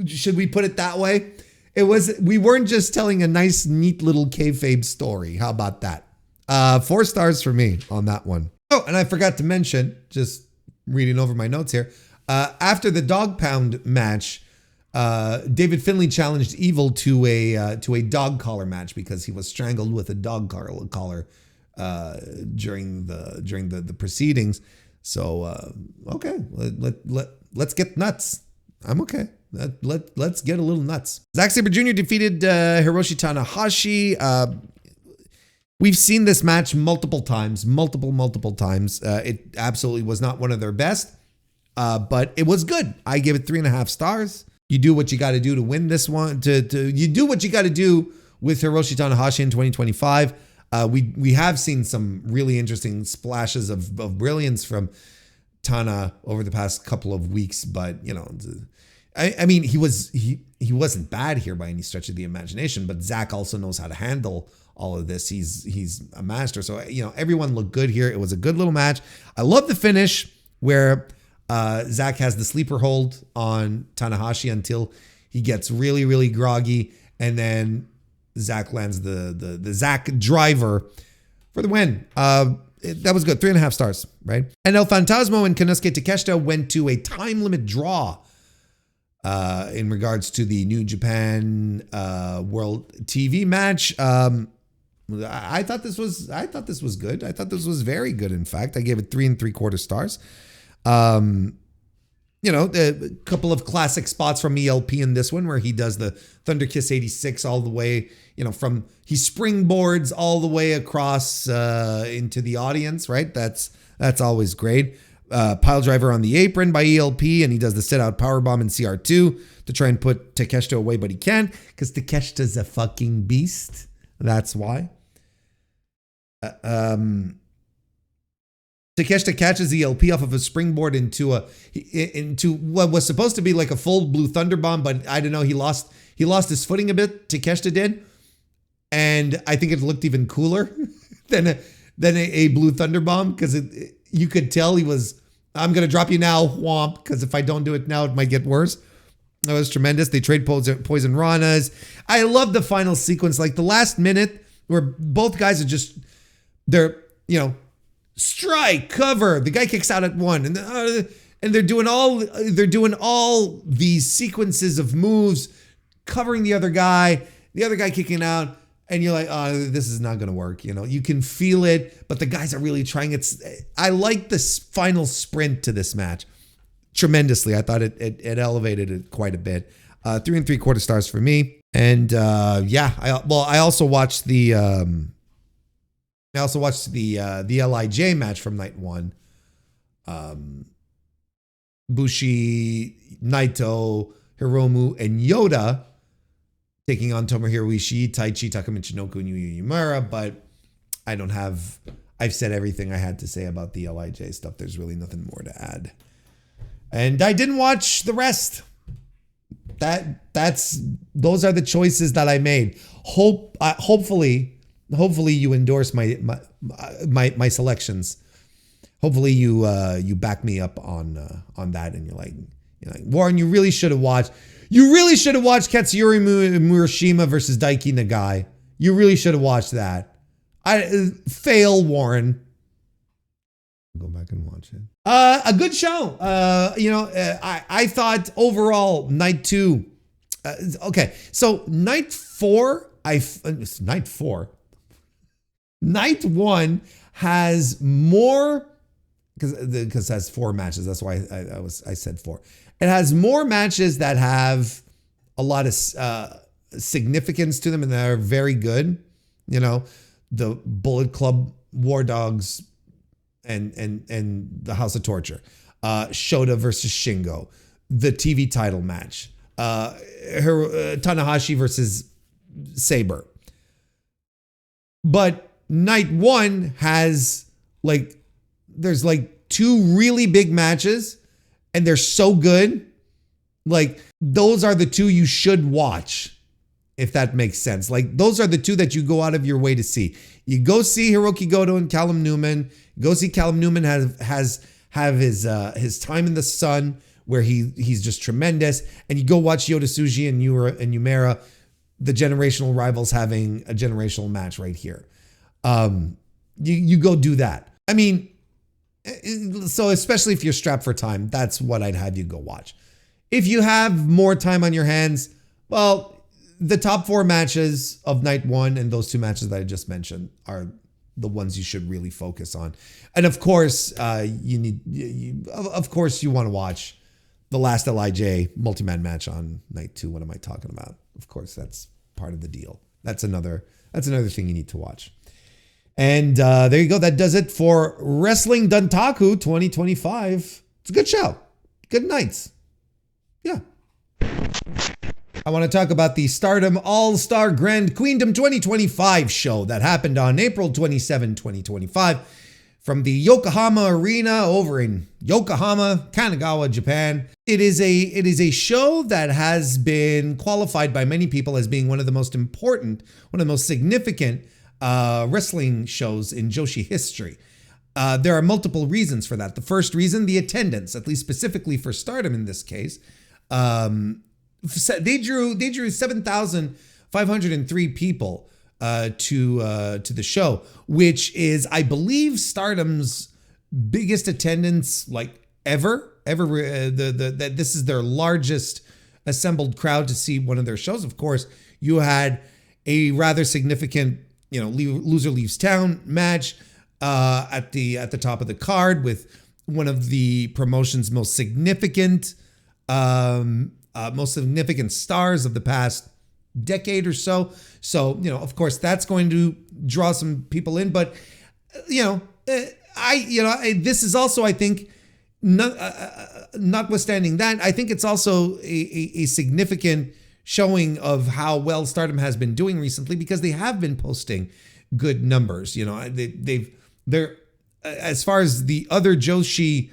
Should we put it that way? We weren't just telling a nice, neat little kayfabe story. How about that? 4 stars for me on that one. Oh, and I forgot to mention, just reading over my notes here, after the dog pound match, David Finlay challenged Evil to a dog collar match because he was strangled with a dog collar during the proceedings. So okay, let's get nuts. I'm okay. Let's get a little nuts. Zack Sabre Jr. defeated Hiroshi Tanahashi. We've seen this match multiple times. It absolutely was not one of their best, but it was good. I give it 3.5 stars. You do what you got to do to win this one. You do what you got to do with Hiroshi Tanahashi in 2025. We have seen some really interesting splashes of brilliance from Tana over the past couple of weeks, but you know, I mean, he wasn't bad here by any stretch of the imagination. But Zach also knows how to handle all of this. He's a master. So you know, everyone looked good here. It was a good little match. I love the finish where Zach has the sleeper hold on Tanahashi until he gets really, really groggy, and then Zach lands the Zach driver for the win. That was good. 3.5 stars, right? And El Fantasmo and Konosuke Takeshita went to a time limit draw in regards to the New Japan World TV match. I thought this was good. I thought this was very good. In fact, I gave it 3.75 stars. You know, a couple of classic spots from ELP in this one where he does the Thunder Kiss 86 all the way, you know, he springboards all the way across into the audience, right? That's always great. Pile driver on the apron by ELP, and he does the sit out powerbomb in CR2 to try and put Takeshita away, but he can't because Takeshita's a fucking beast. That's why. Takeshita catches ELP off of a springboard into what was supposed to be like a full blue thunder bomb, but I don't know. He lost his footing a bit. Takeshita did, and I think it looked even cooler than a blue thunder bomb because you could tell he was. I'm gonna drop you now, whomp, because if I don't do it now, it might get worse. That was tremendous. They trade poison ranas. I love the final sequence, like the last minute where both guys are just strike, cover. The guy kicks out at one, and they're doing all these sequences of moves, covering the other guy kicking out, and you're like, oh, this is not going to work. You know, you can feel it, but the guys are really trying. I like this final sprint to this match tremendously. I thought it elevated it quite a bit. 3.75 stars for me. And I also watched the LIJ match from night one. Bushi, Naito, Hiromu, and Yoda taking on Tomohiro Ishii, Taichi, Takuma Michinoku, and Yuya Uemura. But I've said everything I had to say about the LIJ stuff. There's really nothing more to add. And I didn't watch the rest. Those are the choices that I made. Hopefully you endorse my selections. Hopefully you back me up on that, and you're like, Warren, you really should have watched Katsuyori Murashima versus Daiki Nagai. You really should have watched that. Fail, Warren. Go back and watch it. A good show. I thought overall night 2. Okay, so night 4. Night 1 has more because it has 4 matches. That's why I said 4. It has more matches that have a lot of significance to them and that are very good. You know, the Bullet Club, War Dogs, and the House of Torture, Shota versus Shingo, the TV title match, Tanahashi versus Sabre. But night 1 has there's 2 really big matches, and they're so good. Those are the 2 you should watch, if that makes sense. Those are the 2 that you go out of your way to see. You go see Hiroki Goto and Callum Newman. Go see Callum Newman have his time in the sun where he's just tremendous. And you go watch Yota Tsuji and Uemura, the generational rivals, having a generational match right here. You go do that. I mean, so especially if you're strapped for time, that's what I'd have you go watch. If you have more time on your hands, well, the top 4 matches of night 1 and those 2 matches that I just mentioned are the ones you should really focus on. And of course, you want to watch the last LIJ multi-man match on night 2. What am I talking about? Of course, that's part of the deal. That's another thing you need to watch. And there you go. That does it for Wrestling Dontaku 2025. It's a good show. Good nights. Yeah. I want to talk about the Stardom All-Star Grand Queendom 2025 show that happened on April 27, 2025 from the Yokohama Arena over in Yokohama, Kanagawa, Japan. It is a show that has been qualified by many people as being one of the most important, one of the most significant wrestling shows in Joshi history. There are multiple reasons for that. The first reason, the attendance, at least specifically for Stardom in this case. They drew 7,503 people to the show, which is, I believe, Stardom's biggest attendance like ever. This is their largest assembled crowd to see one of their shows. Of course, you had a rather significant, loser leaves town match at the top of the card with one of the promotion's most significant stars of the past decade or so. So, of course, that's going to draw some people in. But, this is also, I think, notwithstanding that, I think it's also a significant showing of how well Stardom has been doing recently, because they have been posting good numbers. They're as far as the other Joshi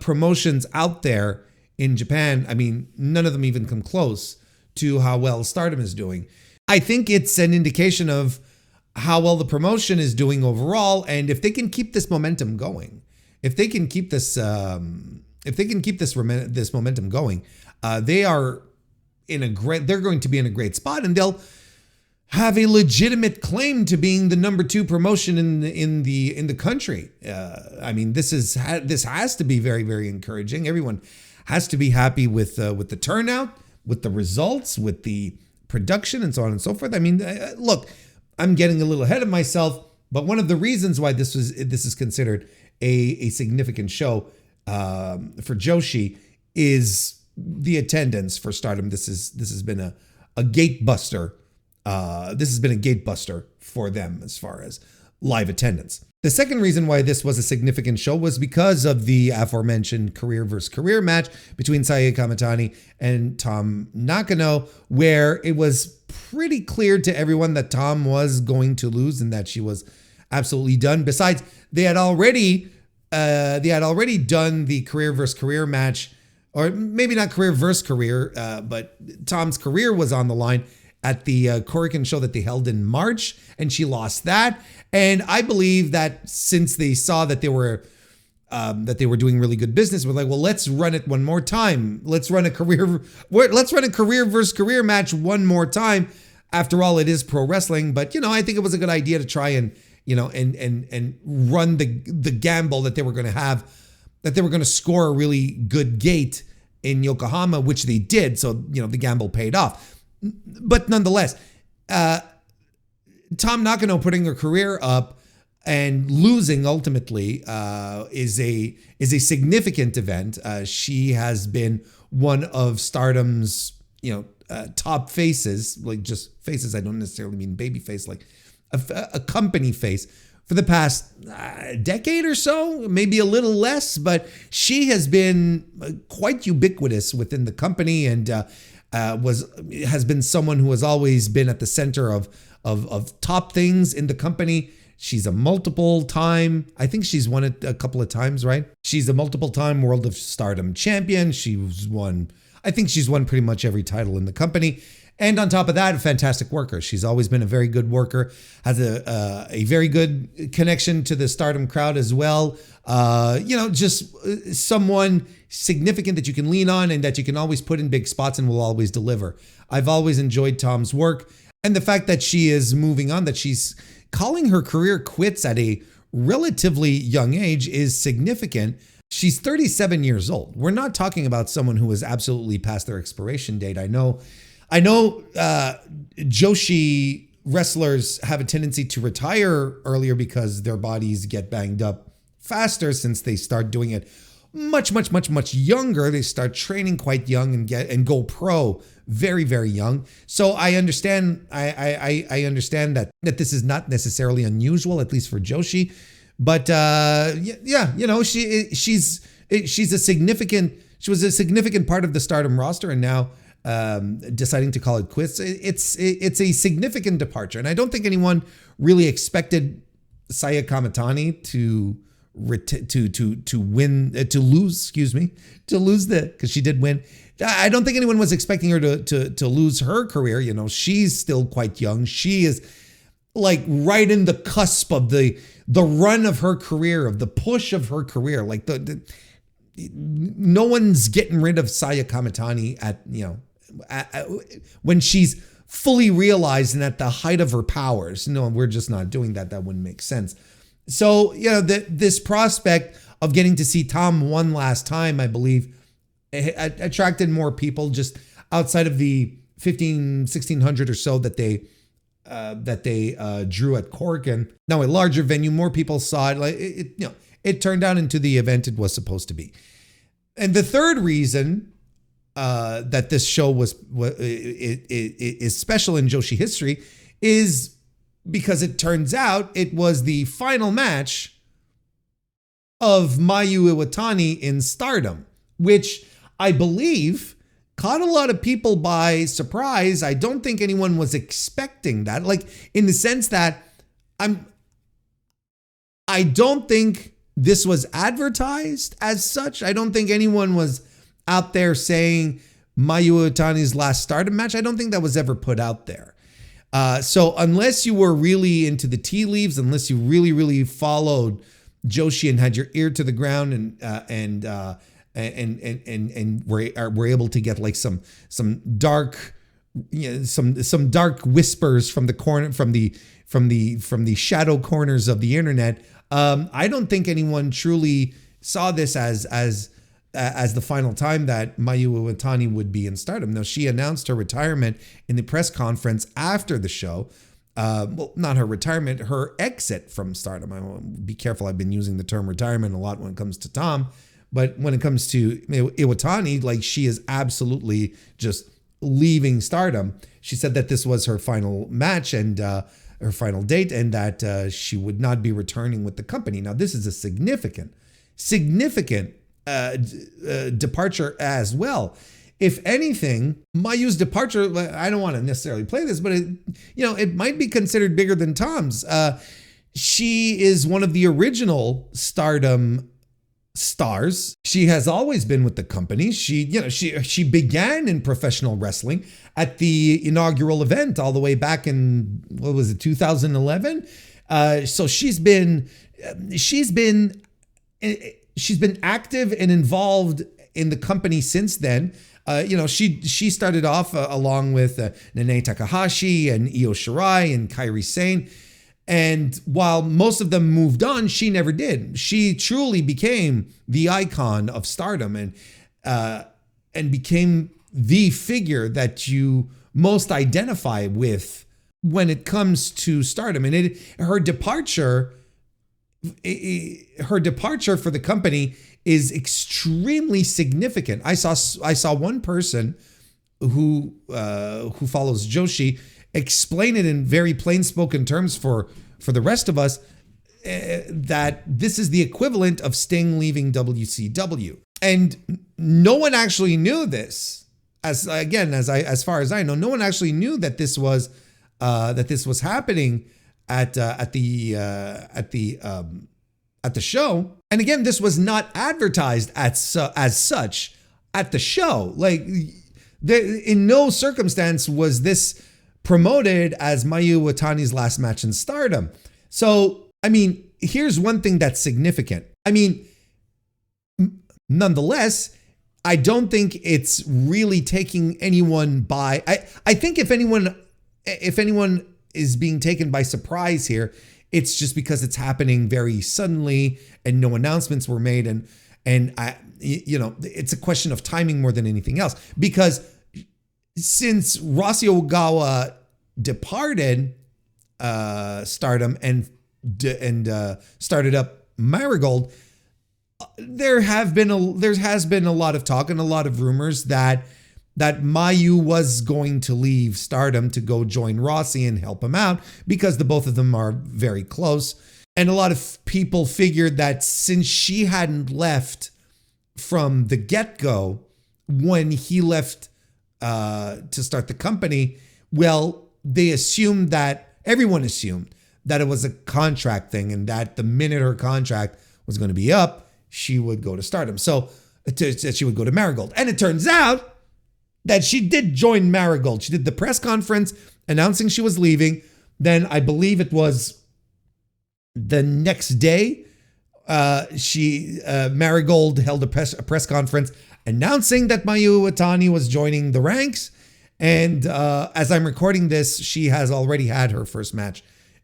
promotions out there in Japan, I mean, none of them even come close to how well Stardom is doing. I think it's an indication of how well the promotion is doing overall, and if they can keep this momentum going, if they can keep this momentum going, they're going to be in a great spot, and they'll have a legitimate claim to being the number 2 promotion in the country. I mean, this has to be very, very encouraging. Everyone has to be happy with the turnout, with the results, with the production, and so on and so forth. I mean, look, I'm getting a little ahead of myself, but one of the reasons why this is considered a significant show for Joshi is the attendance for Stardom. This has been a gate buster. This has been a gate buster for them as far as live attendance. The second reason why this was a significant show was because of the aforementioned career versus career match between Saya Kamatani and Tom Nakano, where it was pretty clear to everyone that Tom was going to lose and that she was absolutely done. Besides, they had already done the career versus career match, or maybe not career versus career, but Tom's career was on the line at the Korakuen show that they held in March, and she lost that. And I believe that since they saw that they were doing really good business, we're like, well, let's run it one more time. Let's run a career versus career match one more time. After all, it is pro wrestling, but I think it was a good idea to try and and run the gamble that they were going to have, that they were going to score a really good gate in Yokohama, which they did. So the gamble paid off. But nonetheless, Tom Nakano putting her career up and losing ultimately is a significant event. She has been one of Stardom's top faces, like just faces. I don't necessarily mean baby face, like a company face for the past decade or so, maybe a little less. But she has been quite ubiquitous within the company, and has been someone who has always been at the center of top things in the company. She's a multiple time, I think she's won it a couple of times, right? She's a multiple time World of Stardom champion. I think she's won pretty much every title in the company. And on top of that, a fantastic worker. She's always been a very good worker, has a very good connection to the Stardom crowd as well. Just someone significant that you can lean on and that you can always put in big spots and will always deliver. I've always enjoyed Tom's work, and the fact that she is moving on, that she's calling her career quits at a relatively young age, is significant. She's 37 years old. We're not talking about someone who is absolutely past their expiration date. I know Joshi wrestlers have a tendency to retire earlier because their bodies get banged up faster since they start doing it much younger. They start training quite young and go pro very, very young. So I understand. I understand that this is not necessarily unusual, at least for Joshi. But yeah, you know, she was a significant part of the Stardom roster, and now deciding to call it quits. It's a significant departure, and I don't think anyone really expected Saya Kamitani to lose because she did win. I don't think anyone was expecting her to lose her career. You know, she's still quite young. She is like right in the cusp of the run of her career, of the push of her career. Like no one's getting rid of Saya Kamitani when she's fully realized and at the height of her powers. No, we're just not doing that. That wouldn't make sense. So, you know, this prospect of getting to see Tom one last time, I believe, attracted more people just outside of the 1,600 or so that they drew at Corkin. Now, a larger venue, more people saw it. Like it turned out into the event it was supposed to be. And the third reason that this show is special in Joshi history is because it turns out it was the final match of Mayu Iwatani in Stardom, which I believe caught a lot of people by surprise. I don't think anyone was expecting that. Like, in the sense that I don't think this was advertised as such. I don't think anyone was out there saying Mayu Iwatani's last Stardom match. I don't think that was ever put out there. So unless you were really into the tea leaves, unless you really followed Joshi and had your ear to the ground and were able to get like some dark, you know, some dark whispers from the corner, from the shadow corners of the internet, I don't think anyone truly saw this as the final time that Mayu Iwatani would be in Stardom. Now, she announced her retirement in the press conference after the show. Well, not her retirement, her exit from Stardom. I want to be careful. I've been using the term retirement a lot when it comes to Tom, but when it comes to Iwatani, like, she is absolutely just leaving Stardom. She said that this was her final match and her final date, and that she would not be returning with the company. Now, this is a significant departure as well. If anything, Mayu's departure, I don't want to necessarily play this, but it might be considered bigger than Tom's. She is one of the original Stardom stars. She has always been with the company. She began in professional wrestling at the inaugural event all the way back in, 2011. So she's been active and involved in the company since then. She started off along with Nene Takahashi and Io Shirai and Kairi Sane. And while most of them moved on, she never did. She truly became the icon of Stardom and became the figure that you most identify with when it comes to Stardom. And her departure for the company is extremely significant. I saw one person who follows Joshi explain it in very plain spoken terms for the rest of us, that this is the equivalent of Sting leaving WCW. And no one actually knew this. As far as I know, no one actually knew that this was happening at the show. And again, this was not advertised as such at the show. Like, in no circumstance was this promoted as Mayu Iwatani's last match in Stardom. So, I mean, here's one thing that's significant. I mean, nonetheless, I don't think it's really taking anyone by. I think if anyone is being taken by surprise here, it's just because it's happening very suddenly and no announcements were made. And it's a question of timing more than anything else, because since Rossy Ogawa departed Stardom and started up Marigold, there has been a lot of talk and a lot of rumors that Mayu was going to leave Stardom to go join Rossy and help him out, because the both of them are very close. And a lot of people figured that since she hadn't left from the get-go when he left to start the company, well, everyone assumed that it was a contract thing, and that the minute her contract was going to be up, she would go to Stardom. So she would go to Marigold. And it turns out that she did join Marigold. She did the press conference announcing she was leaving. Then I believe it was the next day, Marigold held a press conference announcing that Mayu Iwatani was joining the ranks. And as I'm recording this, she has already had her first match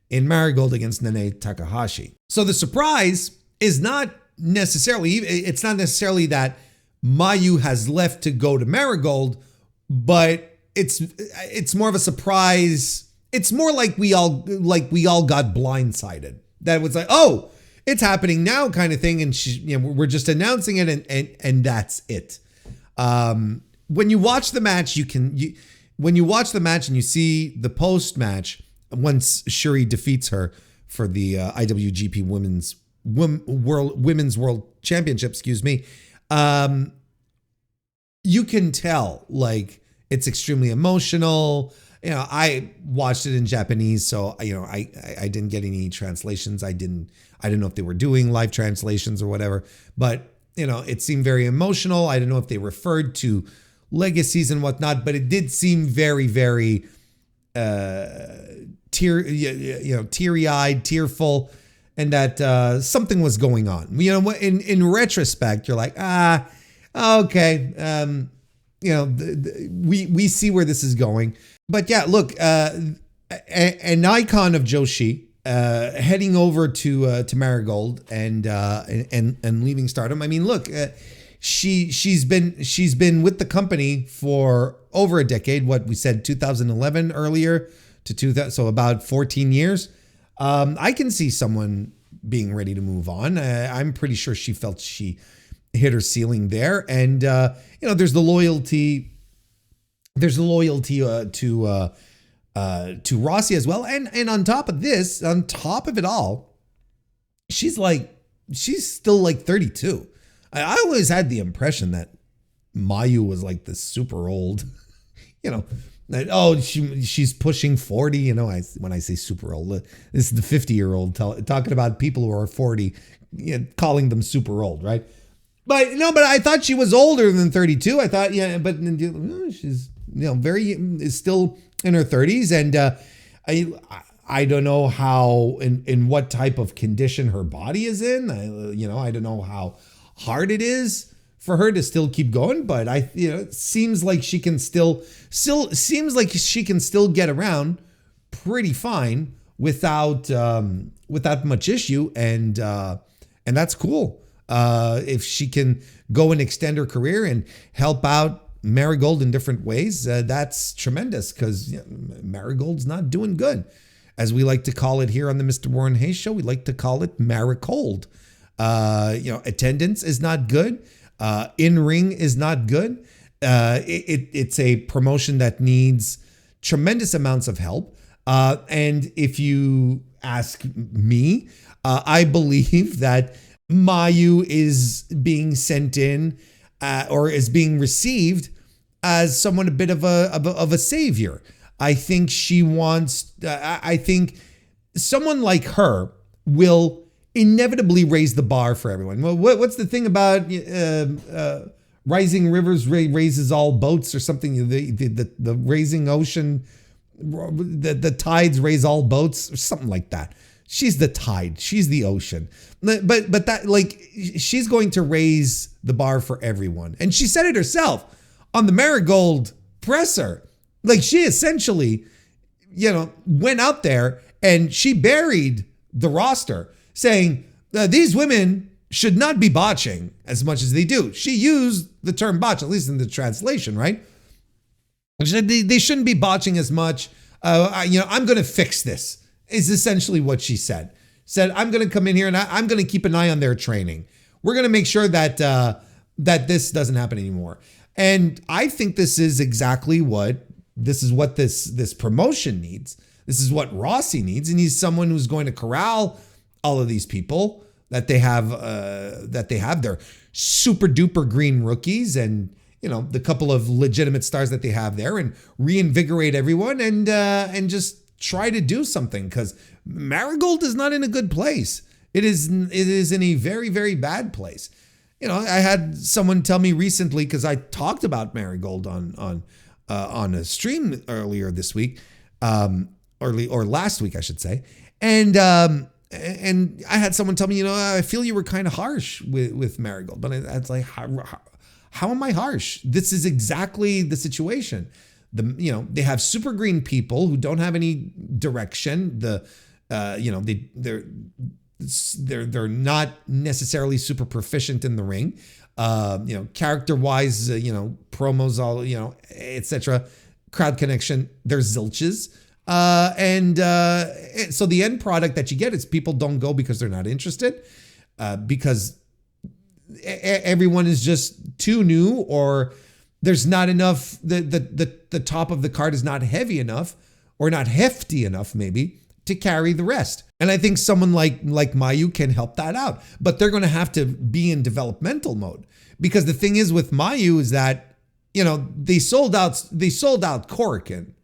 in Marigold against Nene Takahashi. So the surprise is not necessarily that Mayu has left to go to Marigold, but it's more of a surprise. It's more like we all got blindsided. That was like, oh, it's happening now, kind of thing, and we're just announcing it, and that's it. When you watch the match, when you watch the match and you see the post match, once Shuri defeats her for the IWGP Women's World Championship, you can tell, like, it's extremely emotional. I watched it in Japanese, so I didn't get any translations. I didn't know if they were doing live translations or whatever, but it seemed very emotional. I don't know if they referred to legacies and whatnot, but it did seem very, very teary-eyed, tearful, and that something was going on. In retrospect, you're like, okay, we see where this is going. But yeah, look, an icon of Joshi heading over to Marigold and leaving Stardom. I mean, look, she's been with the company for over a decade. What we said, 2011 earlier to 2000, so about 14 years. I can see someone being ready to move on. I'm pretty sure she felt she hit her ceiling there, and there's the loyalty. There's the loyalty to Rossy as well, and on top of it all, she's still like 32. I always had the impression that Mayu was like this super old, she's pushing 40. When I say super old, this is the 50-year-old talking about people who are 40, calling them super old, right? But I thought she was older than 32. I thought, but she's is still in her 30s, and I don't know how in what type of condition her body is in. I don't know how hard it is for her to still keep going, but it seems like she can still get around pretty fine without much issue, and that's cool. If she can go and extend her career and help out Marigold in different ways, that's tremendous, because Marigold's not doing good. As we like to call it here on the MrWarrenHayes show, we like to call it Marigold. Attendance is not good. In-ring is not good. It's a promotion that needs tremendous amounts of help. And if you ask me, I believe that Mayu is being sent in or is being received as someone a bit of a savior. I think she wants. I think someone like her will inevitably raise the bar for everyone. Well, what's the thing about rising rivers raises all boats or something? The raising ocean, the tides raise all boats or something like that. She's the tide. She's the ocean. But that, she's going to raise the bar for everyone. And she said it herself on the Marigold presser. She essentially, went out there and she buried the roster saying, these women should not be botching as much as they do. She used the term botch, at least in the translation, right? They shouldn't be botching as much. I'm going to fix this, is essentially what she said. Said, I'm going to come in here and I'm going to keep an eye on their training. We're going to make sure that this doesn't happen anymore. And I think this is exactly what this promotion needs. This is what Rossi needs. And he's someone who's going to corral all of these people that they have their super duper green rookies and, the couple of legitimate stars that they have there, and reinvigorate everyone and just try to do something, because Marigold is not in a good place. It is in a very, very bad place. I had someone tell me recently, because I talked about Marigold on a stream earlier this week, or last week, I should say, and I had someone tell me, I feel you were kind of harsh with Marigold, but it's like, how am I harsh? This is exactly the situation. They have super green people who don't have any direction. They're not necessarily super proficient in the ring. Character wise, promos, all, etc. Crowd connection, they're zilches. So the end product that you get is people don't go because they're not interested, because everyone is just too new, or there's not enough, the top of the card is not heavy enough, or not hefty enough maybe, to carry the rest. And I think someone like Mayu can help that out, but they're going to have to be in developmental mode, because the thing is with Mayu is that, they sold out Korakuen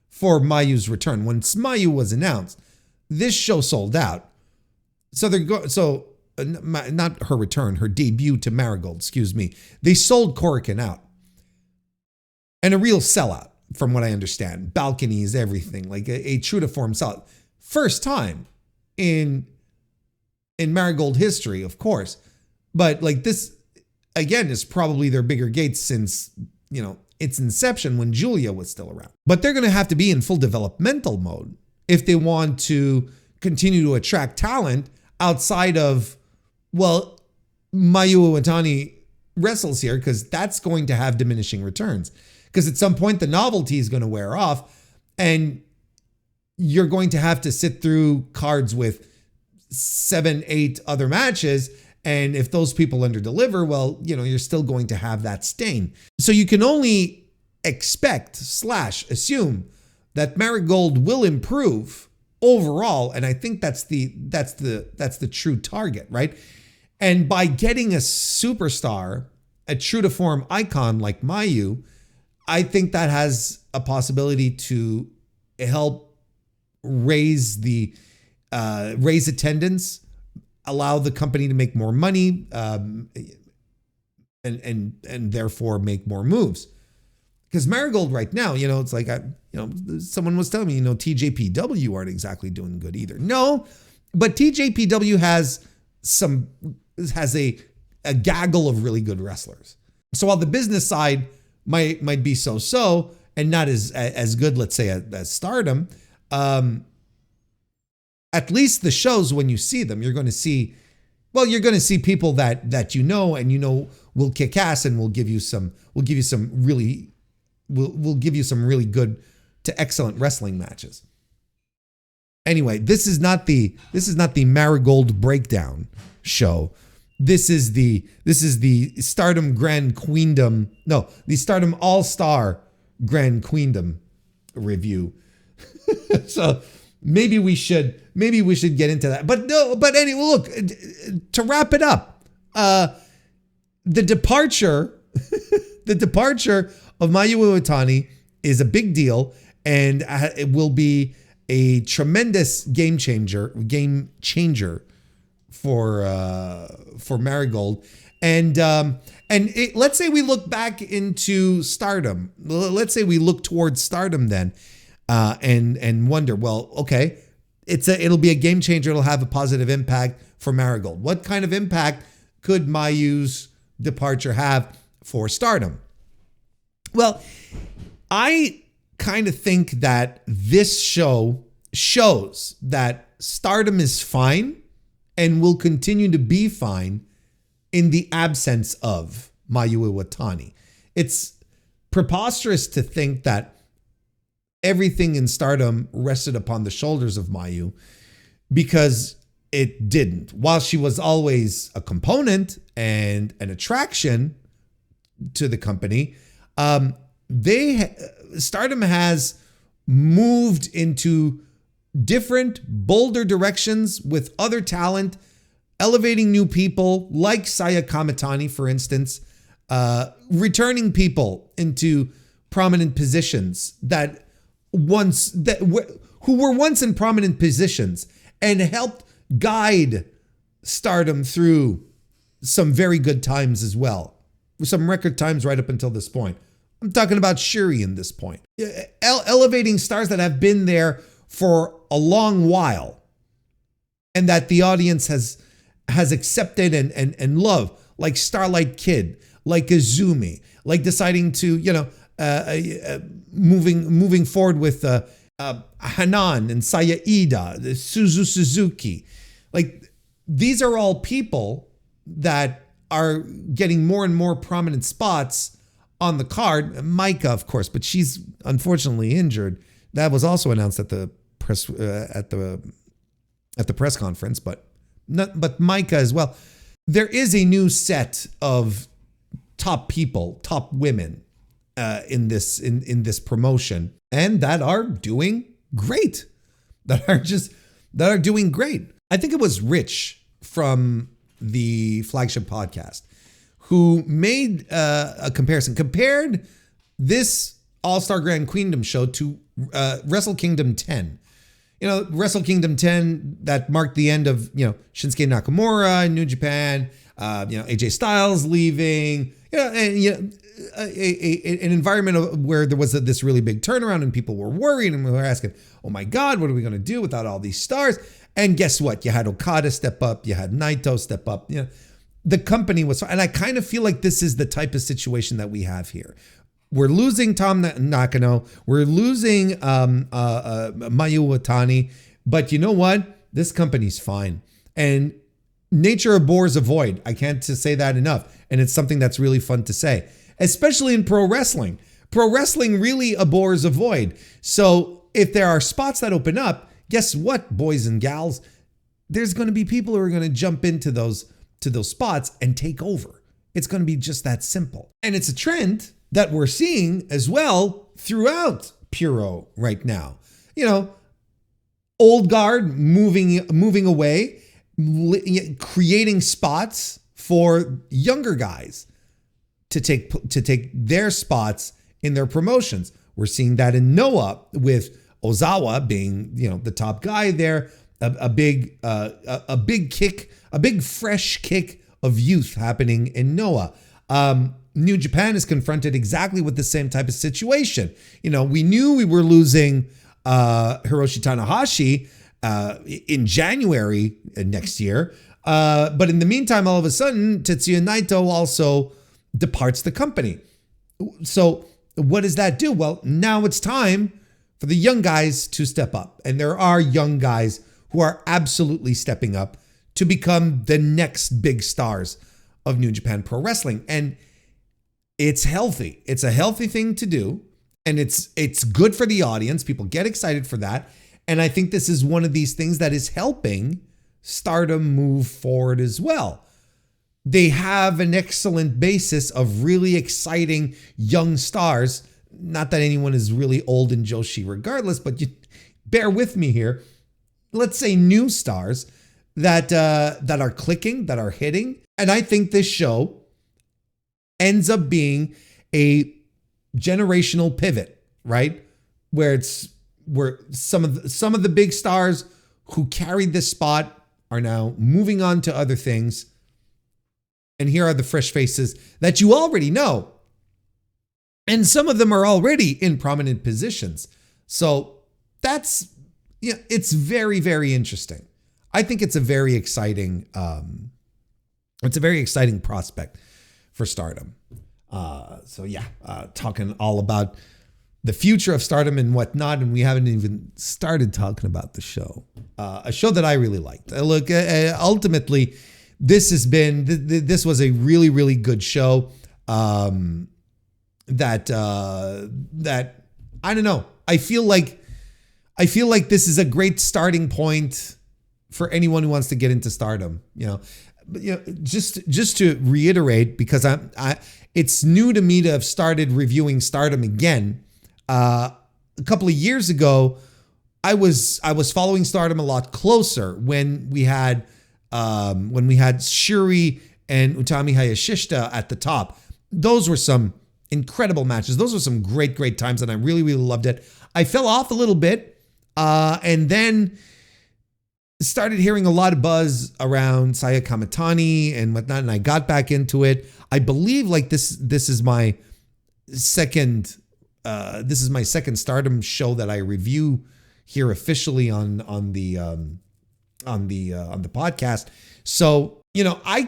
for Mayu's return. When Mayu was announced, this show sold out. So not her return, her debut to Marigold, excuse me. They sold Korakuen out. And a real sellout, from what I understand. Balconies, everything, like a true to form sellout. First time in Marigold history, of course. But like this, again, is probably their bigger gates since, its inception, when Julia was still around. But they're going to have to be in full developmental mode if they want to continue to attract talent outside of, well, Mayu Iwatani wrestles here, because that's going to have diminishing returns. Because at some point the novelty is going to wear off, and you're going to have to sit through cards with 7, 8 other matches. And if those people underdeliver, well, you're still going to have that stain. So you can only expect / assume that Marigold will improve overall. And I think that's the true target, right? And by getting a superstar, a true to form icon like Mayu, I think that has a possibility to help raise attendance, allow the company to make more money, and therefore make more moves. Because Marigold right now, it's like, someone was telling me, TJPW aren't exactly doing good either. No, but TJPW has a gaggle of really good wrestlers. So while the business side might be so and not as good, let's say, as Stardom, at least the shows, when you see them, you're going to see people that will kick ass and will give you some really good to excellent wrestling matches. Anyway, this is not the Marigold breakdown show. This is the Stardom Grand Queendom. No, the Stardom All-Star Grand Queendom review. So maybe we should get into that. But anyway, look, to wrap it up, the departure of Mayu Iwatani is a big deal, and it will be a tremendous game changer for Marigold. And let's say we look back into Stardom. Let's say we look towards Stardom then, and wonder, well, okay, it'll be a game changer. It'll have a positive impact for Marigold. What kind of impact could Mayu's departure have for Stardom? Well, I kind of think that this show shows that Stardom is fine and will continue to be fine in the absence of Mayu Iwatani. It's preposterous to think that everything in Stardom rested upon the shoulders of Mayu, because it didn't. While she was always a component and an attraction to the company, Stardom has moved into different, bolder directions with other talent, elevating new people like Saya Kamitani, for instance, returning people into prominent positions who were once in prominent positions and helped guide Stardom through some very good times as well. Some record times right up until this point. I'm talking about Shuri in this point. Elevating stars that have been there for a long while and that the audience has accepted and loved, like Starlight Kid, like Izumi, like deciding to, moving forward with Hanan and Saya Ida, Suzu Suzuki. Like, these are all people that are getting more and more prominent spots on the card. Micah, of course, but she's unfortunately injured. That was also announced at the press press conference, but Micah as well. There is a new set of top people, top women in this promotion, and that are doing great. That are doing great. I think it was Rich from the flagship podcast who made a comparison, compared this All-Star Grand Queendom show to Wrestle Kingdom 10. Wrestle Kingdom 10 that marked the end of, Shinsuke Nakamura in New Japan, AJ Styles leaving, and an environment where there was this really big turnaround and people were worried and we were asking, oh my God, what are we going to do without all these stars? And guess what? You had Okada step up, you had Naito step up. The company was, and I kind of feel like this is the type of situation that we have here. We're losing Tom Nakano. We're losing Mayu Iwatani. But you know what? This company's fine. And nature abhors a void. I can't say that enough. And it's something that's really fun to say, especially in pro wrestling. Pro wrestling really abhors a void. So if there are spots that open up, guess what, boys and gals? There's going to be people who are going to jump into those spots and take over. It's going to be just that simple. And it's a trend that we're seeing as well throughout Puro right now. Old guard moving away, creating spots for younger guys to take their spots in their promotions. We're seeing that in Noah with Ozawa being, the top guy there, a big kick, a big fresh kick of youth happening in Noah. New Japan is confronted exactly with the same type of situation. We knew we were losing Hiroshi Tanahashi in January next year. But in the meantime, all of a sudden, Tetsuya Naito also departs the company. So what does that do? Well, now it's time for the young guys to step up. And there are young guys who are absolutely stepping up to become the next big stars of New Japan Pro Wrestling. And it's healthy. It's a healthy thing to do. And it's good for the audience. People get excited for that. And I think this is one of these things that is helping Stardom move forward as well. They have an excellent basis of really exciting young stars. Not that anyone is really old in Joshi regardless, but you bear with me here. Let's say new stars that are clicking, that are hitting. And I think this show ends up being a generational pivot, right? Where some of the big stars who carried this spot are now moving on to other things. And here are the fresh faces that you already know. And some of them are already in prominent positions. So it's very, very interesting. I think it's a very exciting prospect for Stardom. Talking all about the future of Stardom and whatnot, and we haven't even started talking about the show. A show that I really liked. Ultimately, this has been, this was a really, really good show. That I don't know. I feel like this is a great starting point for anyone who wants to get into Stardom. Just to reiterate, because it's new to me to have started reviewing Stardom again. A couple of years ago, I was following Stardom a lot closer when we had Shuri and Utami Hayashishita at the top. Those were some incredible matches. Those were some great times, and I really, really loved it. I fell off a little bit, and then started hearing a lot of buzz around Saya Kamitani and whatnot, and I got back into it. I believe like this is my second Stardom show that I review here officially on the podcast. So I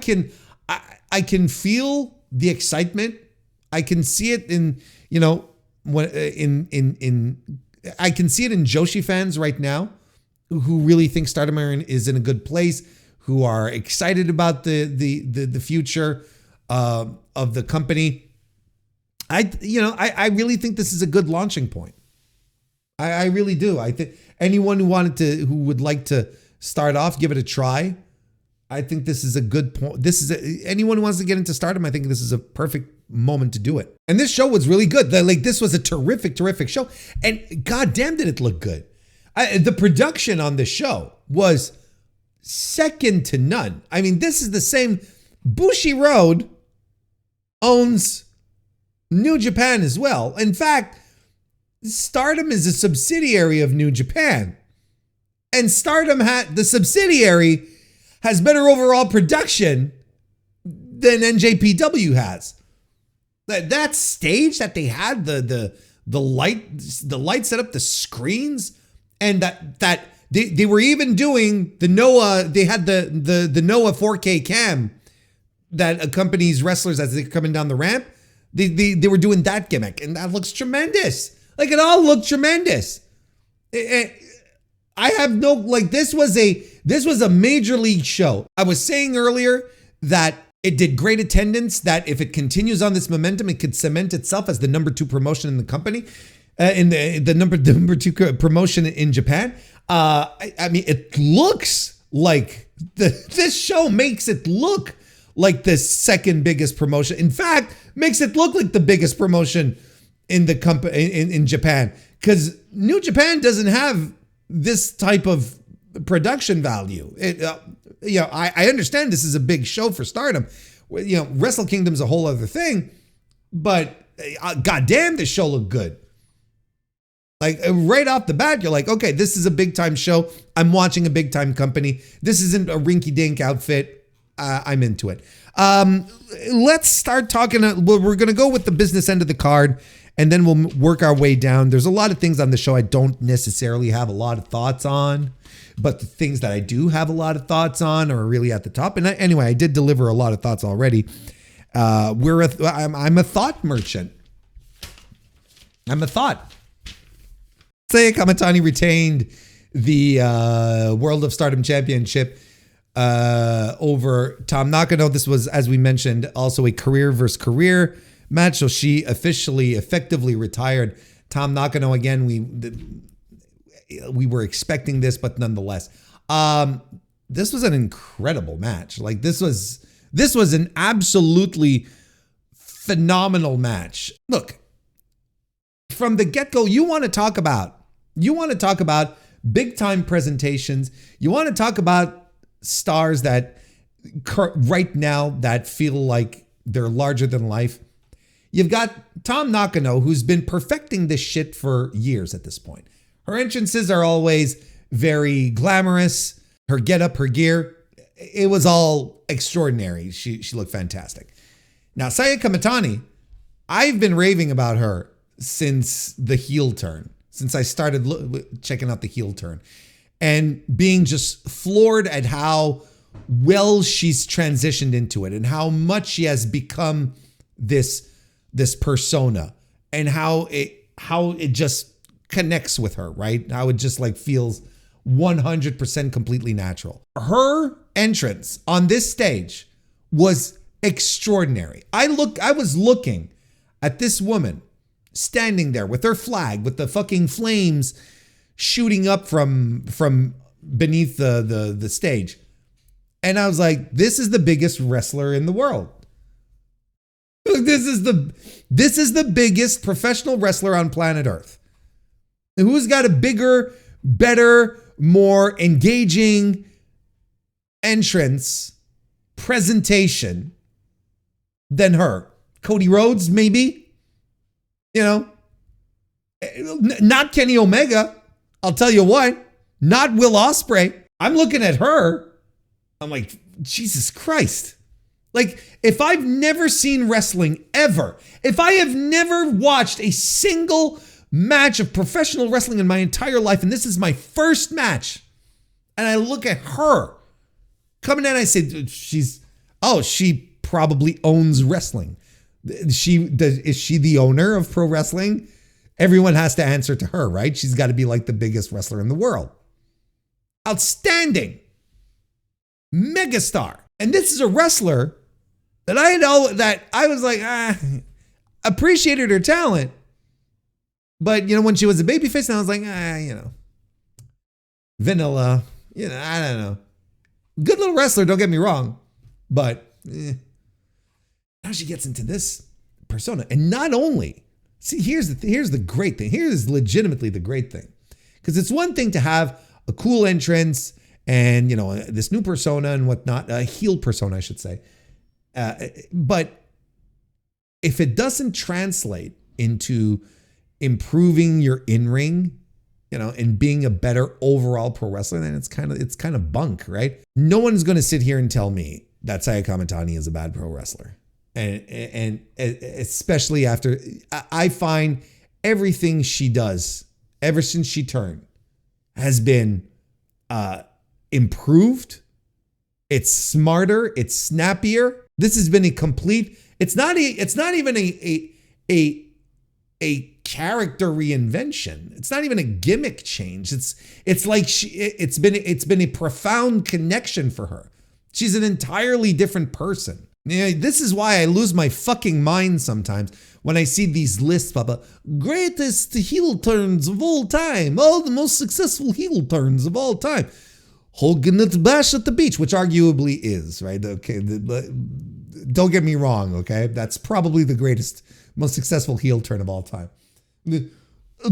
can feel the excitement. I can see it in I can see it in Joshi fans right now who really think Stardom is in a good place, who are excited about the future of the company. I really think this is a good launching point. I really do. I think anyone who would like to start off, give it a try. I think this is a good point. Anyone who wants to get into Stardom, I think this is a perfect moment to do it. And this show was really good. This was a terrific show. And goddamn, did it look good. The production on the show was second to none. I mean, this is the same. Bushiroad owns New Japan as well. In fact, Stardom is a subsidiary of New Japan. And Stardom the subsidiary has better overall production than NJPW has. That stage that they had, the light set up, the screens, and that they were even doing the Noah. They had the Noah 4K cam that accompanies wrestlers as they're coming down the ramp. They were doing that gimmick, and that looks tremendous. Like, it all looked tremendous. I have no, this was a major league show. I was saying earlier that it did great attendance, that if it continues on this momentum, it could cement itself as the number 2 promotion in the company, in the number 2 promotion in Japan. I mean, it looks like this show makes it look like the second biggest promotion. In fact, makes it look like the biggest promotion in the company in Japan, because New Japan doesn't have this type of production value. I understand this is a big show for Stardom. Wrestle Kingdom's a whole other thing, but goddamn, this show looked good. Like, right off the bat, you're like, okay, this is a big time show. I'm watching a big time company. This isn't a rinky dink outfit. I'm into it. Let's start talking. We're going to go with the business end of the card, and then we'll work our way down. There's a lot of things on the show I don't necessarily have a lot of thoughts on, but the things that I do have a lot of thoughts on are really at the top. And anyway, I did deliver a lot of thoughts already. I'm a thought merchant. I'm a thought. Saya Kamitani retained the World of Stardom Championship over Tam Nakano. This was, as we mentioned, also a career versus career match. So she effectively retired. Tam Nakano, again, we were expecting this, but nonetheless, this was an incredible match. Like, this was an absolutely phenomenal match. Look, from the get-go, you want to talk about big time presentations. You want to talk about stars that right now that feel like they're larger than life. You've got Tam Nakano, who's been perfecting this shit for years at this point. Her entrances are always very glamorous. Her getup, her gear, it was all extraordinary. She looked fantastic. Now, Saya Kamitani, I've been raving about her since the heel turn, since I started checking out the heel turn, and being just floored at how well she's transitioned into it and how much she has become this persona, and how it just connects with her, right? How it just like feels 100% completely natural. Her entrance on this stage was extraordinary. I was looking at this woman standing there with her flag, with the fucking flames shooting up from beneath the stage. And I was like, this is the biggest wrestler in the world. This is the biggest professional wrestler on planet Earth. Who's got a bigger, better, more engaging entrance presentation than her? Cody Rhodes, maybe? You know? Not Kenny Omega. I'll tell you what. Not Will Ospreay. I'm looking at her. I'm like, Jesus Christ. Like, if I've never seen wrestling ever, if I have never watched a single match of professional wrestling in my entire life, and this is my first match, and I look at her coming in, I say, she probably owns wrestling. Is she the owner of pro wrestling? Everyone has to answer to her, right? She's got to be like the biggest wrestler in the world. Outstanding. Megastar. And this is a wrestler that I was like, appreciated her talent. But, you know, when she was a babyface, I was like, vanilla, I don't know. Good little wrestler, don't get me wrong. But now she gets into this persona. And not only, see, here's the great thing. Here's legitimately the great thing. Because it's one thing to have a cool entrance and, you know, this new persona and whatnot, a heel persona, I should say. But if it doesn't translate into improving your in-ring, you know, and being a better overall pro wrestler, then it's kind of bunk, right? No one's going to sit here and tell me that Saya Kamatani is a bad pro wrestler. And especially after, I find everything she does ever since she turned has been improved. It's smarter. It's snappier. This has been a complete. It's not even a character reinvention. It's not even a gimmick change. It's like it's been a profound connection for her. She's an entirely different person. Yeah, this is why I lose my fucking mind sometimes when I see these lists pop up. Greatest heel turns of all time. All the most successful heel turns of all time. Hogan at Bash at the Beach, which arguably is, right? Okay, don't get me wrong, okay? That's probably the greatest, most successful heel turn of all time.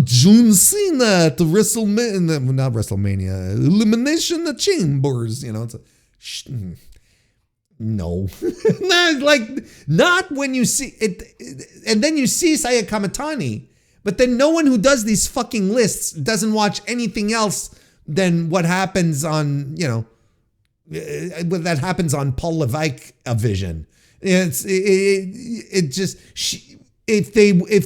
John Cena at the not WrestleMania, Elimination Chambers, you know, it's no. Not when you see it, and then you see Saya Kamatani, but then no one who does these fucking lists doesn't watch anything else than what happens on, you know, that happens on Paul Levesque Vision. If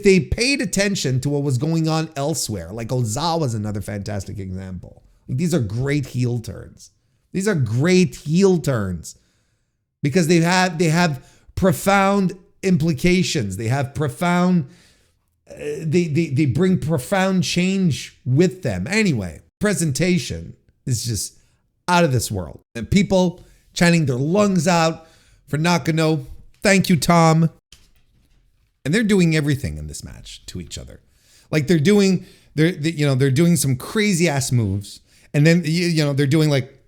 they paid attention to what was going on elsewhere, like Ozawa is another fantastic example. These are great heel turns. These are great heel turns because they have profound implications. They have profound. They bring profound change with them. Anyway. Presentation is just out of this world. And people chanting their lungs out for Nakano. Thank you, Tom. And they're doing everything in this match to each other. Like they're doing some crazy ass moves. And then, they're doing like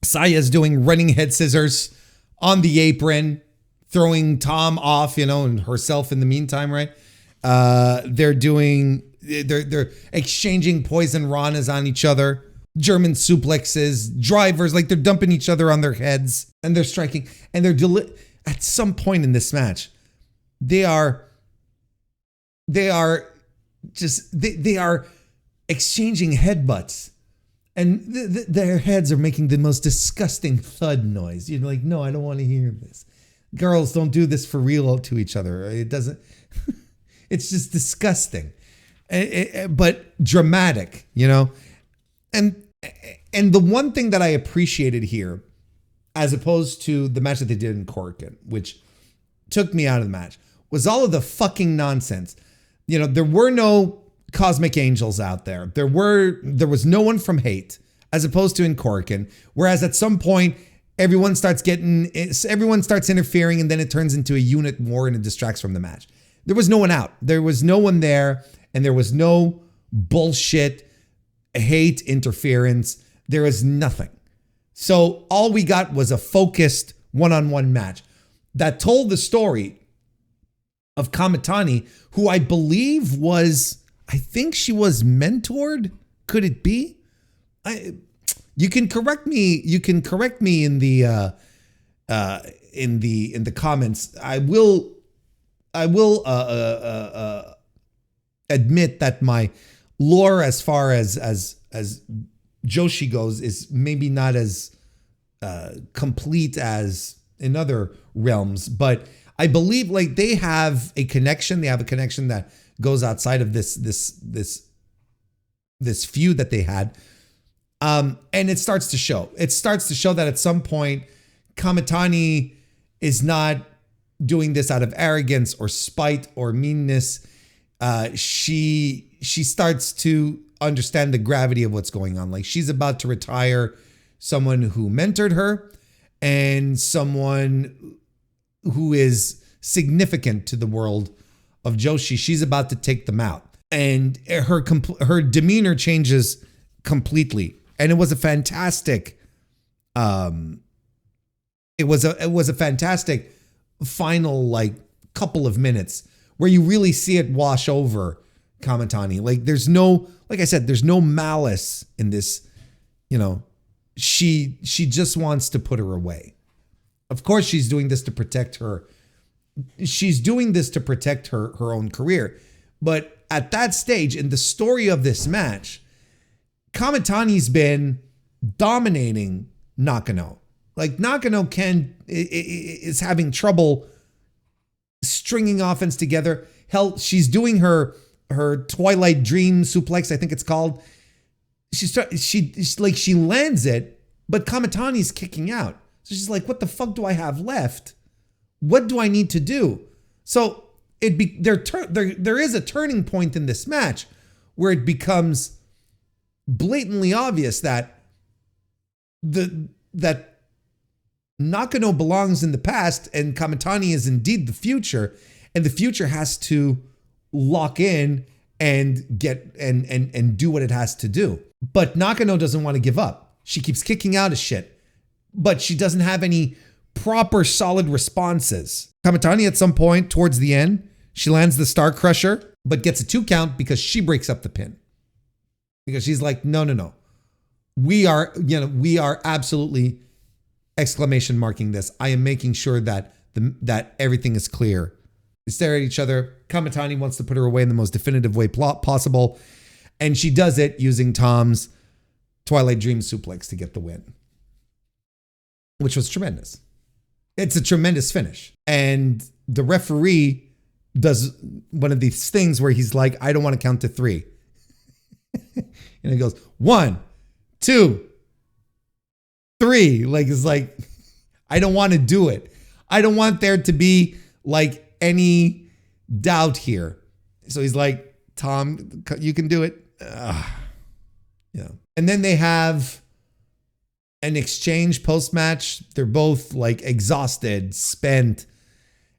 Saya's doing running head scissors on the apron, throwing Tom off, and herself in the meantime, right? They're exchanging poison ranas on each other, German suplexes, drivers, like they're dumping each other on their heads, and they're striking, and they're at some point in this match, they are exchanging headbutts, and their heads are making the most disgusting thud noise. You're like, no, I don't want to hear this. Girls, don't do this for real to each other. It doesn't. It's just disgusting. But dramatic, and the one thing that I appreciated here, as opposed to the match that they did in Corkin, which took me out of the match, was all of the fucking nonsense. There were no cosmic angels out there. There was no one from Hate, as opposed to in Corkin. Whereas at some point everyone starts interfering, and then it turns into a unit war and it distracts from the match. There was no one out. There was no one there, and there was no bullshit, hate, interference. There was nothing. So all we got was a focused one-on-one match that told the story of Kamitani, who I believe I think she was mentored. Could it be? You can correct me. You can correct me in the comments. I will admit that my lore as far as Joshi goes is maybe not as complete as in other realms, but I believe like they have a connection. They have a connection that goes outside of this feud that they had. And it starts to show. It starts to show that at some point, Kamitani is not doing this out of arrogance or spite or meanness. She starts to understand the gravity of what's going on. Like, she's about to retire someone who mentored her and someone who is significant to the world of Joshi. She's about to take them out, and her demeanor changes completely. And it was a fantastic, it was a fantastic final like couple of minutes where you really see it wash over Kamitani. Like, there's no, like I said, there's no malice in this. You know, she just wants to put her away. Of course, she's doing this to protect her. She's doing this to protect her own career. But at that stage in the story of this match, Kamitani's been dominating Nakano. Like, Nakano is having trouble stringing offense together. Hell, she's doing her Twilight Dream suplex, I think it's called. She lands it, but Kamitani's kicking out. So she's like, what the fuck do I have left? What do I need to do? So there is a turning point in this match where it becomes blatantly obvious that Nakano belongs in the past and Kamitani is indeed the future, and the future has to lock in and get and do what it has to do. But Nakano doesn't want to give up. She keeps kicking out of shit, but she doesn't have any proper solid responses. Kamitani at some point towards the end, she lands the Star Crusher, but gets a 2 count because she breaks up the pin. Because she's like, no. We are absolutely exclamation marking this. I am making sure that that everything is clear. They stare at each other. Kamitani wants to put her away in the most definitive way possible. And she does it using Tom's Twilight Dream suplex to get the win, which was tremendous. It's a tremendous finish. And the referee does one of these things where he's like, I don't want to count to 3. And he goes, 1, 2, 3. Like, it's like, I don't want to do it. I don't want there to be like any doubt here. So he's like, Tom, you can do it. Yeah. And then they have an exchange post-match. They're both like exhausted, spent,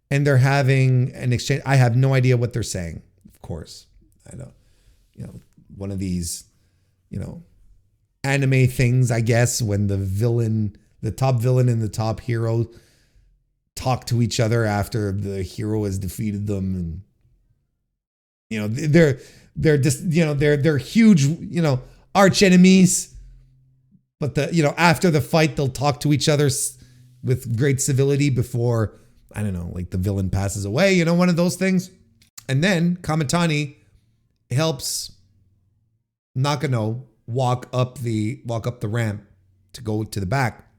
and they're having an exchange. I have no idea what they're saying. Of course, I know, one of these, anime things, I guess, when the top villain and the top hero talk to each other after the hero has defeated them, and they're just they're huge arch enemies, but after the fight they'll talk to each other with great civility before, I don't know, like the villain passes away, one of those things. And then Kamitani helps Nakano walk up the ramp to go to the back.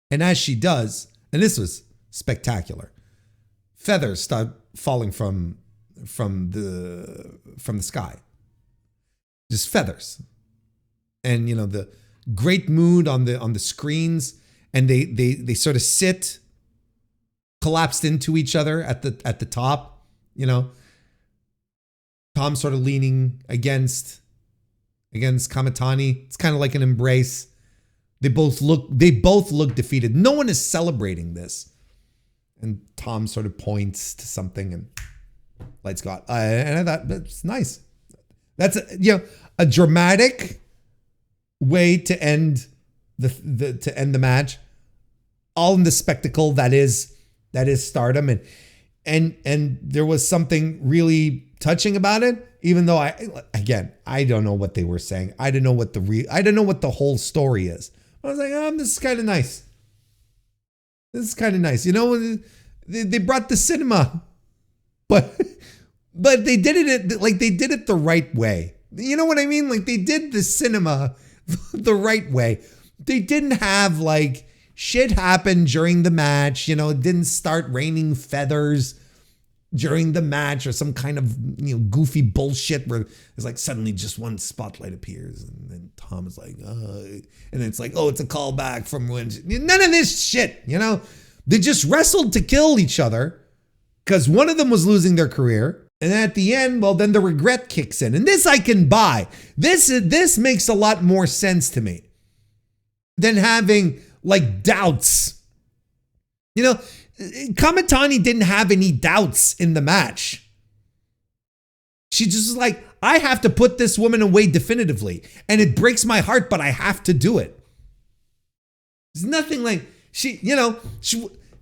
And as she does, and this was spectacular, feathers start falling from the sky. Just feathers. And the great mood on the screens, and they sort of sit collapsed into each other at the top, Tom sort of leaning against Kamitani. It's kind of like an embrace. They both look defeated. No one is celebrating this. And Tom sort of points to something and lights go out. And I thought that's nice. That's a dramatic way to end the match, all in the spectacle that is Stardom, and there was something really touching about it. Even though I don't know what they were saying. I don't know what the whole story is. I was like, this is kind of nice. This is kind of nice. They brought the cinema, but they did it the right way. You know what I mean? Like, they did the cinema the right way. They didn't have like shit happen during the match. It didn't start raining feathers during the match or some kind of goofy bullshit where it's like suddenly just one spotlight appears and then Tom is like, and then it's like, oh, it's a callback from when. None of this shit. They just wrestled to kill each other because one of them was losing their career. And then at the end, well, then the regret kicks in. And this I can buy. This makes a lot more sense to me than having like doubts. Kamitani didn't have any doubts in the match. She just was like, I have to put this woman away definitively. And it breaks my heart, but I have to do it. There's nothing like she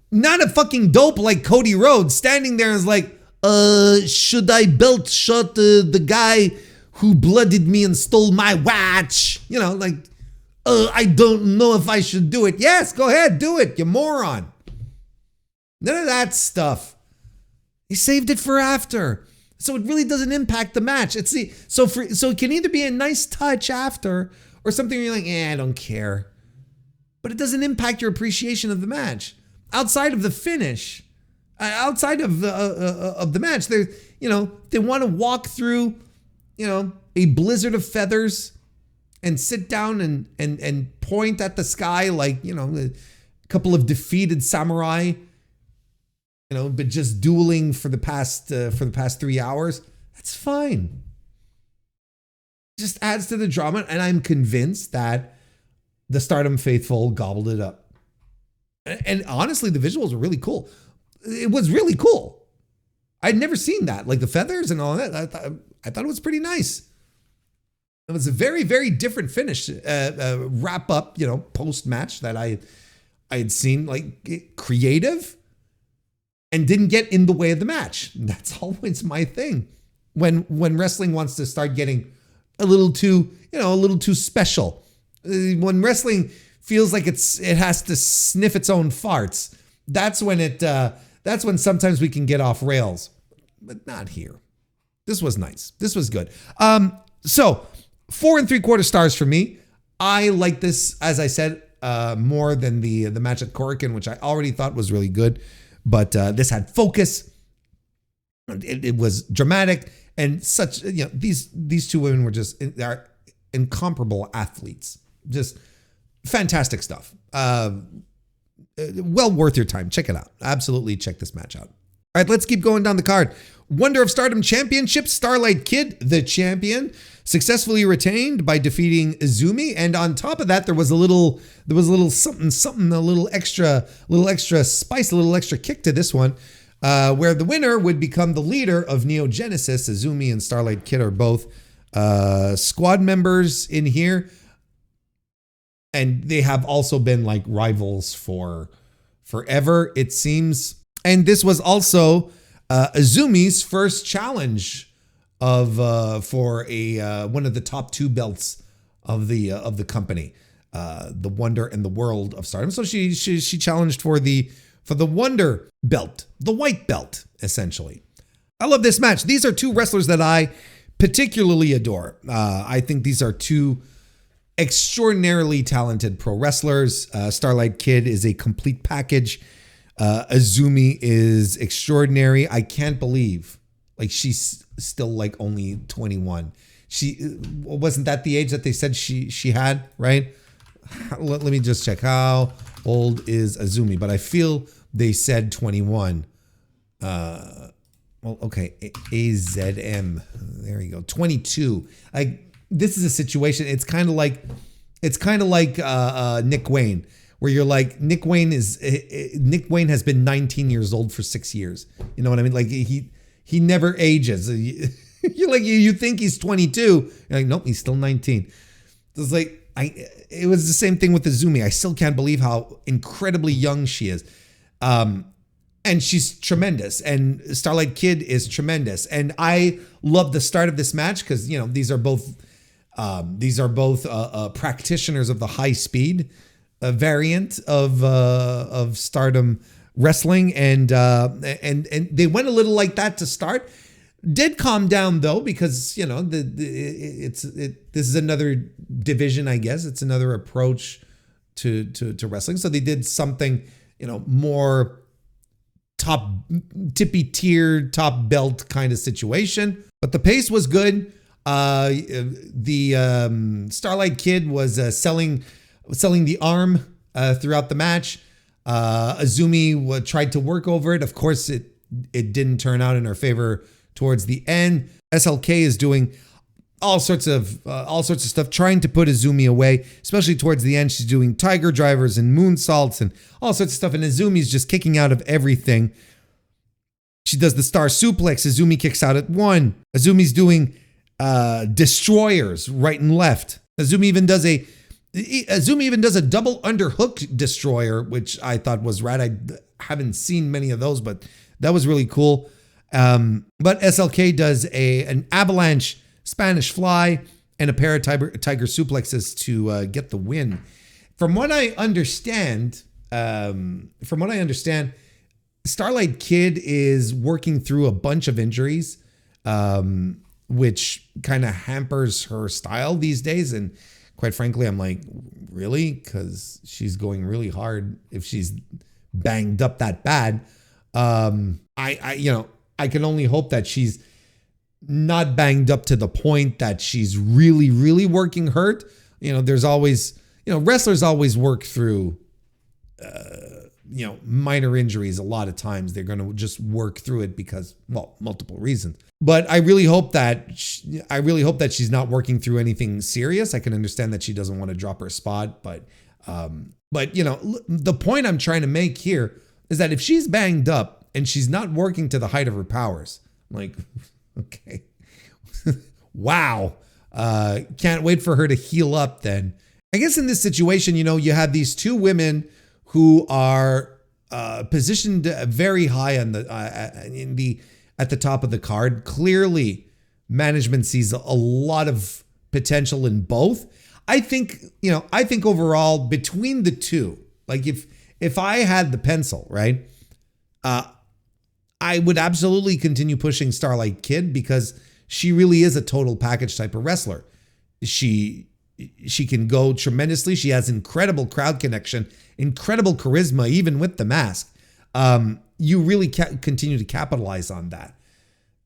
not a fucking dope like Cody Rhodes standing there and is like, should I belt shot the guy who blooded me and stole my watch? I don't know if I should do it. Yes, go ahead, do it, you moron. None of that stuff. He saved it for after. So it really doesn't impact the match. So it can either be a nice touch after or something where you're like, I don't care. But it doesn't impact your appreciation of the match. Outside of the finish, outside of the match, they want to walk through, a blizzard of feathers and sit down and point at the sky like, a couple of defeated samurai, but just dueling for the past 3 hours. That's fine. Just adds to the drama, and I'm convinced that the Stardom faithful gobbled it up. And honestly, the visuals were really cool. It was really cool. I'd never seen that, like the feathers and all that. I thought it was pretty nice. It was a very, very different finish, wrap up, post match that I had seen, like creative, and didn't get in the way of the match. That's always my thing when wrestling wants to start getting a little too special. When wrestling feels like it has to sniff its own farts. That's when sometimes we can get off rails, but not here. This was nice. This was good. So 4 3/4 stars for me. I like this, as I said, more than the match at Korakuen, which I already thought was really good, but this had focus. It was dramatic and such. These two women are incomparable athletes. Just fantastic stuff. Well worth your time. Check it out. Absolutely check this match out. All right, let's keep going down the card. Wonder of Stardom Championship, Starlight Kid, the champion, successfully retained by defeating Izumi. And on top of that, there was a little something, a little extra spice, a little extra kick to this one, where the winner would become the leader of Neo Genesis. Izumi and Starlight Kid are both squad members in here. And they have also been like rivals for forever, it seems. And this was also Izumi's first challenge for one of the top 2 belts of the company, the Wonder and the World of Stardom. So she challenged for the Wonder belt, the white belt, essentially. I love this match. These are 2 wrestlers that I particularly adore. I think these are 2 extraordinarily talented pro wrestlers. Starlight Kid is a complete package. Izumi is extraordinary. I can't believe she's still like only 21. She wasn't that the age that they said she had, right? Let me just check. How old is Izumi? But I feel they said 21. Well, okay. AZM. There you go. 22. This is a situation. It's kind of like it's kind of like Nick Wayne, where you're like, Nick Wayne has been 19 years old for 6 years. You know what I mean? Like he never ages. You're like, you think he's 22. You're like, nope, he's still 19. It's like, it was the same thing with Azumi. I still can't believe how incredibly young she is. And she's tremendous. And Starlight Kid is tremendous. And I love the start of this match because, you know, these are both practitioners of the high speed variant of Stardom wrestling. And they went a little like that to start. Did calm down though, because, you know, this is another division, I guess. It's another approach to wrestling. So they did something, you know, more tippy tier, top belt kind of situation. But the pace was good. The Starlight Kid was selling the arm throughout the match. Azumi tried to work over it. Of course, it didn't turn out in her favor towards the end. SLK is doing all sorts of stuff, trying to put Azumi away, especially towards the end. She's doing tiger drivers and moonsaults and all sorts of stuff. And Azumi's just kicking out of everything. She does the star suplex. Azumi kicks out at one. Azumi's doing destroyers right and left. Azumi even does a double underhook destroyer, which I thought was rad. I haven't seen many of those, but that was really cool. But SLK does an avalanche Spanish fly and a pair of tiger suplexes to get the win. From what I understand, Starlight Kid is working through a bunch of injuries, which kind of hampers her style these days. And quite frankly, I'm like, really? Because she's going really hard if she's banged up that bad. I can only hope that she's not banged up to the point that she's really, really working hurt. You know, there's always, you know, wrestlers always work through, minor injuries. A lot of times they're going to just work through it because, well, multiple reasons. But I really hope that she's not working through anything serious. I can understand that she doesn't want to drop her spot, but you know, the point I'm trying to make here is that if she's banged up and she's not working to the height of her powers, like, okay, wow, can't wait for her to heal up then. I guess in this situation, you know, you have these two women who are positioned very high on at the top of the card. Clearly, management sees a lot of potential in both. I think overall between the two, like if I had the pencil, right, I would absolutely continue pushing Starlight Kid because she really is a total package type of wrestler. She can go tremendously. She has incredible crowd connection, incredible charisma, even with the mask. You really continue to capitalize on that.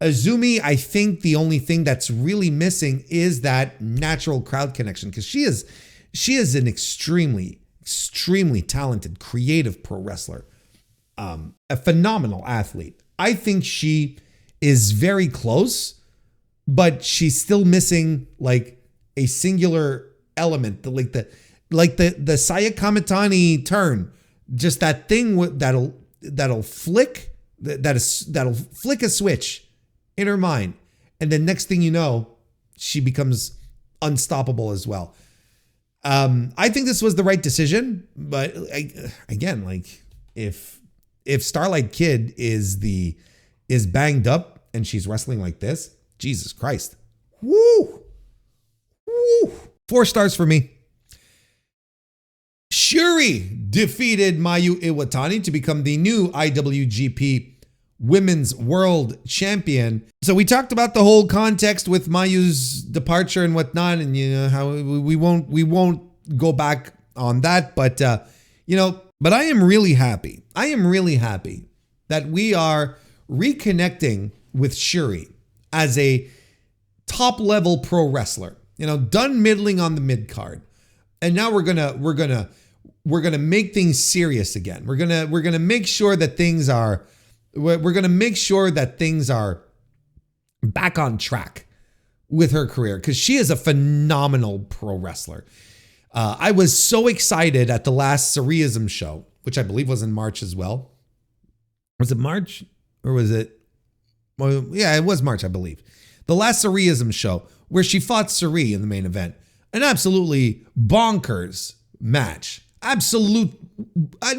Azumi, I think the only thing that's really missing is that natural crowd connection, because she is an extremely, extremely talented, creative pro wrestler, a phenomenal athlete. I think she is very close, but she's still missing like a singular element, like the Saya Kamitani turn, just that thing that'll flick a switch in her mind, and then next thing you know, she becomes unstoppable as well. I think this was the right decision, but again, like if Starlight Kid is banged up and she's wrestling like this, Jesus Christ, woo. 4 stars for me. Shuri defeated Mayu Iwatani to become the new IWGP Women's World Champion. So we talked about the whole context with Mayu's departure and whatnot, and you know how we won't go back on that, but but I am really happy. I am really happy that we are reconnecting with Shuri as a top level pro wrestler. You know, done middling on the mid card, and now we're gonna make things serious again. We're gonna make sure that things are. We're gonna make sure that things are back on track with her career, because she is a phenomenal pro wrestler. I was so excited at the last Surrealism show, which I believe was in March as well. Was it March or was it? Well, yeah, it was March, I believe. The last Surrealism show where she fought Suri in the main event. An absolutely bonkers match. An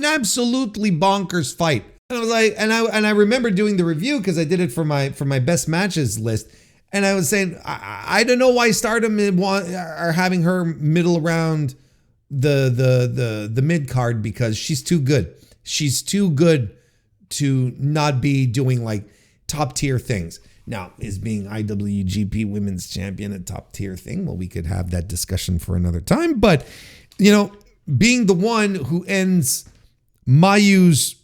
absolutely bonkers fight. And I was like, and I remember doing the review because I did it for my best matches list. And I was saying, I don't know why Stardom are having her middle around the mid card, because she's too good. She's too good to not be doing like top tier things. Now, is being IWGP Women's Champion a top tier thing? Well, we could have that discussion for another time. But, you know, being the one who ends Mayu's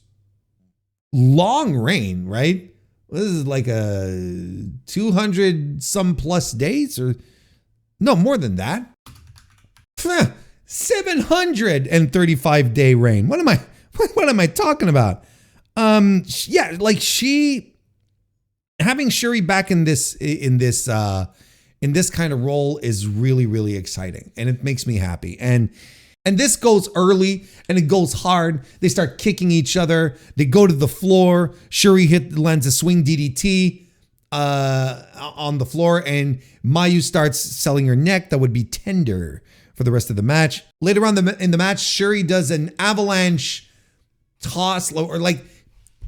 long reign, right? This is like a 200 some plus days, or no, more than that. 735 day reign. What am I talking about? Yeah, like having Shuri back in this kind of role is really, really exciting, and it makes me happy. And this goes early and it goes hard. They start kicking each other. They go to the floor. Shuri lands a swing DDT on the floor, and Mayu starts selling her neck. That would be tender for the rest of the match. Later on in the match, Shuri does an avalanche toss, or like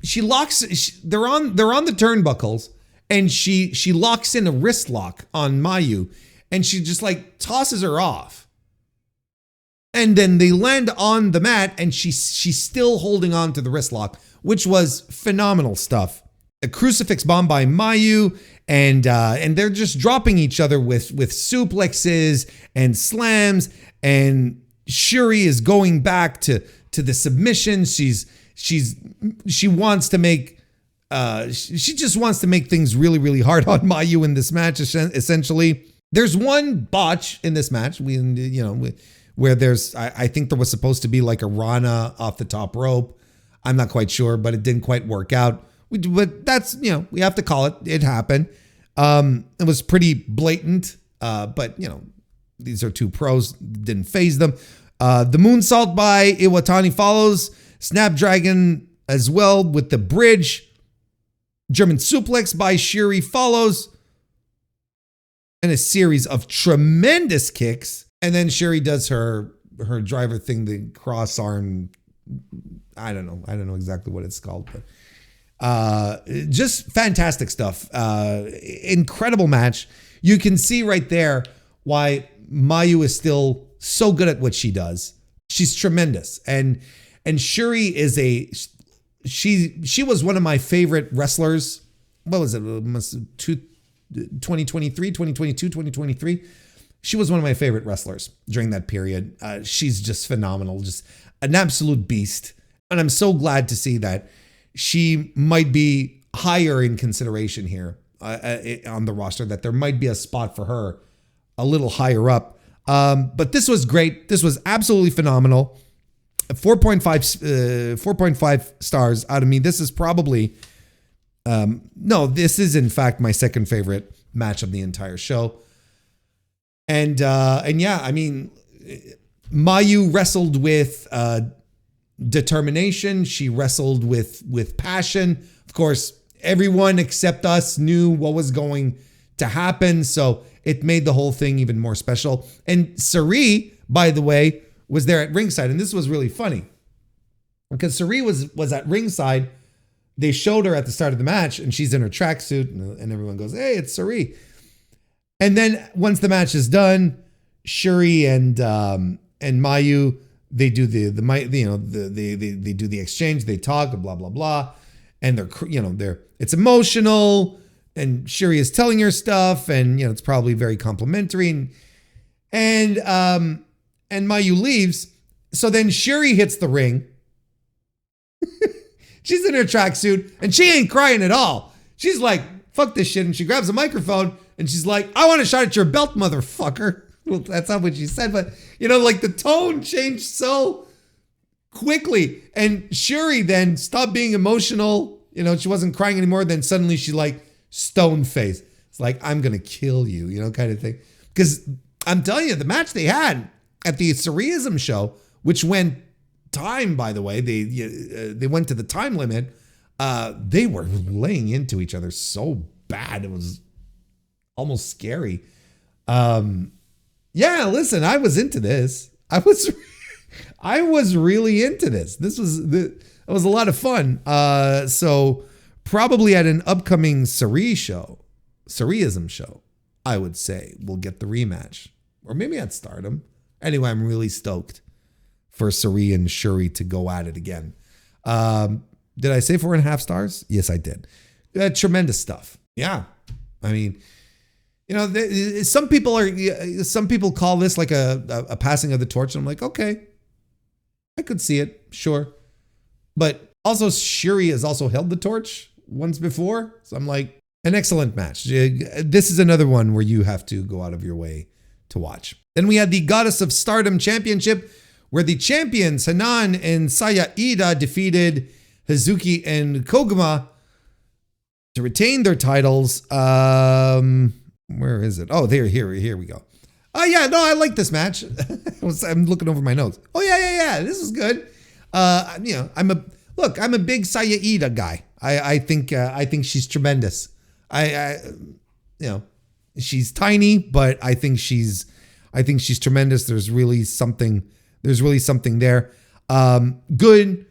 she locks. They're on the turnbuckles, and she locks in a wrist lock on Mayu, and she just like tosses her off. And then they land on the mat, and she's still holding on to the wrist lock, which was phenomenal stuff. A crucifix bomb by Mayu, and they're just dropping each other with suplexes and slams. And Shuri is going back to the submission. She wants to make she just wants to make things really, really hard on Mayu in this match. Essentially, there's one botch in this match. Where there's, I think there was supposed to be like a Rana off the top rope. I'm not quite sure, but it didn't quite work out. But that's, we have to call it. It happened. It was pretty blatant, but these are two pros, didn't phase them. The moonsault by Iwatani follows. Snapdragon as well with the bridge. German suplex by Shuri follows. And a series of tremendous kicks. And then Shuri does her driver thing, the cross arm. I don't know exactly what it's called, but just fantastic stuff. Incredible match. You can see right there why Mayu is still so good at what she does. She's tremendous, and Shuri is she was one of my favorite wrestlers. What was it? 2023, 2022, 2023. She was one of my favorite wrestlers during that period. She's just phenomenal, just an absolute beast. And I'm so glad to see that she might be higher in consideration here on the roster, that there might be a spot for her a little higher up. But this was great. This was absolutely phenomenal. 4.5 stars out of me. This is probably, this is in fact my second favorite match of the entire show. And yeah, I mean, Mayu wrestled with determination. She wrestled with passion. Of course, everyone except us knew what was going to happen, so it made the whole thing even more special. And Suri, by the way, was there at ringside, and this was really funny because Suri was at ringside. They showed her at the start of the match, and she's in her tracksuit, and everyone goes, "Hey, it's Suri." And then once the match is done, Shuri and Mayu, they do they do the exchange, they talk, blah blah blah, and it's emotional, and Shuri is telling her stuff, and it's probably very complimentary, and Mayu leaves. So then Shuri hits the ring. She's in her tracksuit, and she ain't crying at all. She's like, "Fuck this shit," and she grabs a microphone. And she's like, "I want a shot at your belt, motherfucker." Well, that's not what she said, but like the tone changed so quickly. And Shuri then stopped being emotional. She wasn't crying anymore. Then suddenly she like stone face. It's like, "I'm going to kill you," kind of thing. Because I'm telling you, the match they had, At the Surrealism show, which went time, by the way, they went to the time limit. They were laying into each other so bad. It was almost scary. Yeah, listen, I was into this. I was really into this. It was a lot of fun. So probably at an upcoming Surrealism show, I would say we'll get the rematch, or maybe at Stardom. Anyway, I'm really stoked for Surrey and Shuri to go at it again. Did I say 4.5 stars? Yes, I did. Tremendous stuff. Yeah, I mean, you know, some people call this like a passing of the torch, and I'm like, okay, I could see it, sure. But also, Shuri has also held the torch once before, so I'm like, an excellent match. This is another one where you have to go out of your way to watch. Then we had the Goddess of Stardom Championship, where the champions Hanan and Saya Iida defeated Hazuki and Koguma to retain their titles. Where is it? Oh, here we go. Oh yeah, no, I like this match. I'm looking over my notes. Oh yeah. This is good. You know, I'm a big Saya Iida guy. I think she's tremendous. You know, she's tiny, but I think she's tremendous. There's really something there. Good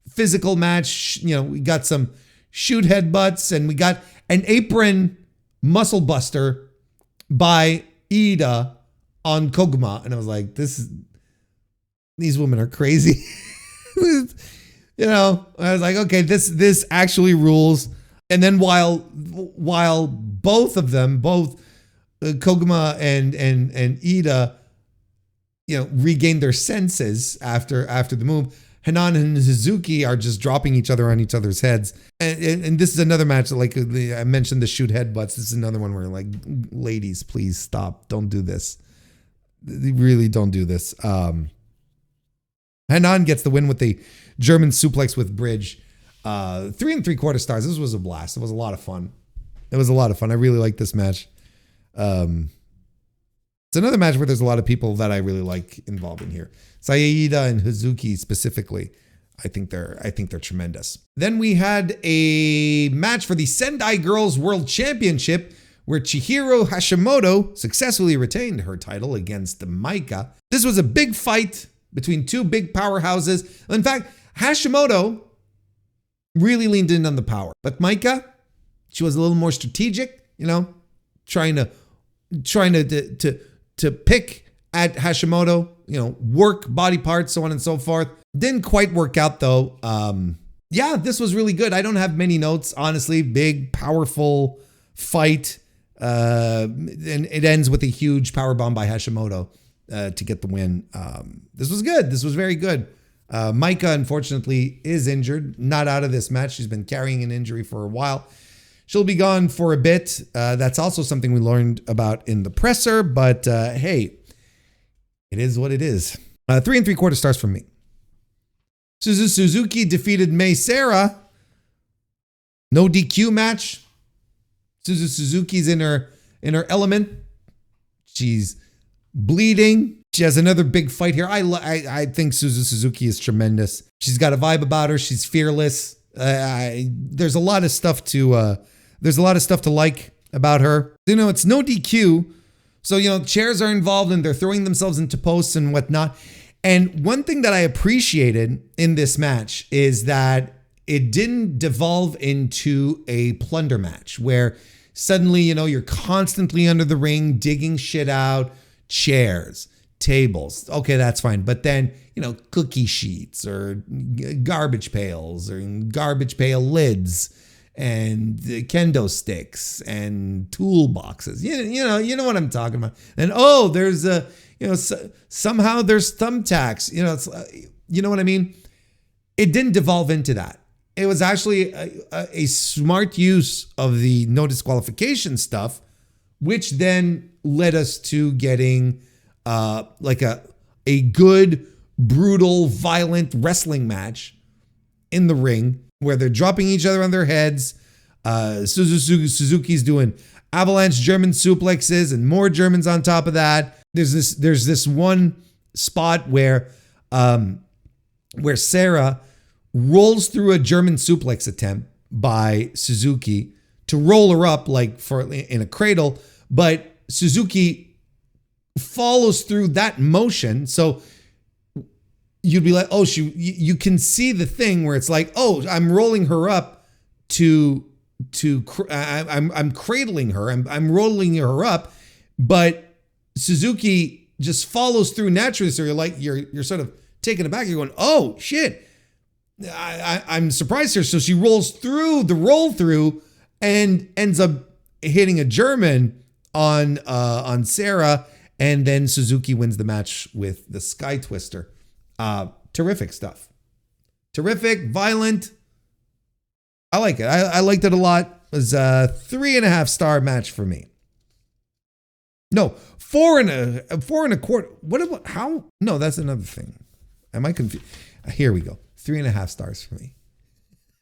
physical match. You know, we got some shoot headbutts, and we got an apron muscle buster by Iida on Koguma, and I was like, these women are crazy. You know, I was like, okay, this actually rules. And then while both of them, Koguma and Iida, you know, regain their senses after the move, Hanan and Suzuki are just dropping each other on each other's heads. And this is another match, like I mentioned, the shoot headbutts. This is another one where, like, ladies, please stop. Don't do this. Really don't do this. Hanan gets the win with the German suplex with bridge. 3 3/4 stars. This was a blast. It was a lot of fun. I really like this match. It's another match where there's a lot of people that I really like involved in here. Saida and Hazuki specifically. I think they're tremendous. Then we had a match for the Sendai Girls World Championship where Chihiro Hashimoto successfully retained her title against Maika. This was a big fight between two big powerhouses. In fact, Hashimoto really leaned in on the power. But Maika, she was a little more strategic, you know, trying to pick at Hashimoto, you know, work body parts, so on and so forth. Didn't quite work out though. Yeah, this was really good. I don't have many notes, honestly. Big, powerful fight. And it ends with a huge powerbomb by Hashimoto to get the win. This was good. This was very good. Maika, unfortunately, is injured. Not out of this match. She's been carrying an injury for a while. She'll be gone for a bit. That's also something we learned about in the presser. But hey, it is what it is. 3 3/4 stars from me. Suzuki defeated Mei Seira. No DQ match. Suzuki's in her element. She's bleeding. She has another big fight here. I think Suzuki is tremendous. She's got a vibe about her. She's fearless. There's a lot of stuff to like about her. You know, it's no DQ. So, you know, chairs are involved and they're throwing themselves into posts and whatnot. And one thing that I appreciated in this match is that it didn't devolve into a plunder match where suddenly, you know, you're constantly under the ring, digging shit out, chairs, tables. Okay, that's fine. But then, you know, cookie sheets or garbage pails or garbage pail lids and kendo sticks and toolboxes. You know what I'm talking about. And there's somehow there's thumbtacks. You know, you know what I mean? It didn't devolve into that. It was actually a smart use of the no disqualification stuff, which then led us to getting like a good, brutal, violent wrestling match in the ring where they're dropping each other on their heads. Suzuki's doing avalanche German suplexes and more Germans on top of that. There's this one spot where Sarah rolls through a German suplex attempt by Suzuki to roll her up like in a cradle, but Suzuki follows through that motion. So you'd be like, oh, you can see the thing where it's like, oh, I'm rolling her up I'm cradling her. I'm rolling her up, but Suzuki just follows through naturally. So you're sort of taken aback. You're going, oh shit, I'm surprised here. So she rolls through the roll through and ends up hitting a German on Sarah, and then Suzuki wins the match with the Sky Twister. Terrific stuff. Terrific, violent. I like it. I liked it a lot. It was a 3.5-star match for me. No, 4.25. What about how? No, that's another thing. Am I confused? Here we go. 3.5 stars for me.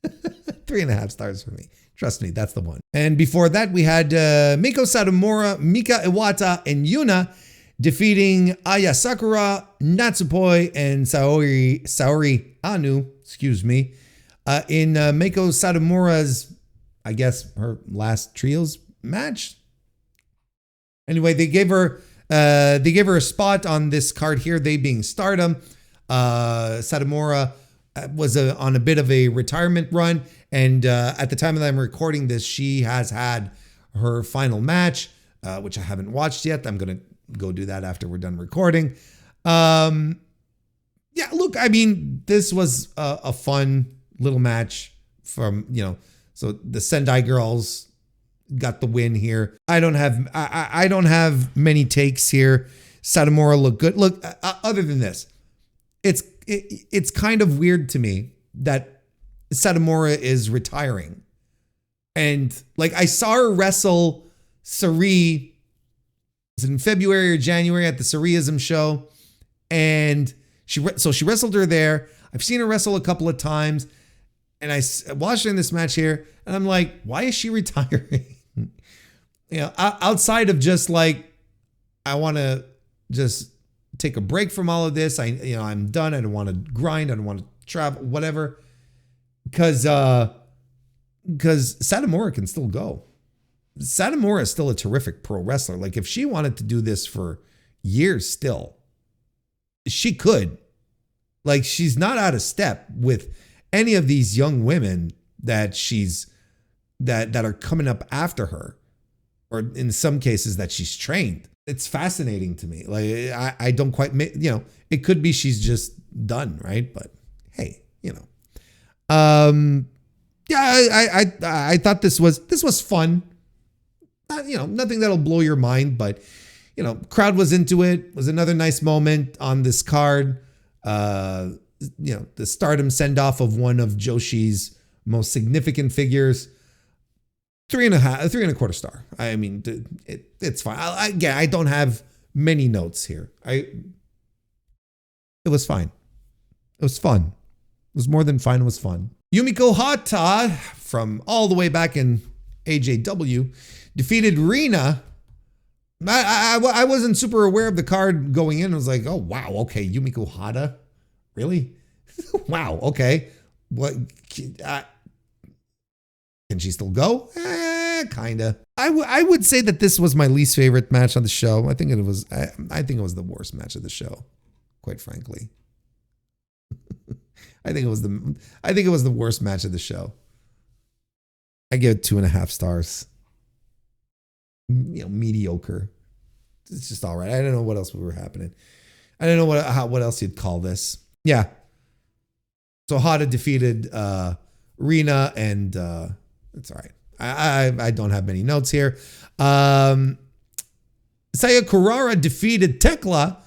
3.5 stars for me. Trust me, that's the one. And before that, we had Meiko Satomura, Mika Iwata, and Yuna defeating Aya Sakura, Natsupoi, and Saori Anu, in Meiko Satomura's, I guess, her last trios match. Anyway, they gave her a spot on this card here, they being Stardom. Satomura was on a bit of a retirement run, and at the time that I'm recording this, she has had her final match, which I haven't watched yet. I'm gonna go do that after we're done recording. Yeah, look, I mean, this was a fun little match from, so the Sendai girls got the win here. I don't have many takes here. Satomura looked good. Look, other than this, it's kind of weird to me that Satomura is retiring. And like, I saw her wrestle Sari in February or January at the Sariism show, and she wrestled her there. I've seen her wrestle a couple of times, and I watched her in this match here, and I'm like, why is she retiring? Outside of just like, I want to just take a break from all of this. I'm done. I don't want to grind. I don't want to travel, whatever. Because Satomura can still go. Satomura is still a terrific pro wrestler. Like, if she wanted to do this for years still, she could. Like, she's not out of step with any of these young women that that are coming up after her, or in some cases that she's trained. It's fascinating to me. Like, I don't quite, it could be she's just done, right? But hey, yeah, I thought this was fun. Nothing that'll blow your mind, but crowd was into it. It was another nice moment on this card. The Stardom send off of one of Joshi's most significant figures. 3.25 star. I mean, it's fine. I don't have many notes here. It was fine. It was fun. It was more than fine. It was fun. Yumiko Hata from all the way back in AJW defeated Rina. I wasn't super aware of the card going in. I was like, oh, wow. Okay. Yumiko Hata. Really? Wow. Okay. What? Can she still go? Kinda. I would say that this was my least favorite match on the show. I think it was the worst match of the show, quite frankly. I think it was the worst match of the show. I give it 2.5 stars. Mediocre. It's just all right. I don't know what else were happening. I don't know what else you'd call this. Yeah. So Hata defeated Rina, and it's all right. I don't have many notes here. Saya Kurara defeated Tekla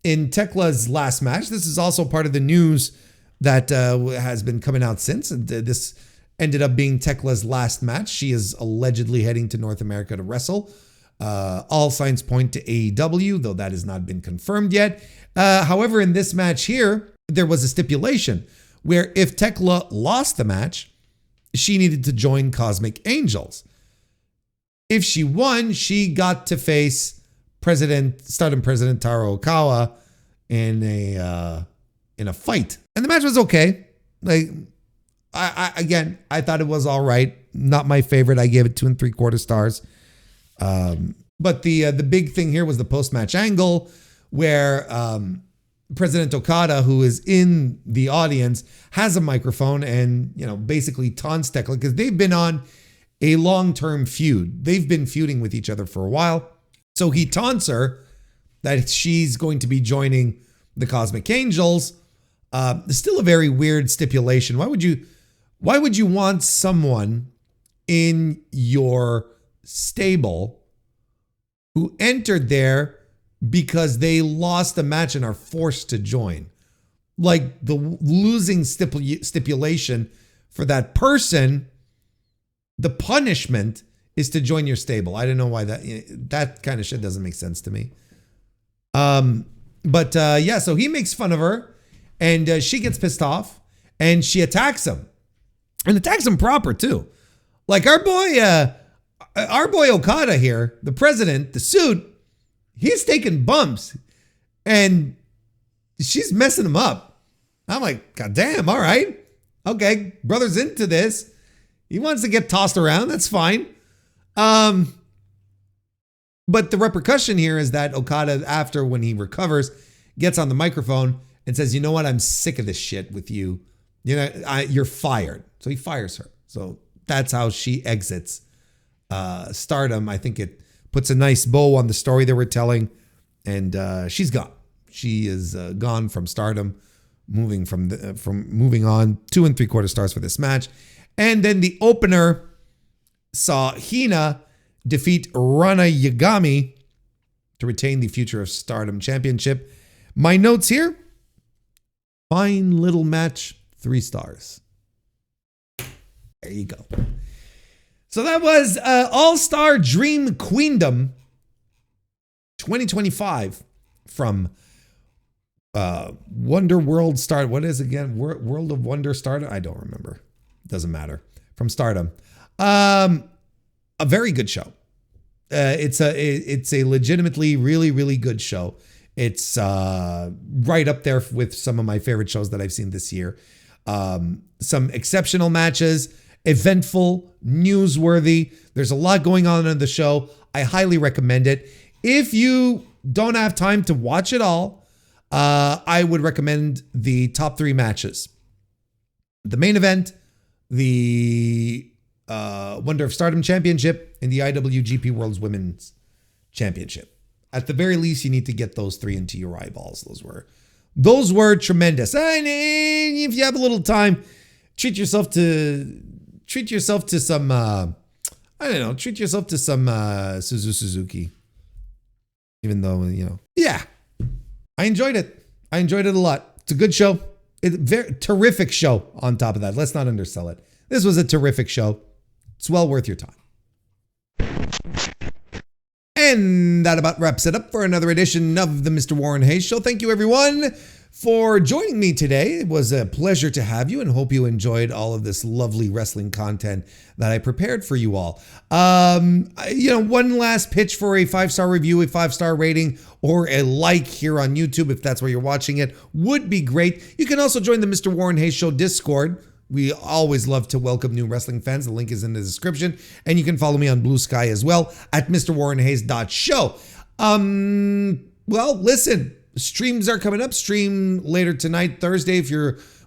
in Tekla's last match. This is also part of the news that has been coming out since. And this ended up being Tekla's last match. She is allegedly heading to North America to wrestle. All signs point to AEW, though that has not been confirmed yet. However, in this match here, there was a stipulation where if Tekla lost the match, she needed to join Cosmic Angels. If she won, she got to face Stardom President Taro Okawa in a fight. And the match was okay. Like, I thought it was all right. Not my favorite. I gave it 2 3/4 stars. But the big thing here was the post-match angle where President Okada, who is in the audience, has a microphone and, basically taunts Tekla because they've been on a long-term feud. They've been feuding with each other for a while. So he taunts her that she's going to be joining the Cosmic Angels. Still a very weird stipulation. Why would you want someone in your stable who entered there because they lost a match and are forced to join? Like, the losing stipulation for that person, the punishment is to join your stable. I don't know why that kind of shit doesn't make sense to me. Yeah, so he makes fun of her and she gets pissed off and she attacks him, and attacks him proper too. Like our boy Okada here, the president, the suit, he's taking bumps and she's messing him up. I'm like, God damn, all right. Okay, brother's into this. He wants to get tossed around. That's fine. But the repercussion here is that Okada, after when he recovers, gets on the microphone and says, you know what? I'm sick of this shit with you. You're fired. So he fires her. So that's how she exits Stardom. I think it puts a nice bow on the story they were telling. And she's gone. She is gone from Stardom, moving on. 2 3/4 stars for this match. And then the opener saw Hina defeat Rana Yagami to retain the Future of Stardom Championship. My notes here: fine little match, 3 stars. There you go. So that was All-Star Dream Queendom 2025 from Wonder World Stardom. What is it again? World of Wonder Stardom? I don't remember. Doesn't matter. From Stardom. A very good show. It's a legitimately really, really good show. It's right up there with some of my favorite shows that I've seen this year. Some exceptional matches, eventful, newsworthy. There's a lot going on in the show. I highly recommend it. If you don't have time to watch it all, I would recommend the top 3 matches. The main event, the Wonder of Stardom Championship, and the IWGP World's Women's Championship. At the very least, you need to get those 3 into your eyeballs. Those were tremendous. And if you have a little time, treat yourself to some Suzuki. Even though, yeah, I enjoyed it. I enjoyed it a lot. It's a good show. It's a very terrific show on top of that. Let's not undersell it. This was a terrific show. It's well worth your time. And that about wraps it up for another edition of the Mr. Warren Hayes Show. Thank you, everyone, for joining me today. It was a pleasure to have you, and hope you enjoyed all of this lovely wrestling content that I prepared for you all. One last pitch for a 5-star review, a 5-star rating, or a like here on YouTube, if that's where you're watching it, would be great. You can also join the Mr. Warren Hayes Show Discord. We always love to welcome new wrestling fans. The link is in the description. And you can follow me on Blue Sky as well at MrWarrenHayes.show. Well, listen, streams are coming up. Stream later tonight, Thursday,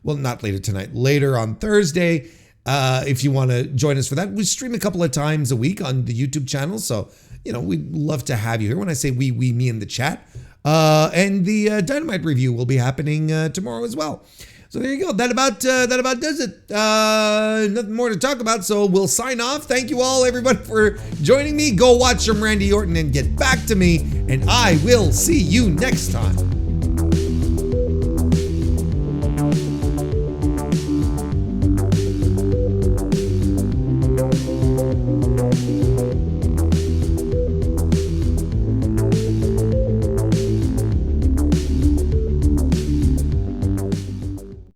not later tonight, later on Thursday. If you want to join us for that. We stream a couple of times a week on the YouTube channel. So, we'd love to have you here. When I say we me in the chat. And the Dynamite review will be happening tomorrow as well. So there you go. That about does it. Nothing more to talk about. So we'll sign off. Thank you all, everybody, for joining me. Go watch some Randy Orton and get back to me. And I will see you next time.